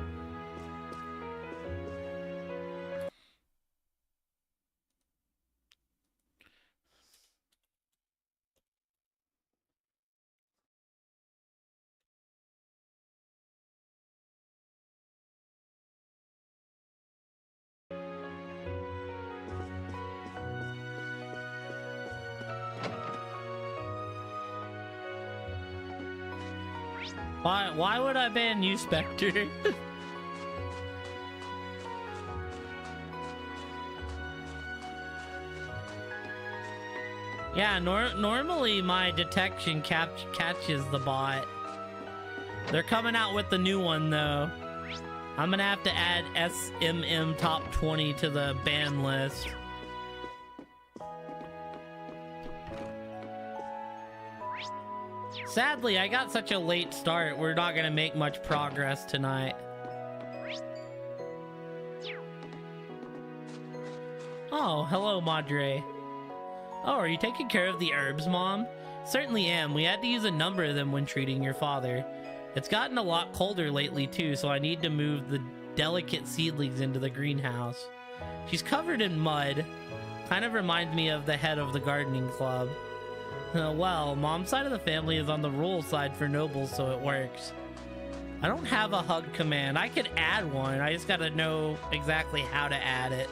S1: Why would I ban you, Spectre? Yeah, normally my detection catches the bot. They're coming out with the new one though. I'm gonna have to add SMM top 20 to the ban list. Sadly, I got such a late start, we're not gonna make much progress tonight. Oh, hello, Madre. Oh, are you taking care of the herbs, Mom? Certainly am. We had to use a number of them when treating your father. It's gotten a lot colder lately, too, so I need to move the delicate seedlings into the greenhouse. She's covered in mud. Kind of reminds me of the head of the gardening club. Well, Mom's side of the family is on the rural side for nobles, so it works. I don't have a hug command. I could add one. I just gotta know exactly how to add it.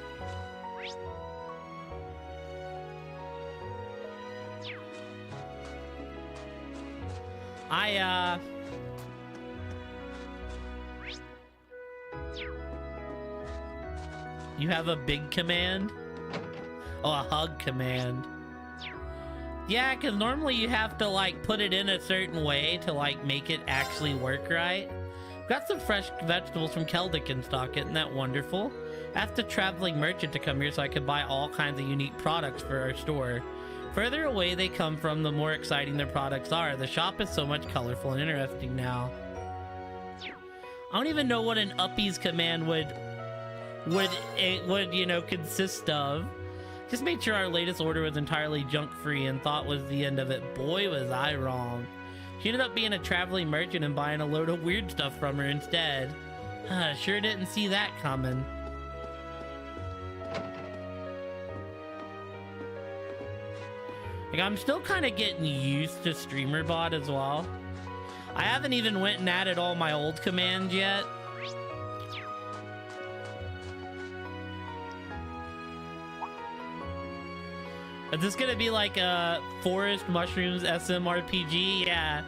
S1: You have a big command? Oh, a hug command. Yeah, because normally you have to, like, put it in a certain way to, like, make it actually work right. Got some fresh vegetables from Keldic in stock, isn't that wonderful? Asked a traveling merchant to come here so I could buy all kinds of unique products for our store. Further away they come from, the more exciting their products are. The shop is so much colorful and interesting now. I don't even know what an uppies command would you know, consist of. Just made sure our latest order was entirely junk-free and thought was the end of it. Boy, was I wrong. She ended up being a traveling merchant and buying a load of weird stuff from her instead. Sure didn't see that coming. Like, I'm still kind of getting used to StreamerBot as well. I haven't even went and added all my old commands yet. Is this gonna be like a Forest Mushrooms SMRPG? Yeah.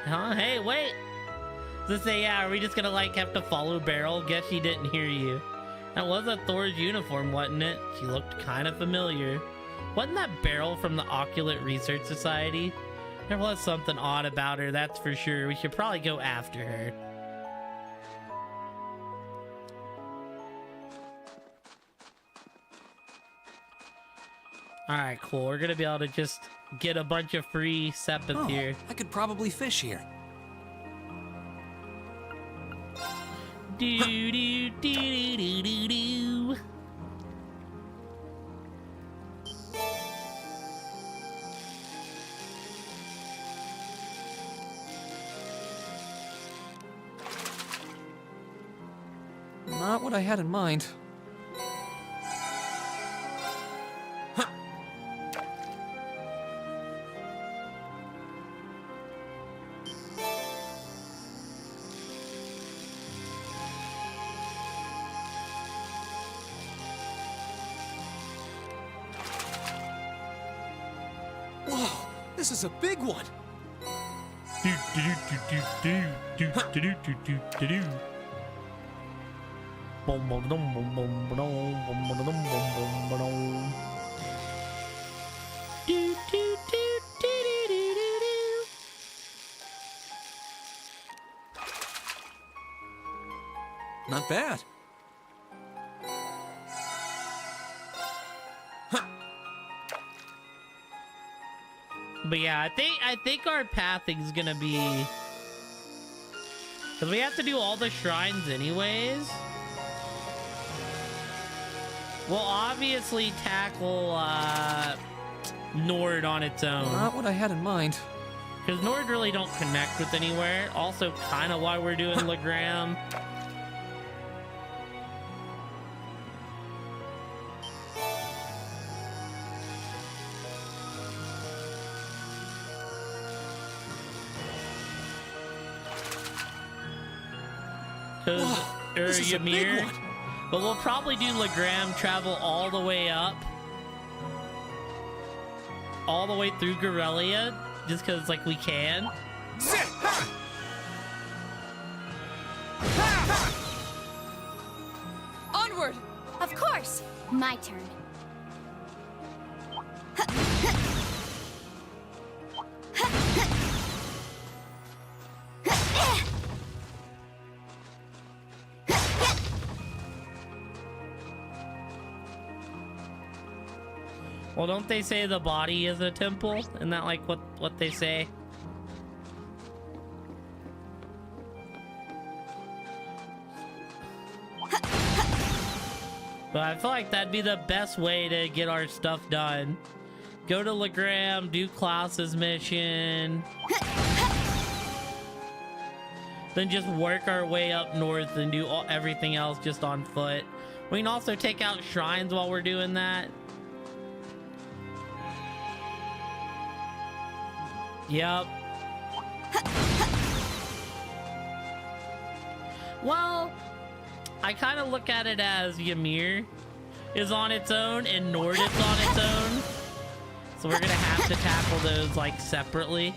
S1: Huh? Hey, wait. Does it say, yeah, are we just gonna like have to follow Beryl? Guess she didn't hear you. That was a Thor's uniform, wasn't it? She looked kind of familiar. Wasn't that Beryl from the Oculate Research Society? There was something odd about her, that's for sure. We should probably go after her. Alright, cool. We're gonna be able to just get a bunch of free sepith here.
S10: I could probably fish here.
S1: Do do do do do do.
S10: Not what I had in mind.
S3: Whoa, this is a big one.
S1: Do do do do do do do do do do do. Boom boom boom boom boom boom boom boom boom boom boom. Do do do do do do do.
S10: Not bad.
S1: But yeah, I think our pathing is gonna be, because we have to do all the shrines anyways. We'll obviously tackle Nord on its own.
S10: Not what I had in mind.
S1: Because Nord really don't connect with anywhere. Also, kind of why we're doing Legram.
S3: This is a big
S1: Ymir.
S3: one.
S1: But we'll probably do Legram, travel all the way up. All the way through Gorelia, just because, like, we can.
S9: Onward!
S21: Of course! My turn.
S1: Well, don't they say the body is a temple? Isn't that like what they say? But I feel like that'd be the best way to get our stuff done. Go to Legram, do Klaus's mission. Then just work our way up north and do everything else just on foot. We can also take out shrines while we're doing that. Yep. Well, I kind of look at it as Ymir is on its own and Nord is on its own. So we're gonna have to tackle those like separately.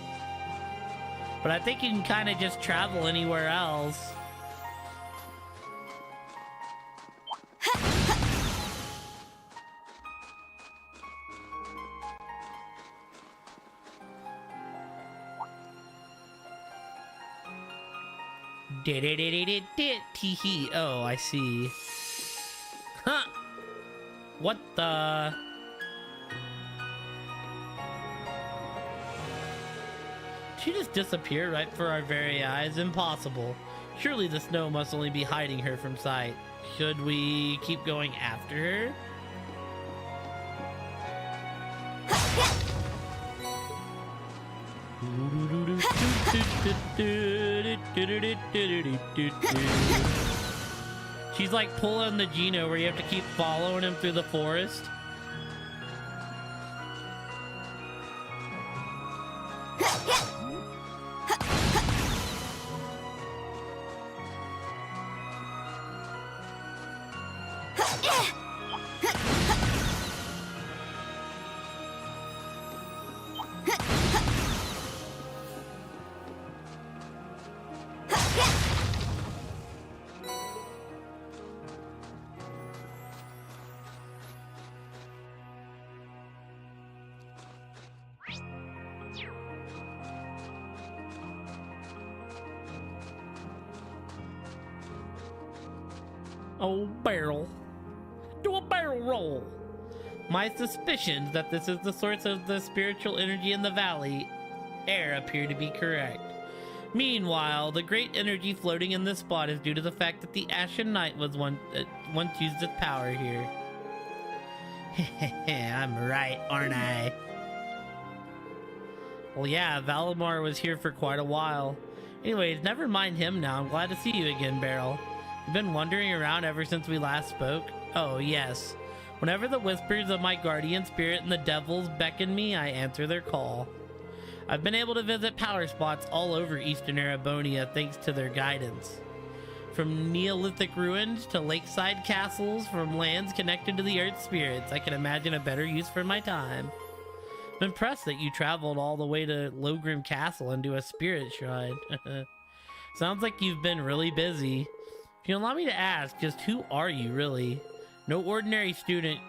S1: But I think you can kind of just travel anywhere else. Tee-hee. Oh, I see. Huh. What the? She just disappeared right before our very eyes. Impossible. Surely the snow must only be hiding her from sight. Should we keep going after her? She's like pulling the Geno where you have to keep following him through the forest. Oh, barrel. Do a barrel roll. My suspicions that this is the source of the spiritual energy in the valley air appear to be correct. Meanwhile, the great energy floating in this spot is due to the fact that the Ashen Knight was once used its power here. I'm right, aren't I? Well, yeah, Valimar was here for quite a while. Anyways, never mind him now. I'm glad to see you again, Beryl. You've been wandering around ever since we last spoke? Oh, yes. Whenever the whispers of my guardian spirit and the devils beckon me, I answer their call. I've been able to visit power spots all over Eastern Erebonia thanks to their guidance. From Neolithic ruins to lakeside castles, from lands connected to the Earth spirits, I can imagine a better use for my time. I'm impressed that you traveled all the way to Logrim Castle and do a spirit shrine. Sounds like you've been really busy. If you allow me to ask, just who are you really? No ordinary student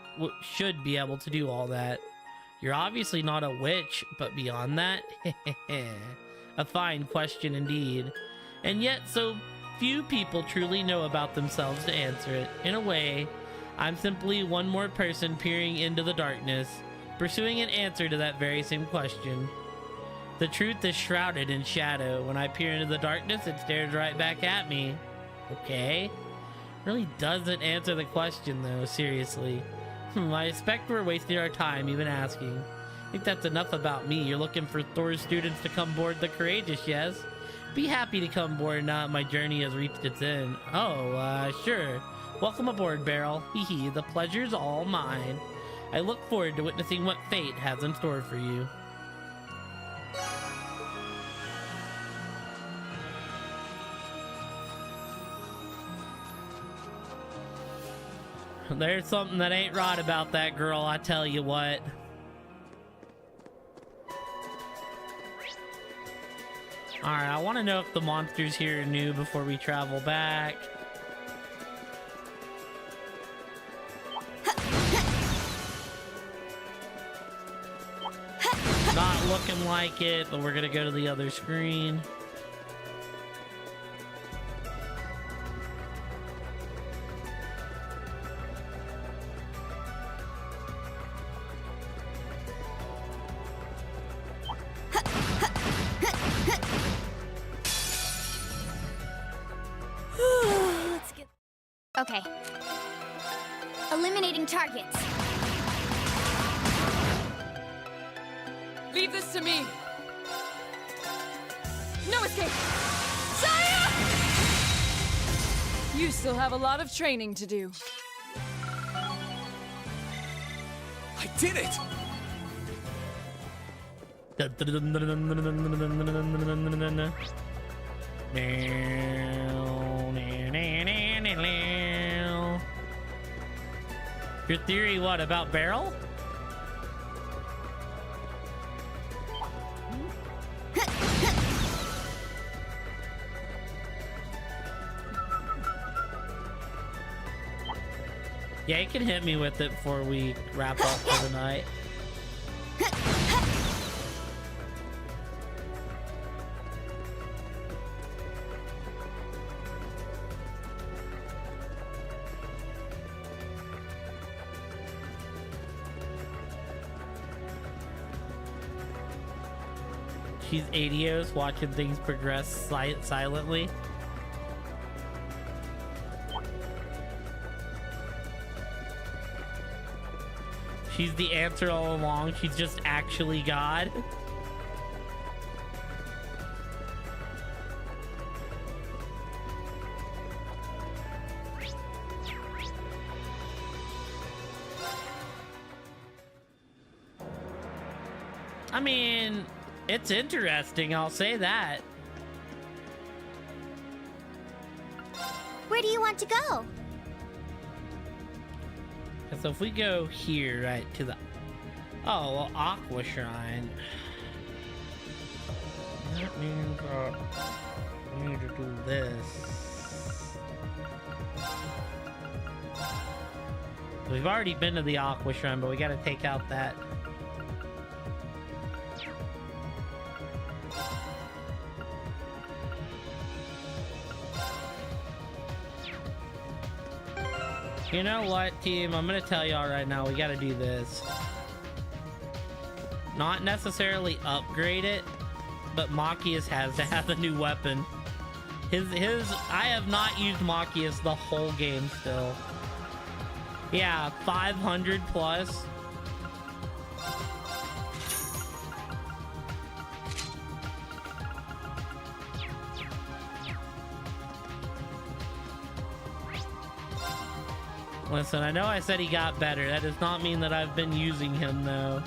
S1: should be able to do all that. You're obviously not a witch, but beyond that? A fine question indeed. And yet so few people truly know about themselves to answer it. In a way, I'm simply one more person peering into the darkness, pursuing an answer to that very same question. The truth is shrouded in shadow. When I peer into the darkness, it stares right back at me. Okay. Really doesn't answer the question though, seriously. I expect we're wasting our time even asking. I think that's enough about me. You're looking for Thor's students to come board the Courageous, yes? Be happy to come aboard now that my journey has reached its end. Oh, sure. Welcome aboard, Beryl. Hee the pleasure's all mine. I look forward to witnessing what fate has in store for you. There's something that ain't right about that girl, I tell you what. Alright, I want to know if the monsters here are new before we travel back. Not looking like it, but we're gonna go to the other screen.
S21: Let's get... Okay. Eliminating targets.
S9: Leave this to me. No escape. Saya! You still have a lot of training to do.
S3: I did it!
S1: Your theory, what, about Beryl? Yeah, you can hit me with it before we wrap up for the night. She's Adios, watching things progress silently. She's the answer all along. She's just actually God. I mean, it's interesting, I'll say that.
S21: Where do you want to go?
S1: So if we go here, right, to the... Oh, well, Aqua Shrine. That means we need to do this. We've already been to the Aqua Shrine, but we gotta take out that... You know what, team? I'm gonna tell y'all right now, we gotta do this. Not necessarily upgrade it, but Machias has to have a new weapon. I have not used Machias the whole game still. Yeah, 500 plus. Listen, I know I said he got better. That does not mean that I've been using him, though.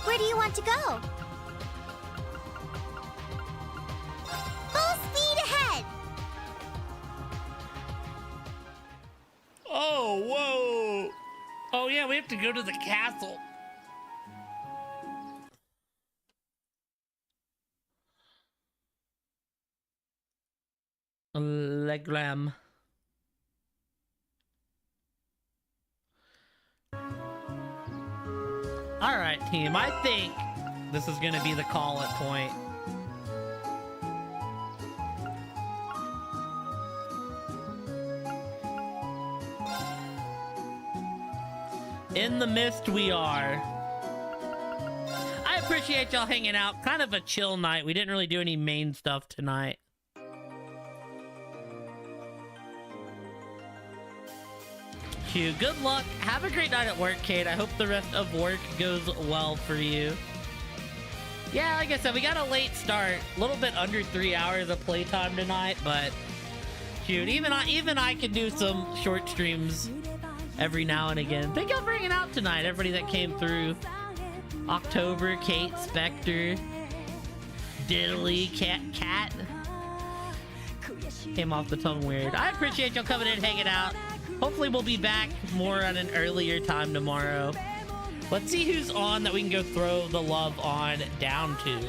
S21: Where do you want to go? Full speed ahead!
S1: Oh, whoa! Oh, yeah, we have to go to the castle. Legram. Alright, team, I think this is gonna be the call-it point. In the mist we are. I appreciate y'all hanging out. Kind of a chill night. We didn't really do any main stuff tonight. Q, good luck. Have a great night at work, Kate. I hope the rest of work goes well for you. Yeah, like I said, we got a late start. A little bit under 3 hours of playtime tonight, but shoot, even I can do some short streams every now and again. Thank y'all for hanging out tonight, everybody that came through. October, Kate, Spectre, Diddly, Cat. Came off the tongue weird. I appreciate y'all coming in and hanging out. Hopefully we'll be back more at an earlier time tomorrow. Let's see who's on that we can go throw the love on down to.